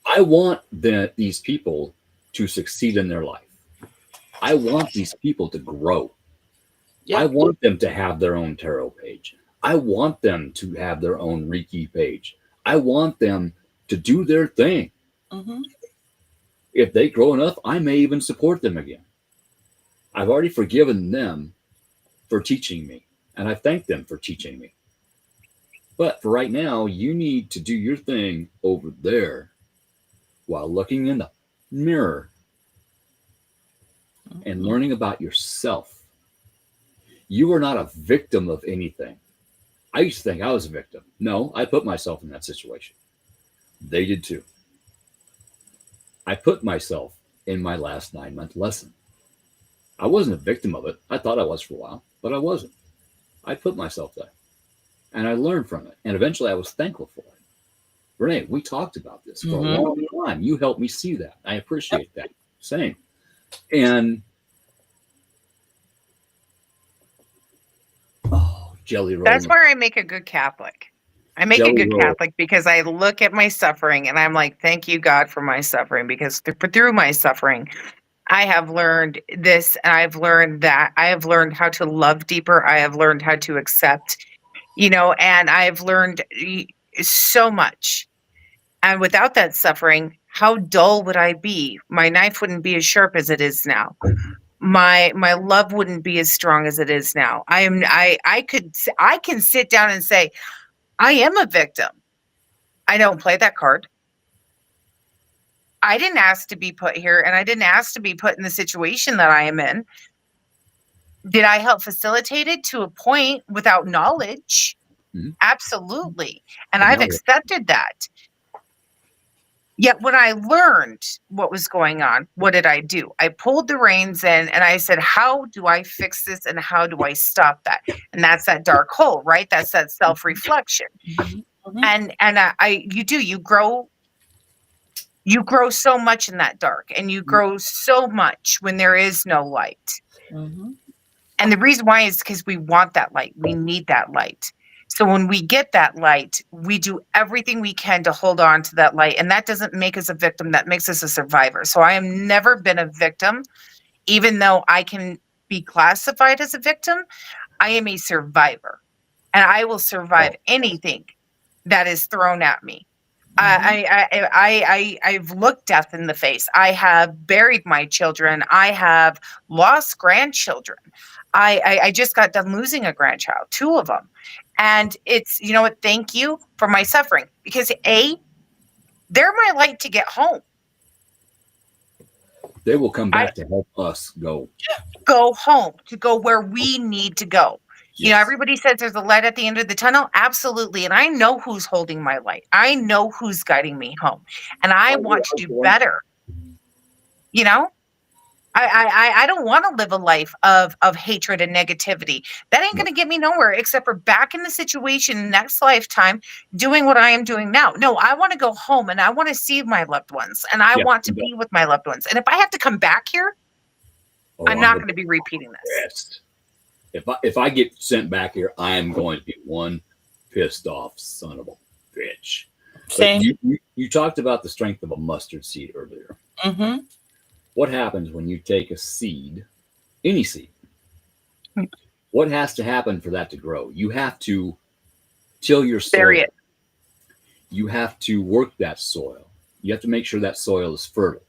I want these people to succeed in their life. I want these people to grow. Yep. I want them to have their own tarot page. I want them to have their own Reiki page. I want them to do their thing. If they grow enough, I may even support them again. I've already forgiven them for teaching me, and I thank them for teaching me. But for right now, you need to do your thing over there while looking in the mirror and learning about yourself. You are not a victim of anything. I used to think I was a victim. No, I put myself in that situation. They did too. I put myself in my last 9-month lesson. I wasn't a victim of it. I thought I was for a while, but I wasn't. I put myself there. And I learned from it. And eventually I was thankful for it. Renee, we talked about this for a long time. You helped me see that. I appreciate that. Same. And jelly roll. That's where I make a good Catholic. I make a good Catholic because I look at my suffering and I'm like, thank you, God, for my suffering, because through my suffering, I have learned this and I've learned that. I have learned how to love deeper. I have learned how to accept, and I've learned so much. And without that suffering, how dull would I be? My knife wouldn't be as sharp as it is now. My love wouldn't be as strong as it is now. I can sit down and say, I am a victim. I don't play that card. I didn't ask to be put here, and I didn't ask to be put in the situation that I am in. Did I help facilitate it to a point without knowledge? Absolutely. And I've accepted that. Yet when I learned what was going on, what did I do? I pulled the reins in and I said, how do I fix this and how do I stop that? And that's that dark hole, right? That's that self-reflection. And you grow so much in that dark, and you grow so much when there is no light. And the reason why is because we want that light. We need that light. So when we get that light, we do everything we can to hold on to that light. And that doesn't make us a victim. That makes us a survivor. So I have never been a victim, even though I can be classified as a victim. I am a survivor, and I will survive anything that is thrown at me. I've looked death in the face. I have buried my children. I have lost grandchildren. I just got done losing a grandchild, 2 of them. And it's, you know what, thank you for my suffering, because they're my light to get home. They will come back to help us go home, to go where we need to go. Yes. You know, everybody says there's a light at the end of the tunnel. Absolutely. And I know who's holding my light. I know who's guiding me home. And I want to do better. You know, I don't want to live a life of hatred and negativity. That ain't going to get me nowhere, except for back in the situation next lifetime doing what I am doing now. No, I want to go home, and I want to see my loved ones, and I want to be with my loved ones. And if I have to come back here, I'm not going to be repeating this. If I get sent back here, I am going to be one pissed off son of a bitch. Same. You talked about the strength of a mustard seed earlier. What happens when you take a seed, any seed? What has to happen for that to grow? You have to till your soil. Bury it. You have to work that soil. You have to make sure that soil is fertile.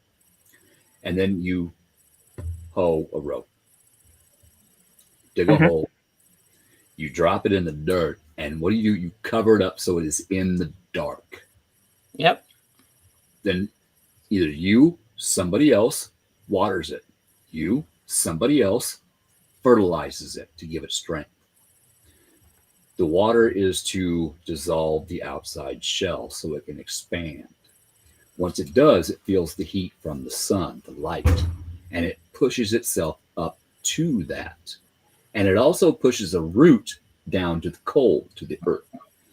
And then you hoe a row. Dig a hole. You drop it in the dirt. And what do? You cover it up so it is in the dark. Yep. Then either you, somebody else, waters it. You, somebody else, fertilizes it to give it strength. The water is to dissolve the outside shell so it can expand. Once it does, it feels the heat from the sun, the light, and it pushes itself up to that. And it also pushes a root down to the cold, to the earth.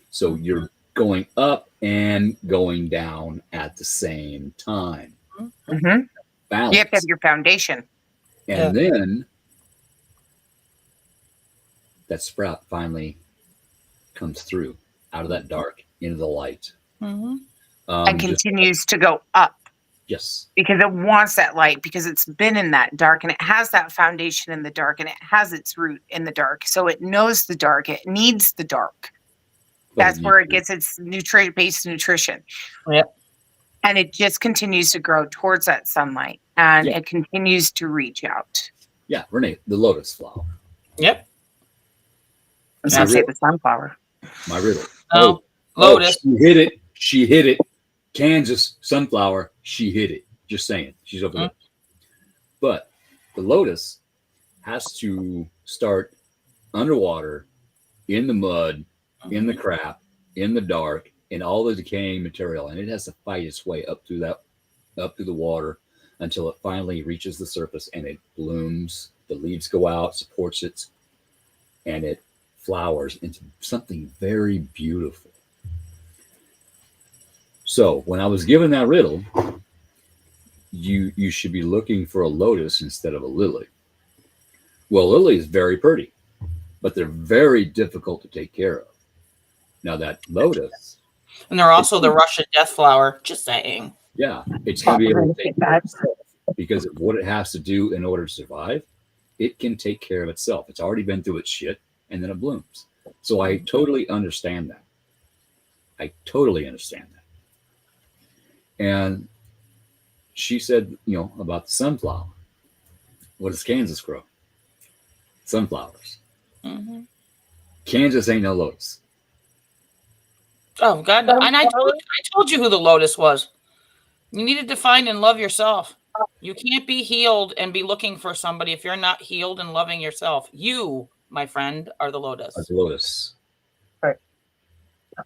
So you're going up and going down at the same time. Balance. You have to have your foundation. And then that sprout finally comes through out of that dark into the light. And continues to go up. Yes. Because it wants that light, because it's been in that dark, and it has that foundation in the dark, and it has its root in the dark. So it knows the dark. It needs the dark. That's where it gets its base nutrition. Yep. And it just continues to grow towards that sunlight, and it continues to reach out. Yeah, Renee, the lotus flower. Yep. I was going to say the sunflower. My riddle. Oh, lotus. She hit it. Kansas sunflower. She hit it. Just saying. She's over there. But the lotus has to start underwater, in the mud, in the crap, in the dark, in all the decaying material, and it has to fight its way up through the water until it finally reaches the surface and it blooms. The leaves go out, supports it, and it flowers into something very beautiful. So when I was given that riddle, you should be looking for a lotus instead of a lily. Well, lily is very pretty, but they're very difficult to take care of. Now that lotus. And they're also the Russian death flower. Just saying. Yeah, it's going to be able to take care of itself, because of what it has to do in order to survive. It can take care of itself. It's already been through its shit, and then it blooms. So I totally understand that. And she said, about the sunflower. What does Kansas grow? Sunflowers. Kansas ain't no lotus. Oh God! And I told you who the lotus was. You need to define and love yourself. You can't be healed and be looking for somebody if you're not healed and loving yourself. You, my friend, are the lotus. Are the lotus. Right.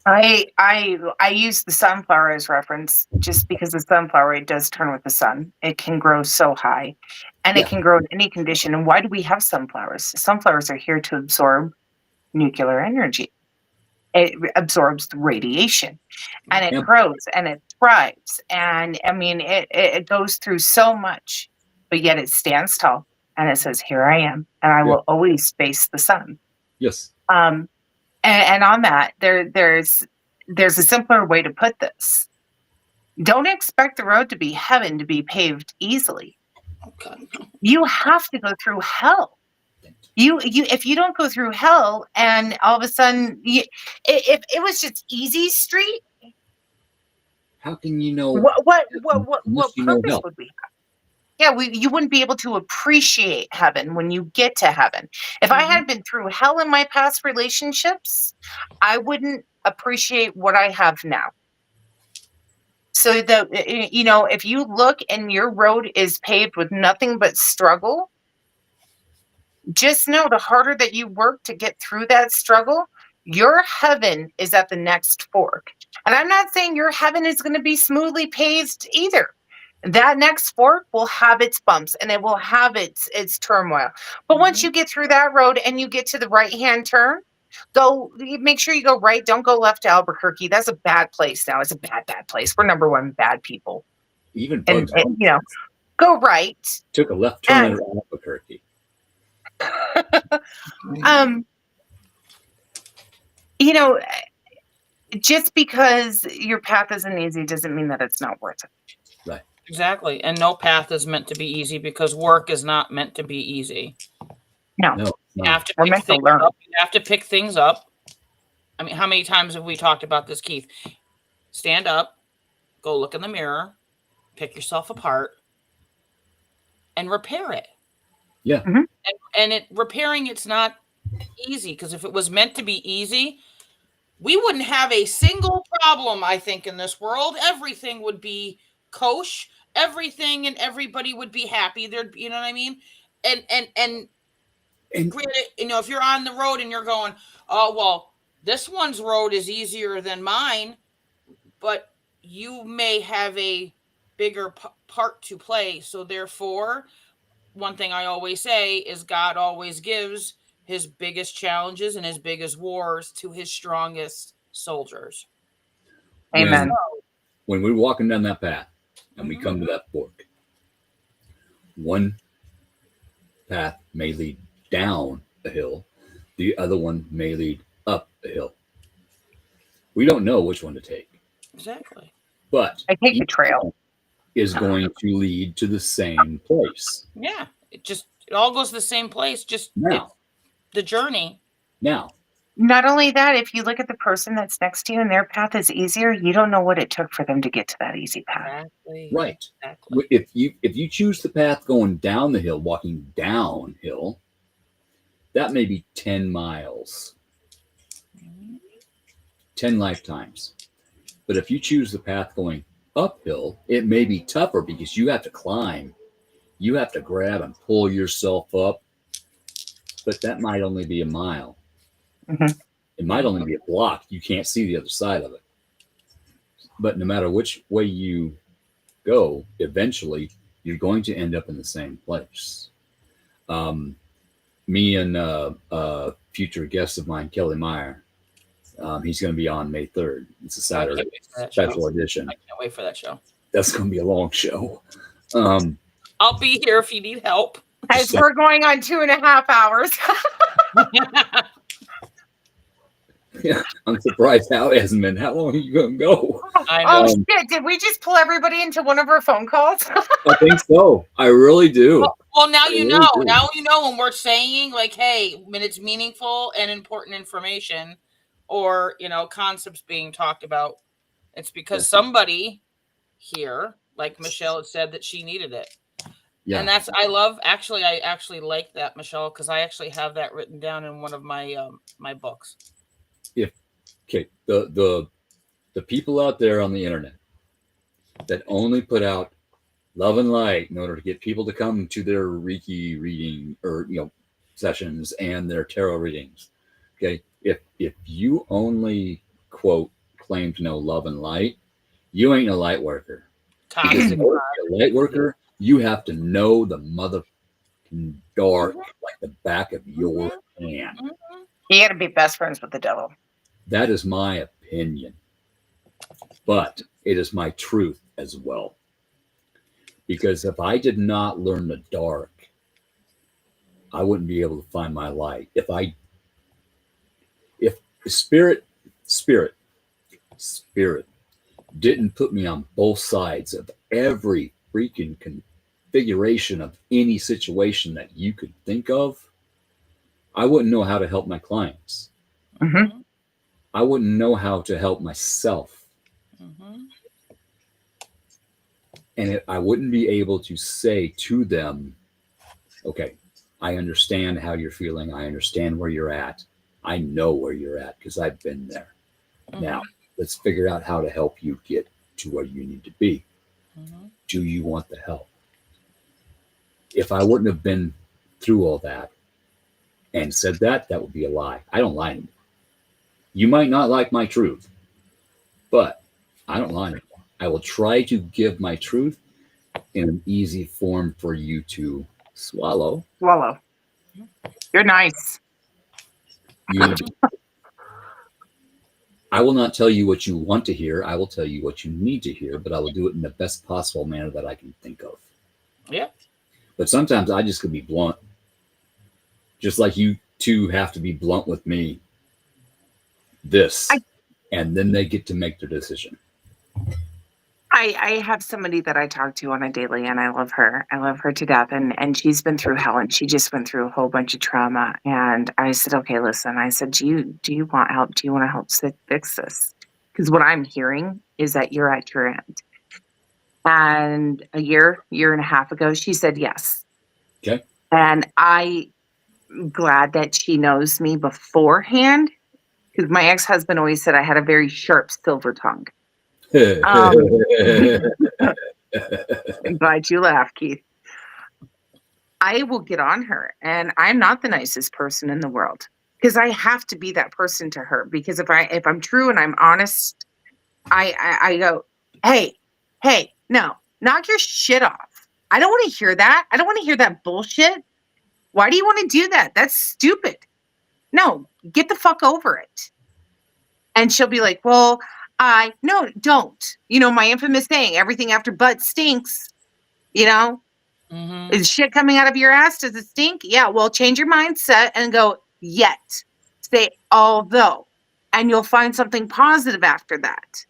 I use the sunflower as reference just because the sunflower, it does turn with the sun. It can grow so high, and it can grow in any condition. And why do we have sunflowers? Sunflowers are here to absorb nuclear energy. It absorbs the radiation, and it grows and it thrives. And I mean, it goes through so much, but yet it stands tall and it says, "Here I am, and I will always face the sun." Yes. And on that, there's a simpler way to put this. Don't expect the road to be heaven to be paved easily. Okay. You have to go through hell. You if you don't go through hell, and all of a sudden, if it was just easy street, how can you know what you know purpose hell? would we have? Yeah, you wouldn't be able to appreciate heaven when you get to heaven. If I had been through hell in my past relationships, I wouldn't appreciate what I have now. So if you look and your road is paved with nothing but struggle, just know the harder that you work to get through that struggle, your heaven is at the next fork. And I'm not saying your heaven is going to be smoothly paved either. That next fork will have its bumps and it will have its turmoil. But once you get through that road and you get to the right-hand turn, make sure you go right. Don't go left to Albuquerque. That's a bad place now. It's a bad place. We're number one bad people. Even and go right. Took a left turn in Albuquerque. Just because your path isn't easy doesn't mean that it's not worth it. Right. Exactly. And no path is meant to be easy because work is not meant to be easy. No. You have to pick things up. You have to pick things up. I mean, how many times have we talked about this, Keith? Stand up, go look in the mirror, pick yourself apart, and repair it. Yeah. And repairing it's not easy, because if it was meant to be easy, we wouldn't have a single problem, I think, in this world. Everything would be kosher, everything and everybody would be happy. There'd, you know what I mean? And granted, if you're on the road and you're going, oh, well, this one's road is easier than mine, but you may have a bigger part to play. So therefore, one thing I always say is God always gives his biggest challenges and his biggest wars to his strongest soldiers. Amen. When we're walking down that path and we come to that fork, one path may lead down a hill, the other one may lead up a hill. We don't know which one to take. Exactly. But I take the trail is going to lead to the same place. Yeah. It all goes to the same place. Just now. The journey. Now. Not only that, if you look at the person that's next to you and their path is easier, you don't know what it took for them to get to that easy path. Exactly. Right. Exactly. If you choose the path going down the hill, walking downhill, that may be 10 miles, 10 lifetimes. But if you choose the path going uphill, it may be tougher because you have to climb. You have to grab and pull yourself up. But that might only be a mile. It might only be a block. You can't see the other side of it. But no matter which way you go, eventually you're going to end up in the same place. Me and a future guest of mine, Kelly Meyer, he's going to be on May 3rd. It's a Saturday special edition. I can't wait for that show. That's going to be a long show. I'll be here if you need help. As we're going on 2.5 hours. Yeah, I'm surprised how it hasn't been. How long are you going to go? Oh, shit. Did we just pull everybody into one of our phone calls? I think so. I really do. Well, now you know. Now you know when we're saying, like, hey, when it's meaningful and important information or, concepts being talked about, it's because somebody here, like Michelle had said, that she needed it. Yeah. And I actually like that, Michelle, because I actually have that written down in one of my my books. The people out there on the internet that only put out love and light in order to get people to come to their Reiki reading or sessions and their tarot readings. Okay, if you only quote claim to know love and light, you ain't a light worker. Toxic. Because in order to be a light worker, you have to know the mother dark like the back of your hand. You got to be best friends with the devil. That is my opinion, but it is my truth as well. Because if I did not learn the dark, I wouldn't be able to find my light. If spirit didn't put me on both sides of every freaking configuration of any situation that you could think of, I wouldn't know how to help my clients. Mm-hmm. I wouldn't know how to help myself. Mm-hmm. And I wouldn't be able to say to them, okay, I understand how you're feeling. I understand where you're at. I know where you're at because I've been there. Mm-hmm. Now, let's figure out how to help you get to where you need to be. Mm-hmm. Do you want the help? If I wouldn't have been through all that and said that, that would be a lie. I don't lie anymore. You might not like my truth, but I don't lie anymore. I will try to give my truth in an easy form for you to swallow. Swallow. You're nice. I will not tell you what you want to hear. I will tell you what you need to hear, but I will do it in the best possible manner that I can think of. Yeah. But sometimes I just could be blunt. Just like you two have to be blunt with me. And then they get to make their decision. I have somebody that I talk to on a daily, and I love her. I love her to death. And she's been through hell, and she just went through a whole bunch of trauma. And I said, okay, listen, I said, do you want help? Do you want to help fix this? Because what I'm hearing is that you're at your end. And a year and a half ago, she said yes. Okay. And I'm glad that she knows me beforehand, because my ex-husband always said I had a very sharp silver tongue. I'm glad you laughed, Keith. I will get on her, and I'm not the nicest person in the world because I have to be that person to her. Because if I'm true and I'm honest, I go, hey, no, knock your shit off. I don't want to hear that. I don't want to hear that bullshit. Why do you want to do that? That's stupid. No, get the fuck over it. And she'll be like, well, no, don't. You know, my infamous saying, everything after butt stinks. You know, is shit coming out of your ass? Does it stink? Yeah. Well, change your mindset and go, yet. Say, although. And you'll find something positive after that.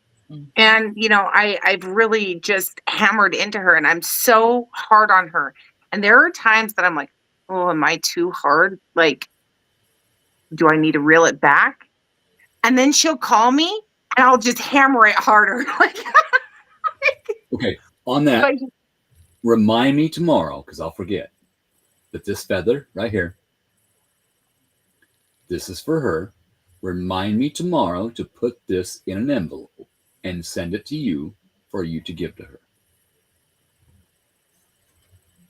And, you know, I've really just hammered into her, and I'm so hard on her. And there are times that I'm like, oh, am I too hard? Like, do I need to reel it back? And then she'll call me, and I'll just hammer it harder. Okay, on that, remind me tomorrow, because I'll forget, that this feather right here, this is for her. Remind me tomorrow to put this in an envelope and send it to you for you to give to her.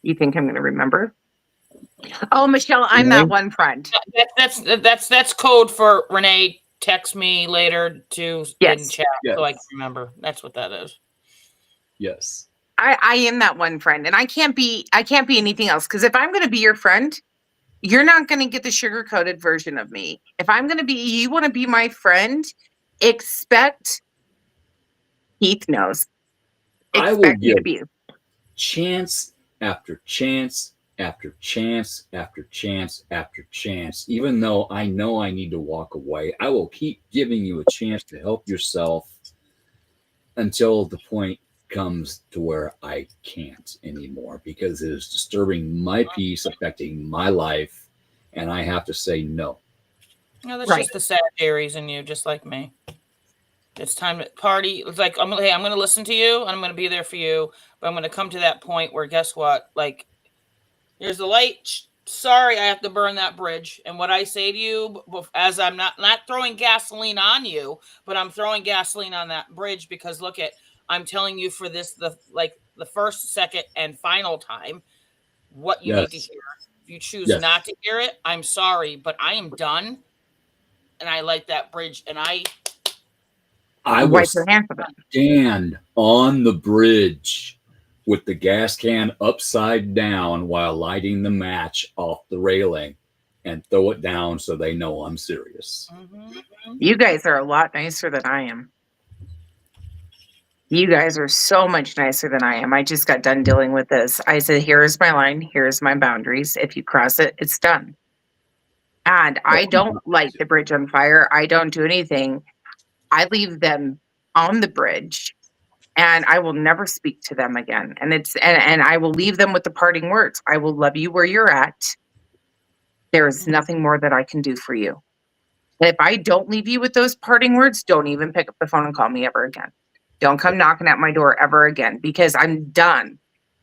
You think I'm going to remember? Oh, Michelle, I'm that one friend. That's code for Renee. Text me later to in chat so I can remember. That's what that is. Yes. I am that one friend, and I can't be anything else. Because if I'm going to be your friend, you're not going to get the sugar-coated version of me. If I'm going to be, you want to be my friend, expect. Keith knows. I will give chance after chance after chance after chance after chance. Even though I know I need to walk away, I will keep giving you a chance to help yourself until the point comes to where I can't anymore, because it is disturbing my peace, affecting my life, and I have to say no. No, that's just the sad Aries in you, just like me. It's time to party. It's like, I'm going to listen to you, and I'm going to be there for you, but I'm going to come to that point where, guess what? Like, here's the light. Sorry, I have to burn that bridge. And what I say to you, as I'm not throwing gasoline on you, but I'm throwing gasoline on that bridge, because look at, I'm telling you for this, the first, second, and final time, what you need to hear. If you choose not to hear it, I'm sorry, but I am done. And I light that bridge, and I I wipe was your hands of it. stand on the bridge with the gas can upside down while lighting the match off the railing and throw it down so they know I'm serious. You guys are a lot nicer than I am. You guys are so much nicer than I am. I just got done dealing with this. I said, here's my line. Here's my boundaries. If you cross it, it's done. And I don't light the bridge on fire. I don't do anything. I leave them on the bridge and I will never speak to them again. And and I will leave them with the parting words. I will love you where you're at. There is nothing more that I can do for you. And if I don't leave you with those parting words, don't even pick up the phone and call me ever again. Don't come knocking at my door ever again, because I'm done.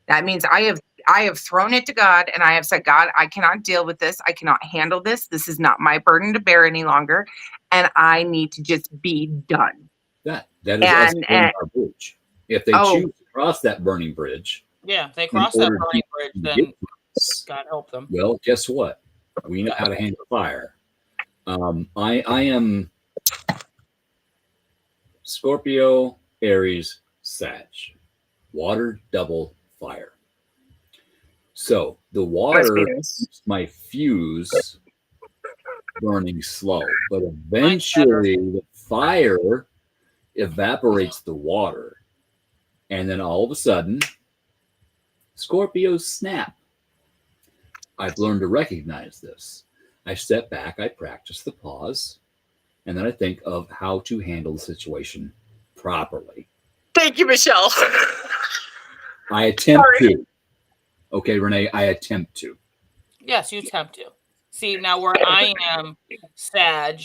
That means I have thrown it to God and I have said, God, I cannot deal with this. I cannot handle this. This is not my burden to bear any longer. And I need to just be done. That is us burning our bridge. If they choose to cross that burning bridge. Yeah, if they cross that burning bridge, then God help them. Well, guess what? We know how to handle fire. I am Scorpio, Aries, Sag. Water, double, fire. So the water keeps my fuse burning slow, but eventually the fire evaporates the water. And then all of a sudden, Scorpios snap. I've learned to recognize this. I step back, I practice the pause, and then I think of how to handle the situation properly. Thank you, Michelle. I attempt to. Okay, Renee, I attempt to. Yes, you attempt to. See, now where I am, Sag,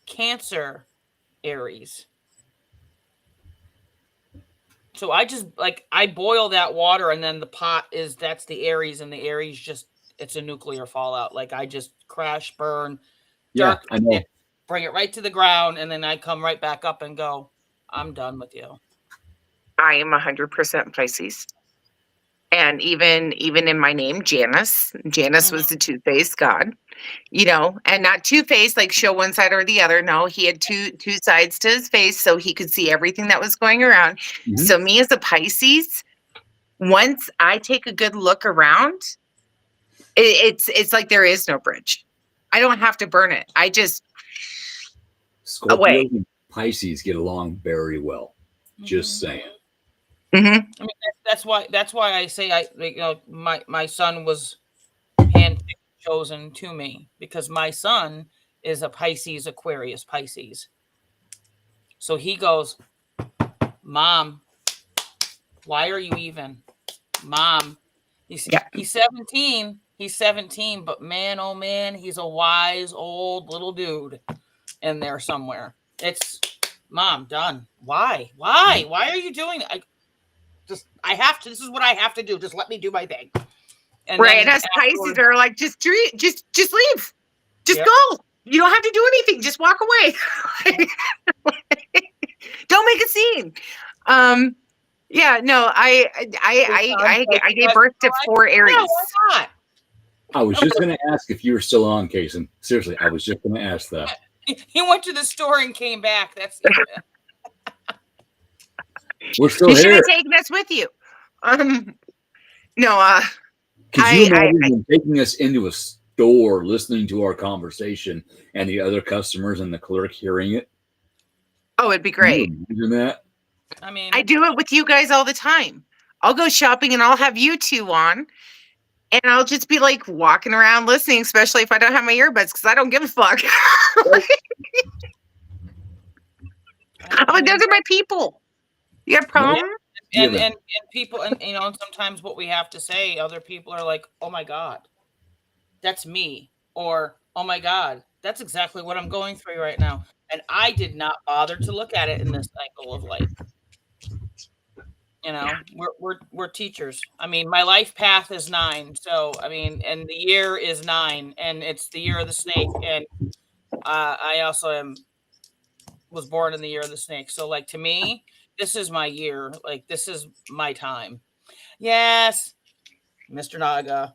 Cancer, Aries. So I just, I boil that water, and then the pot that's the Aries, and the Aries just, it's a nuclear fallout. I just crash, burn, dark, I know. Bring it right to the ground, and then I come right back up and go, I'm done with you. I am 100% Pisces. And even in my name, Janus was the two-faced god, and not two-faced, like show one side or the other. No, he had two sides to his face, so he could see everything that was going around. So me as a Pisces, once I take a good look around, it's like there is no bridge. I don't have to burn it. I just Scorpio and Pisces get along very well. Just saying. I mean, that's why I say my son was hand-picked, chosen to me, because my son is a Pisces, Aquarius, Pisces. So he goes, Mom, why are you even? Mom, he's 17. He's 17, but man, oh man, he's a wise old little dude in there somewhere. It's Mom, done. Why are you doing that? I have to. This is what I have to do. Just let me do my thing. And and us Pisces are like, just leave. Just go. You don't have to do anything. Just walk away. Don't make a scene. I gave birth to 4 Aries. No, why not? I was just going to ask if you were still on, Kaysen. Seriously, I was just going to ask that. He went to the store and came back. That's We're still you here. should have taken us with you. Could you imagine taking us into a store, listening to our conversation, and the other customers and the clerk hearing it? Oh, it'd be great. Can you imagine that? I mean, I do it with you guys all the time. I'll go shopping and I'll have you two on, and I'll just be walking around listening, especially if I don't have my earbuds, because I don't give a fuck. I'm like, those are my people. You have a problem? And people, and sometimes what we have to say, other people are like, oh my God, that's me. Or, oh my God, that's exactly what I'm going through right now. And I did not bother to look at it in this cycle of life. We're teachers. I mean, my life path is 9. So, I mean, and the year is 9, and it's the year of the snake. And I also was born in the year of the snake. So, to me, this is my year. This is my time. Yes, Mr. Naga,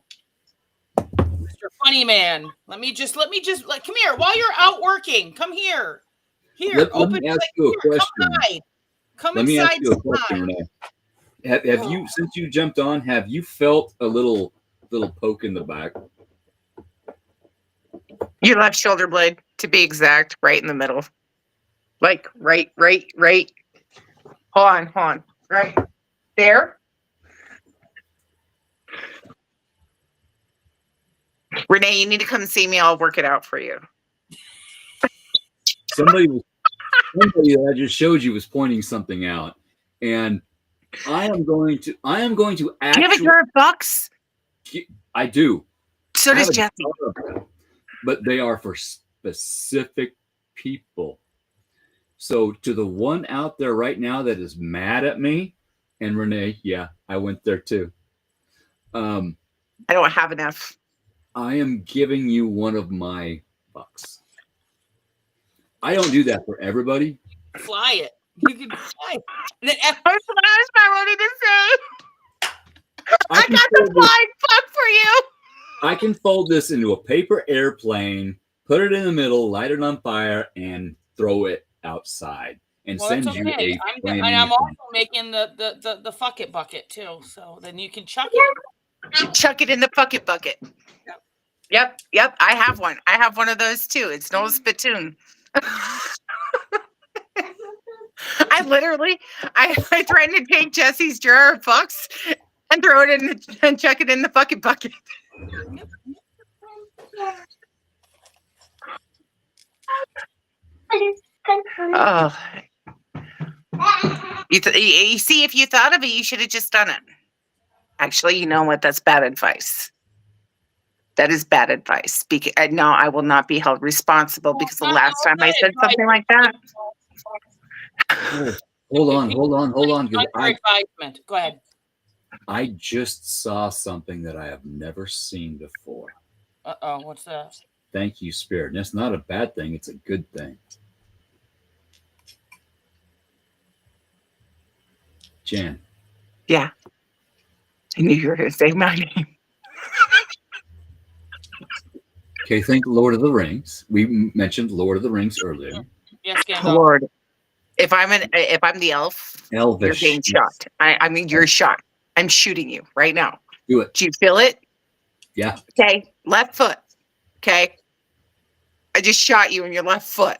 Mr. Funny Man. Let me just come here while you're out working. Come here. Here, let me ask you a question. Come let me inside. ask you a question, Renee. Have you, since you jumped on, have you felt a little poke in the back? Your left shoulder blade, to be exact, right in the middle. Like right. Hold on. Right there. Renee, you need to come see me. I'll work it out for you. Somebody that I just showed you was pointing something out, and I am going to actually. Do you have a jar of bucks? I do. So does Jesse. But they are for specific people. So to the one out there right now that is mad at me, and Renee, yeah, I went there too. I don't have enough. I am giving you one of my bucks. I don't do that for everybody. Fly it. You can fly. That's what I was about ready to say. I got the flying fuck for you. I can fold this into a paper airplane, put it in the middle, light it on fire, and throw it outside and send you a and I'm also making the fuck it bucket too. So then you can chuck it. Chuck it in the fuck it bucket. Yep. I have one. I have one of those too. It's no spittoon. I threatened to take Jesse's jar of fucks and throw it in and chuck it in the fucking bucket. Oh. You see, if you thought of it, you should have just done it. Actually, you know what? That's bad advice. That is bad advice. No, I will not be held responsible because the last time I said something like that. Hold on. Go ahead. I just saw something that I have never seen before. Uh-oh, what's that? Thank you, Spirit. And that's not a bad thing. It's a good thing. Jan. Yeah. I knew you were going to say my name. Okay, think Lord of the Rings. We mentioned Lord of the Rings earlier. Yes, Lord. If I'm the elf, Elvish. You're being shot. I mean, you're shot. I'm shooting you right now. Do it. Do you feel it? Yeah. Okay. Left foot. Okay. I just shot you in your left foot.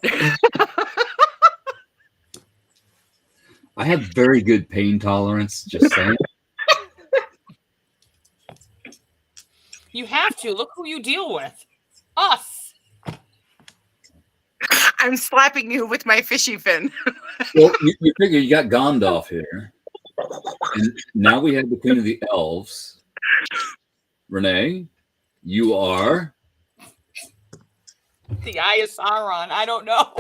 I have very good pain tolerance, just saying. You have to. Look who you deal with. Us. I'm slapping you with my fishy fin. Well, you figure you got Gandalf here. And now we have the Queen of the Elves. Renee, you are... The Eye of Sauron. I don't know.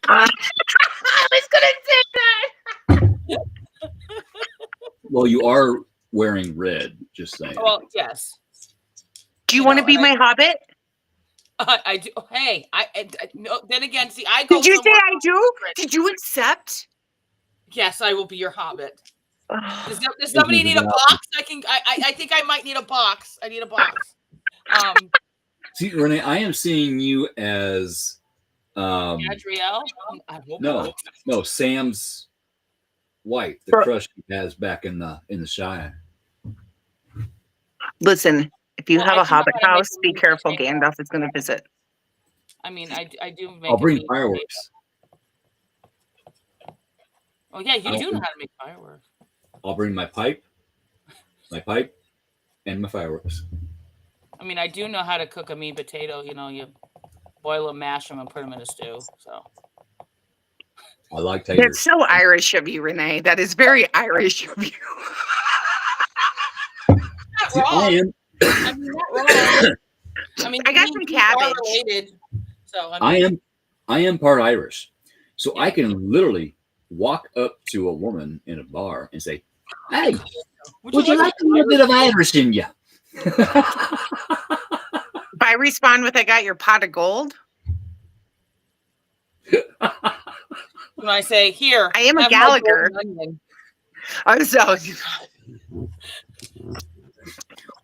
I was going to say that. Well, you are wearing red, just saying. Well, yes. Do you want to be my hobbit? I do. Hey, no, then again, see, I go. Did you say I do? Did you accept? Yes, I will be your hobbit. Does somebody need a box? I think I might need a box. I need a box. See, Renee, I am seeing you as Adriel. No, Sam's wife, the crush he has back in the Shire. Listen, if you have a hobbit house, be careful. Gandalf is going to visit. I mean, I do. I'll bring fireworks. Oh yeah, you do know how to make fireworks. I'll bring my pipe, and my fireworks. I mean, I do know how to cook a meat potato. You know, you boil them, mash them, and put them in a stew. So I like taters. That's so Irish of you, Renee. That is very Irish of you. Not wrong. I am. I mean, not wrong. I mean, I got some cabbage. Related, so I am part Irish, so I can literally walk up to a woman in a bar and say, "Hey, would you like a little bit of Irish in you?" If I respond with, "I got your pot of gold," when I say, "Here, I am a Gallagher." I'm so.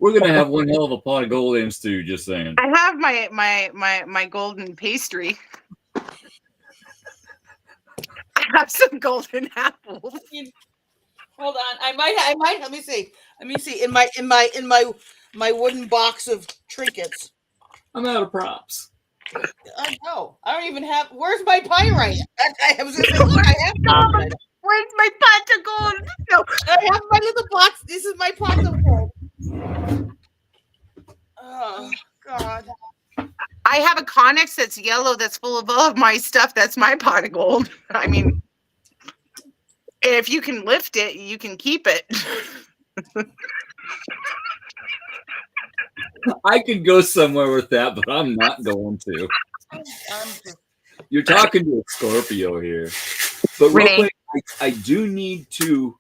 We're gonna have one hell of a pot of gold in stew. Just saying. I have my golden pastry. have some golden apples. Hold on. I might. Let me see. In my wooden box of trinkets. I'm out of props. I know. I don't even have. Where's my pyrite? I was gonna say, look, I have pyrite. Where's my pot of gold? No. I have my little box. This is my pot of gold. Oh God. I have a Connex that's yellow that's full of all of my stuff. That's my pot of gold. I mean, if you can lift it, you can keep it. I could go somewhere with that, but I'm not going to. You're talking to a Scorpio here. But real quick, I do need to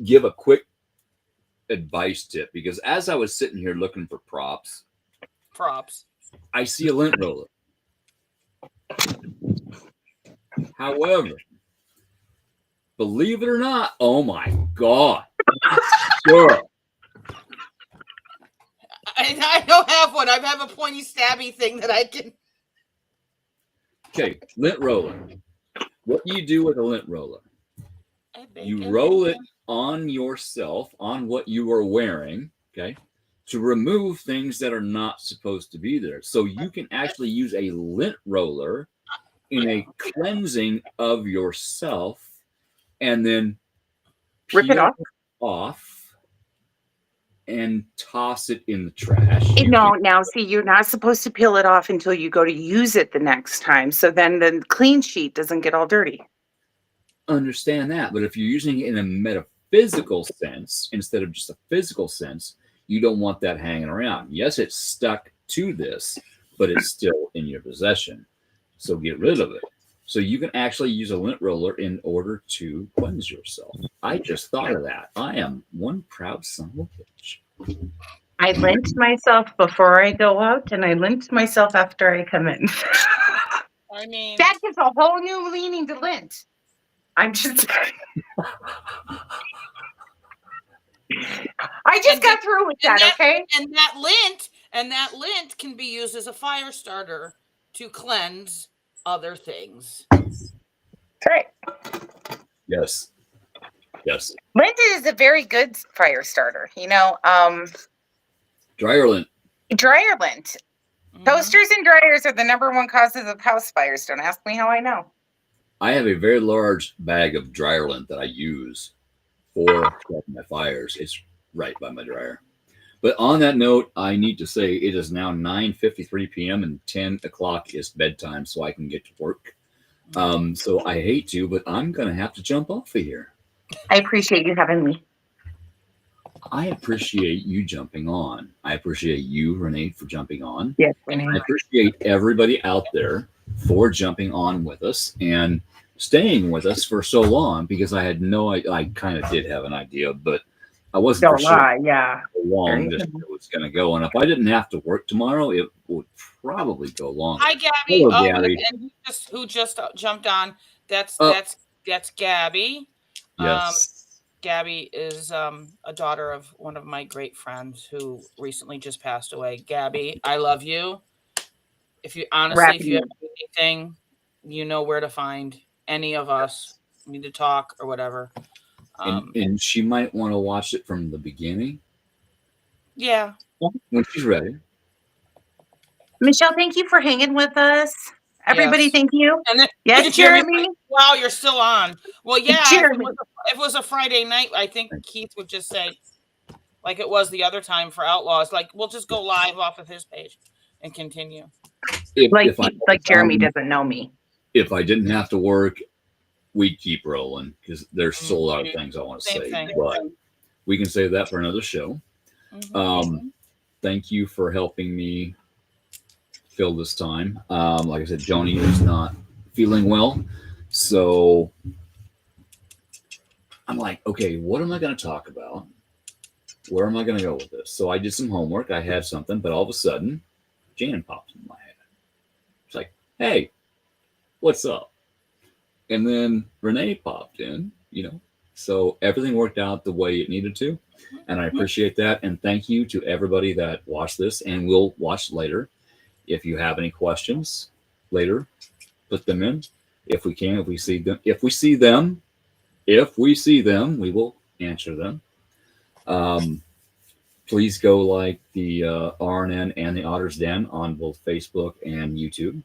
give a quick advice tip, because as I was sitting here looking for props, I see a lint roller. However, believe it or not, oh my God. Sure. I don't have one. I have a pointy stabby thing that I can. Okay, lint roller. What do you do with a lint roller? You roll it on yourself, on what you are wearing, okay, to remove things that are not supposed to be there. So you can actually use a lint roller in a cleansing of yourself and then Rip it off and toss it in the trash. No, now see, you're not supposed to peel it off until you go to use it the next time. So then the clean sheet doesn't get all dirty. Understand that. But if you're using it in a metaphysical sense instead of just a physical sense, you don't want that hanging around. Yes, it's stuck to this, but it's still in your possession. So get rid of it. So you can actually use a lint roller in order to cleanse yourself. I just thought of that. I am one proud son of a bitch. I lint myself before I go out, and I lint myself after I come in. I mean, that gives a whole new meaning to lint. I'm just. I just got through with that, okay? And that lint can be used as a fire starter to cleanse other things. Right. Yes. Lint is a very good fire starter. You know, dryer lint. Toasters and dryers are the #1 causes of house fires. Don't ask me how I know. I have a very large bag of dryer lint that I use for my fires. It's right by my dryer. But on that note, I need to say it is now 9:53 p.m. and 10 o'clock is bedtime, so I can get to work. So I hate to, but I'm going to have to jump off of here. I appreciate you having me. I appreciate you jumping on. I appreciate you, Renee, for jumping on. Yes, Renee. I appreciate everybody out there for jumping on with us and staying with us for so long, because I had I kind of did have an idea, but I wasn't for sure how long this was going to go. And if I didn't have to work tomorrow, it would probably go longer. Hi, Gabby. Hello, Gabby. And who just jumped on? That's Gabby. Yes. Gabby is a daughter of one of my great friends who recently just passed away. Gabby, I love you. If you have anything, you know where to find any of us. Need to talk or whatever. And she might want to watch it from the beginning. Yeah. When she's ready. Michelle, thank you for hanging with us. Everybody, thank you. And then, Jeremy. Wow, you're still on. Well, yeah, if it was a Friday night, I think Keith would just say, like it was the other time for Outlaws, like we'll just go live off of his page and continue. Like Jeremy doesn't know me. If I didn't have to work, we'd keep rolling, because there's still a lot of things I want to say. But we can save that for another show. Thank you for helping me fill this time. Like I said, Joni is not feeling well, so I'm like, okay, what am I going to talk about? Where am I going to go with this? So I did some homework. I had something, but all of a sudden, Jan popped in my head. It's like, hey, what's up? And then Renee popped in, so everything worked out the way it needed to. And I appreciate that. And thank you to everybody that watched this and will watch later. If you have any questions later, put them in. If we can, if we see them, we will answer them. Please go like the RNN and the Otter's Den on both Facebook and YouTube.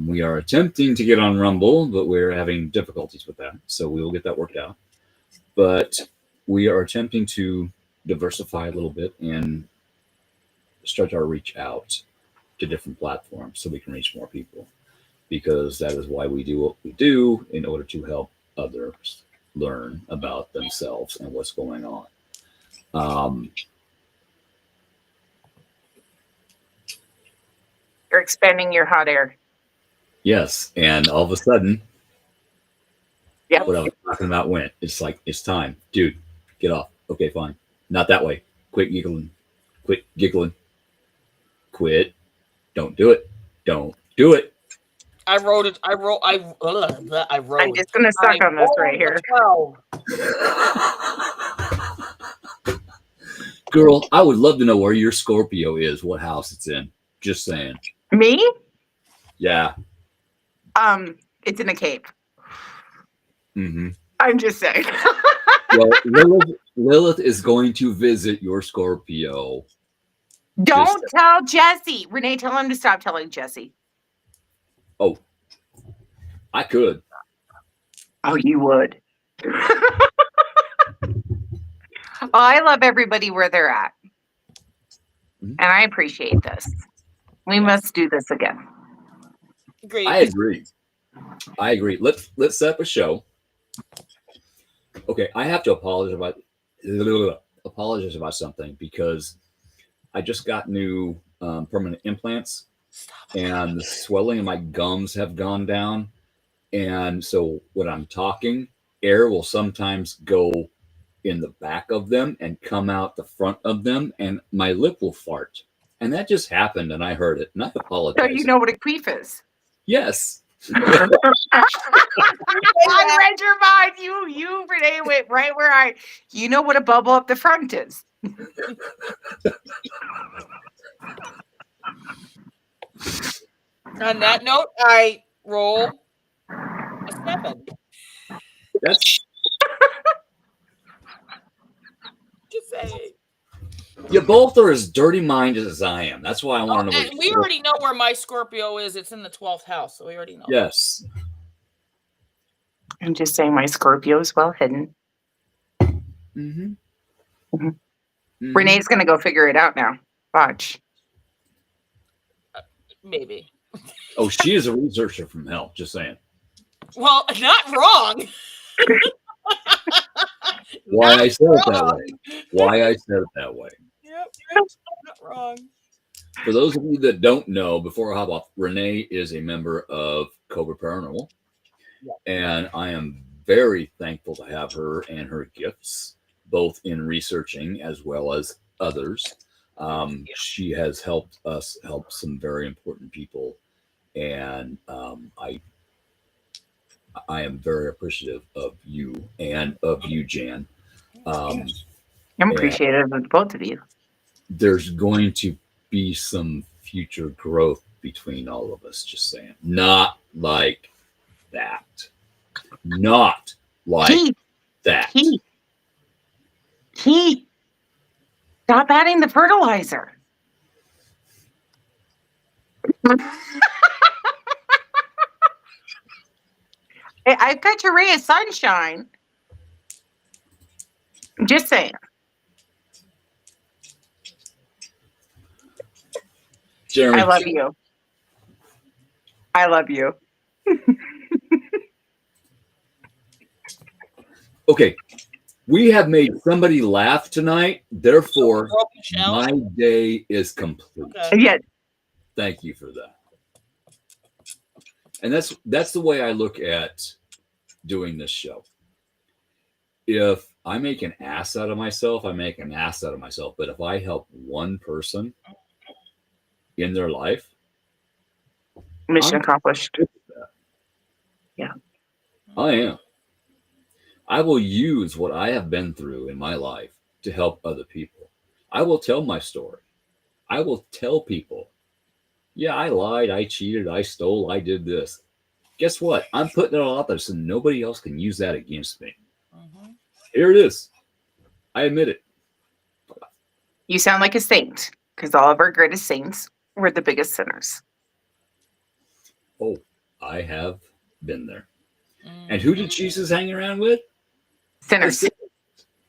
We are attempting to get on Rumble, but we're having difficulties with that. So we will get that worked out. But we are attempting to diversify a little bit and start our reach out to different platforms so we can reach more people. Because that is why we do what we do, in order to help others learn about themselves and what's going on. You're expanding your hot air. Yes, and all of a sudden, Yep. what I was talking about went. It's like, it's time. Dude, get off. Okay, fine. Not that way. Quit giggling. Quit giggling. Quit. Don't do it. Don't do it. I wrote it. I wrote. I'm just going to suck on this right here. 12. Girl, I would love to know where your Scorpio is, what house it's in. Just saying. Me? Yeah. It's in a cave. Mm-hmm. I'm just saying. Well, Lilith is going to visit your Scorpio. Don't tell Jesse. Renee, tell him to stop telling Jesse. Oh, I could. Oh, you would. I love everybody where they're at. And I appreciate this. We must do this again. Great. I agree. Let's set up a show. Okay, I have to apologize about something, because I just got new permanent implants, and the swelling of my gums have gone down. And so when I'm talking, air will sometimes go in the back of them and come out the front of them, and my lip will fart. And that just happened, and I heard it, and I apologize. So you know what a queef is? Yes. I read your mind. You, Renee, went right where you know what a bubble up the front is. On that note, I roll a 7. That's Just say. You both are as dirty-minded as I am. That's why I want to know. And we already know where my Scorpio is. It's in the 12th house, so we already know. Yes. I'm just saying my Scorpio is well hidden. Mm-hmm. Mm-hmm. Renee's going to go figure it out now. Watch. Maybe. Oh, she is a researcher from hell. Just saying. Well, not wrong. Why I said it that way. Yep, not wrong. For those of you that don't know, before I hop off, Renee is a member of Cobra Paranormal. Yep. And I am very thankful to have her and her gifts, both in researching as well as others. She has helped us help some very important people. And I am very appreciative of you and of you, Jan. I'm appreciative of both of you. There's going to be some future growth between all of us, just saying. Not like that. Not like that. Heat. Stop adding the fertilizer. I've got your ray of sunshine. I'm just saying. Jeremy, I love you. I love you. Okay. We have made somebody laugh tonight. Therefore, my day is complete. Okay. Yeah. Thank you for that. And that's the way I look at doing this show. If I make an ass out of myself, I make an ass out of myself. But if I help one person in their life, mission accomplished. Yeah. I am. I will use what I have been through in my life to help other people. I will tell my story. I will tell people, yeah, I lied, I cheated, I stole, I did this. guess what? I'm putting it all out there so nobody else can use that against me. Here it is. I admit it. You sound like a saint, because all of our greatest saints were the biggest sinners. Oh, I have been there. And who did Jesus hang around with? Sinners.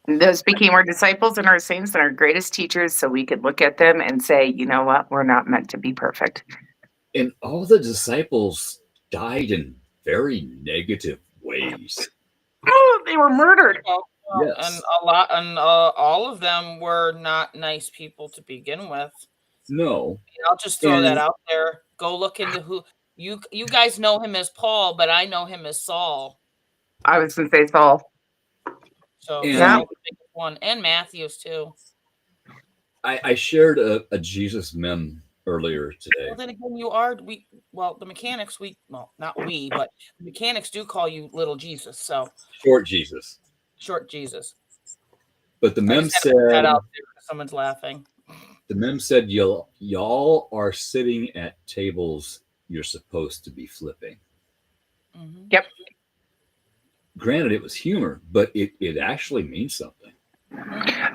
Those became our disciples and our saints and our greatest teachers, so we could look at them and say, you know what? We're not meant to be perfect. And all the disciples died in very negative ways. Oh, they were murdered. Yes. And all of them were not nice people to begin with. No. I'll just throw that out there. Go look into who you guys know him as Paul, but I know him as Saul. I was going to say Saul. So yeah, the biggest one, and Matthews too. I shared a Jesus meme earlier today. Well, then again, the mechanics, not we, but the mechanics do call you Little Jesus. So Short Jesus. Short Jesus. But the meme said, someone's laughing. The meme said, y'all are sitting at tables you're supposed to be flipping. Yep. Granted, it was humor, but it actually means something.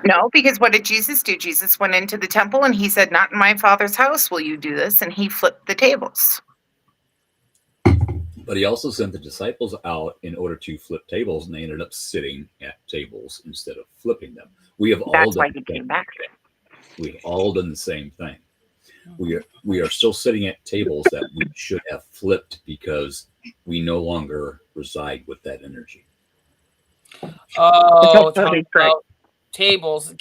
No, because what did Jesus do? Jesus went into the temple and he said, not in my Father's house will you do this. And he flipped the tables. But he also sent the disciples out in order to flip tables, and they ended up sitting at tables instead of flipping them. That's why he came back. We've all done the same thing. We are still sitting at tables that we should have flipped because we no longer reside with that energy. Oh, talking about tables.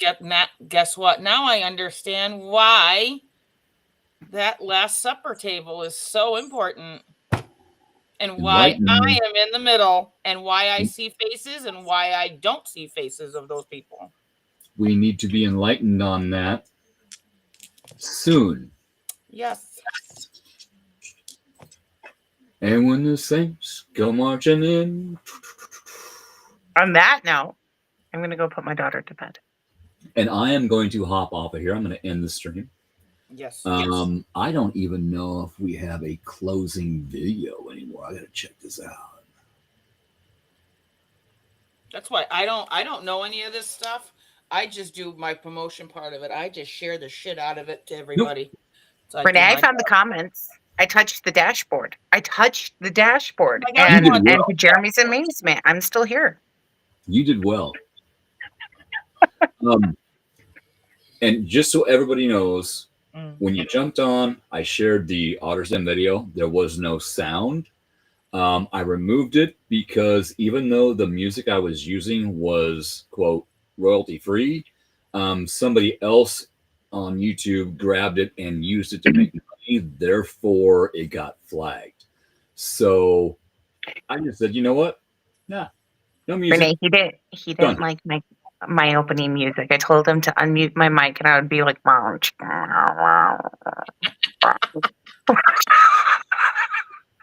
Guess what? Now I understand why that Last Supper table is so important. And why I am in the middle, and why I see faces, and why I don't see faces of those people. We need to be enlightened on that soon. Yes. And when the saints go marching in. On that note, I'm going to go put my daughter to bed. And I am going to hop off of here. I'm going to end the stream. Yes. I don't even know if we have a closing video anymore. I got to check this out. That's why I don't know any of this stuff. I just do my promotion part of it. I just share the shit out of it to everybody. Nope. So Renee, I found the comments. I touched the dashboard. And to Jeremy's amazement, I'm still here. You did well. And just so everybody knows, when you jumped on, I shared the Otter's Den video. There was no sound. I removed it because even though the music I was using was, quote, royalty free, somebody else on YouTube grabbed it and used it to make money. Therefore, it got flagged. So I just said, you know what? Nah, no music. Renee, he didn't like my opening music. I told him to unmute my mic, and I would be like, no,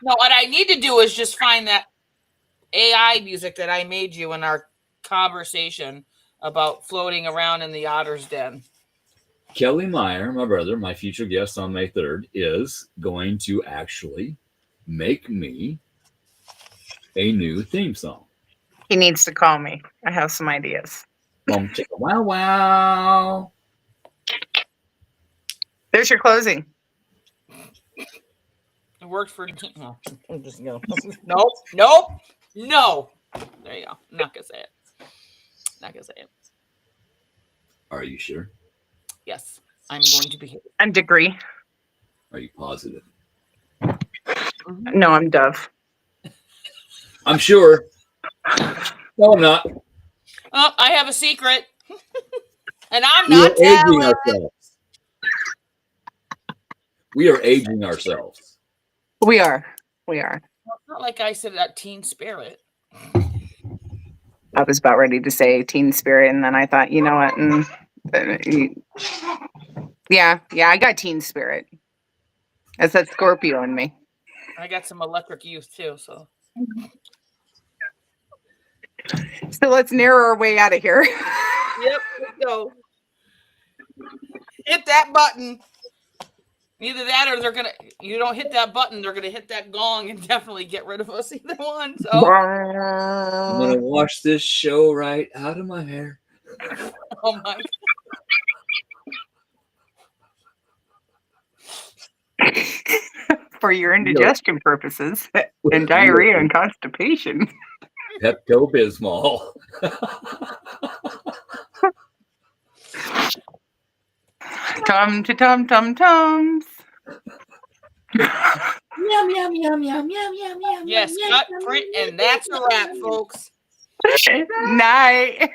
what I need to do is just find that AI music that I made you in our conversation about floating around in the Otter's Den. Kelly Meyer, my brother, my future guest on May 3rd, is going to actually make me a new theme song. He needs to call me. I have some ideas. Wow, wow. There's your closing. It worked for no. Nope. No. There you go. I'm not gonna say it. Are you sure? Yes, I'm going to be. I'm Degree. Are you positive? No, I'm Dove. I'm sure. No, I'm not. Oh, I have a secret. And I'm We not are aging ourselves. We are aging ourselves. We are. Well, it's not like I said that Teen Spirit. I was about ready to say Teen Spirit, and then I thought, you know what? Yeah, I got Teen Spirit. That's that Scorpio in me. I got some Electric Youth too, so. So let's narrow our way out of here. Yep, let's go. Hit that button. Either that or you don't hit that button, they're gonna hit that gong and definitely get rid of us. Either one. So I'm gonna wash this show right out of my hair. oh my For your indigestion purposes and diarrhea and constipation. Pepto-Bismol. Tum-tums. Yum, yum, yum, yum, yum, yum, yum. Yes, cut, print, and that's a wrap, folks. Night.